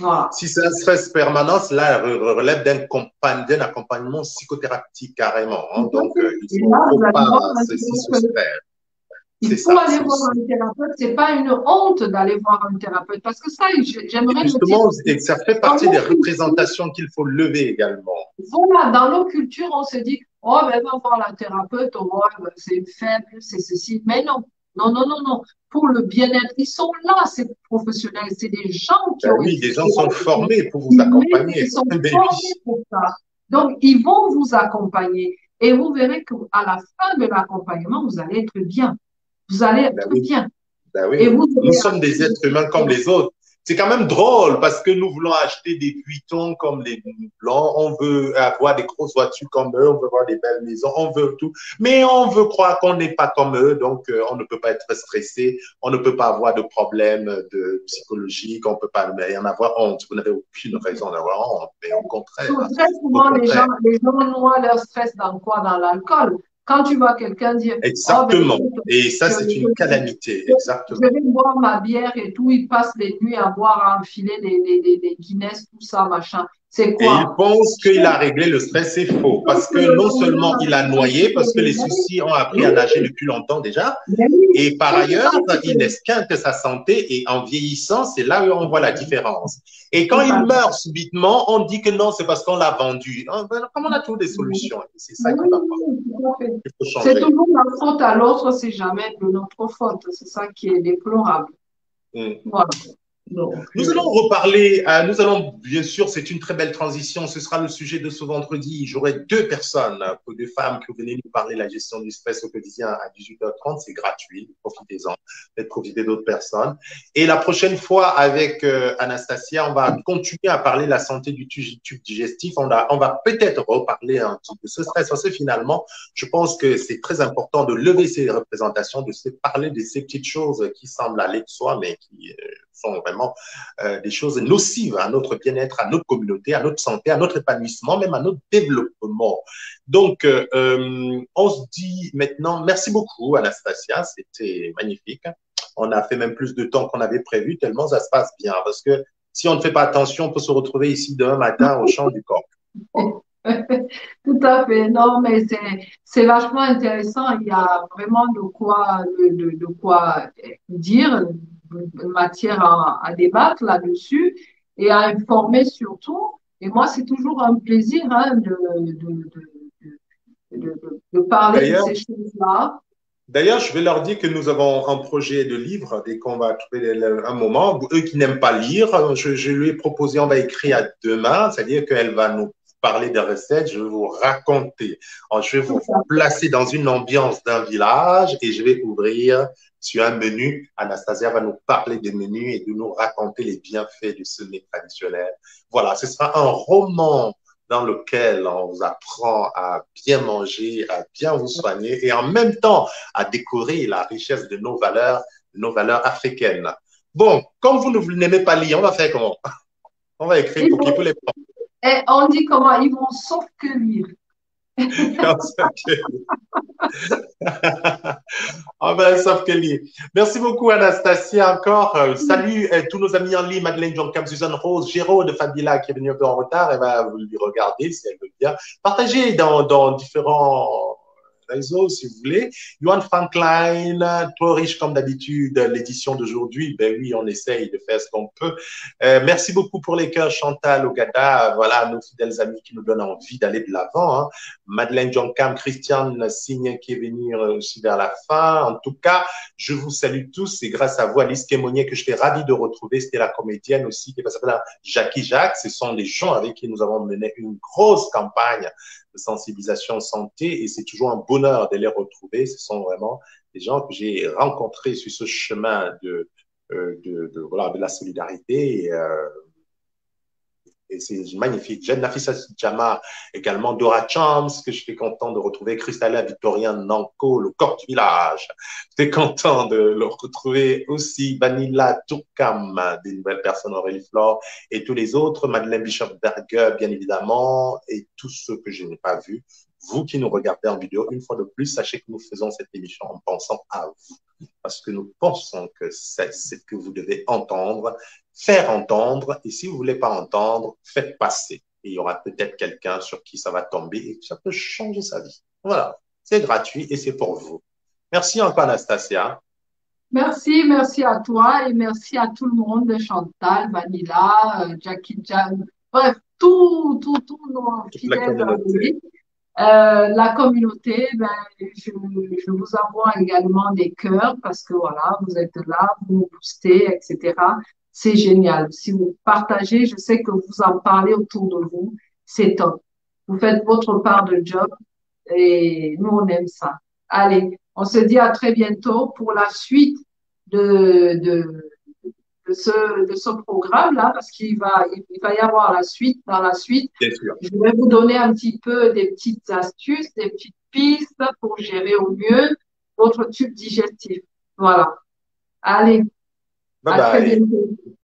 Voilà. Si c'est un stress permanent, cela relève d'un accompagnement psychothérapeutique carrément, hein. Tout à Donc, fait. il Et ne là, faut vous allez voir pas un se thérapeute. soustraire. C'est Il faut ça. aller voir un thérapeute. C'est pas une honte d'aller voir un thérapeute parce que ça, Et j'aimerais le dire justement, aussi. ça fait Dans partie des nos cultures, représentations qu'il faut lever également. voilà, dans nos cultures, on se dit, oh, ben, va voir la thérapeute, oh, ben, c'est une faible, c'est ceci. Mais non, non, non, non, non. Pour le bien-être, ils sont là, ces professionnels. C'est des gens qui Ben ont oui, été des gens sont formés, formés pour vous ils accompagner. sont Ben formés oui, pour ça. Donc, ils vont vous accompagner. Et vous verrez qu'à la fin de l'accompagnement, vous allez être bien. Vous allez ben être oui. bien. Ben Et oui, vous nous aurez sommes des êtres humains comme les autres. C'est quand même drôle parce que nous voulons acheter des Vuitton comme les Blancs, on veut avoir des grosses voitures comme eux, on veut avoir des belles maisons, on veut tout, mais on veut croire qu'on n'est pas comme eux, donc on ne peut pas être stressé, on ne peut pas avoir de problème de psychologique, on ne peut pas y en avoir honte. Vous n'avez aucune raison d'avoir honte, mais au contraire, très au souvent, contraire. les gens noient leur stress dans quoi? Dans l'alcool. Quand tu vois quelqu'un dire, oh, ben, Exactement. écoute, Et ça, c'est une calamité, je exactement. vais boire ma bière et tout, il passe les nuits à boire, à enfiler des Guinness, tout ça, machin. C'est Et il quoi? pense qu'il a réglé le stress, c'est faux. Sauf Parce que que le non lendemain, seulement il a quand tu noyé, te parce que les réveilles, soucis ont appris à oui, nager depuis longtemps déjà, mais oui, et par sauf que ailleurs, quand tu il te... esquinte sa santé et en vieillissant, c'est là où on voit la différence. Et quand il Totalement. meurt subitement, on dit que non, c'est parce qu'on l'a vendu. Ah, ben, comme on a toujours des solutions, c'est ça qui Oui, ne va pas. oui, tout à fait. Il faut C'est changer. toujours la faute à l'autre, c'est jamais de notre faute. C'est ça qui est déplorable. Mm. Voilà. Donc, Nous allons reparler, nous allons, bien sûr, c'est une très belle transition, ce sera le sujet de ce vendredi. J'aurai deux personnes, deux femmes qui venaient nous parler de la gestion du stress au quotidien à 18h30, c'est gratuit, profitez-en, faites profiter d'autres personnes. Et la prochaine fois, avec Anastasia, on va continuer à parler de la santé du tube digestif. On va peut-être reparler un petit peu de ce stress, parce que finalement, je pense que c'est très important de lever ces représentations, de se parler de ces petites choses qui semblent aller de soi, mais qui sont vraiment des choses nocives à notre bien-être, à notre communauté, à notre santé, à notre épanouissement, même à notre développement. Donc, on se dit maintenant, merci beaucoup Anastasia, c'était magnifique. On a fait même plus de temps qu'on avait prévu, tellement ça se passe bien, parce que si on ne fait pas attention, on peut se retrouver ici demain matin au champ du corps. tout à fait. Non, mais c'est vachement intéressant. Il y a vraiment de quoi dire, de matière à débattre là-dessus et à informer surtout. Et moi, c'est toujours un plaisir hein, de parler de D'ailleurs, ces choses-là. D'ailleurs, je vais leur dire que nous avons un projet de livre dès qu'on va trouver un moment. Eux qui n'aiment pas lire, je lui ai proposé, on va écrire à demain, c'est-à-dire qu'elle va nous parler de recettes, je vais vous raconter. Alors, je vais vous placer dans une ambiance d'un village et je vais ouvrir sur un menu. Anastasia va nous parler des menus et de nous raconter les bienfaits du sommet traditionnel. Voilà, ce sera un roman dans lequel on vous apprend à bien manger, à bien vous soigner et en même temps à découvrir la richesse de nos valeurs africaines. Bon, comme vous n'aimez pas lire, on va faire comment? On va écrire Il pour qui faut, pour les prendre. Et on dit comment? Ils vont sauf que lire. Ah ben, sauf Kelly. Merci beaucoup, Anastasia, encore. Salut tous nos amis en ligne, Madeleine Joncam, Suzanne Rose, Géraud de Fabila qui est venu un peu en retard. Elle va vous lui regarder si elle veut bien. Partagez dans différents réseaux si vous voulez. Johan Franklin, trop riche comme d'habitude, l'édition d'aujourd'hui. Ben oui, on essaye de faire ce qu'on peut. Merci beaucoup pour les cœurs, Chantal, Ogada. Voilà, nos fidèles amis qui nous donnent envie d'aller de l'avant. Hein. Madeleine Joncam, Christiane Signe qui est venue aussi vers la fin. En tout cas, je vous salue tous. C'est grâce à vous, Alice Kémonier, que je suis ravi de retrouver. C'était la comédienne aussi qui s'appelle Jackie Jacques. Ce sont des gens avec qui nous avons mené une grosse campagne de sensibilisation santé et c'est toujours un bonheur de les retrouver. Ce sont vraiment des gens que j'ai rencontrés sur ce chemin voilà, de la solidarité. Et c'est magnifique. Jeanne Nafissa Djama, également Dora Chams, que je suis content de retrouver, Cristalla Victorien Nanko, le corps du village. J'étais content de le retrouver aussi, Vanilla Toukam, des nouvelles personnes, Aurélie Flore, et tous les autres, Madeleine Bishop-Berger, bien évidemment, et tous ceux que je n'ai pas vus. Vous qui nous regardez en vidéo, une fois de plus, sachez que nous faisons cette émission en pensant à vous, parce que nous pensons que c'est ce que vous devez entendre, faire entendre, et si vous ne voulez pas entendre, faites passer. Et il y aura peut-être quelqu'un sur qui ça va tomber et ça peut changer sa vie. Voilà, c'est gratuit et c'est pour vous. Merci encore, Anastasia. Merci, merci à toi et merci à tout le monde, Chantal, Vanilla, Jackie Jan, bref, tous nos Toute la fidèles communauté. abonnés. La communauté, ben, je vous envoie également des cœurs parce que voilà, vous êtes là, vous nous boostez, etc. C'est génial. Si vous partagez, je sais que vous en parlez autour de vous, c'est top. Vous faites votre part de job et nous, on aime ça. Allez, on se dit à très bientôt pour la suite de, de, de ce programme-là parce il va y avoir la suite, dans la suite. Bien sûr. Je vais vous donner un petit peu des petites astuces, des petites pistes pour gérer au mieux votre tube digestif. Voilà. Allez, Bye à très bye. bientôt.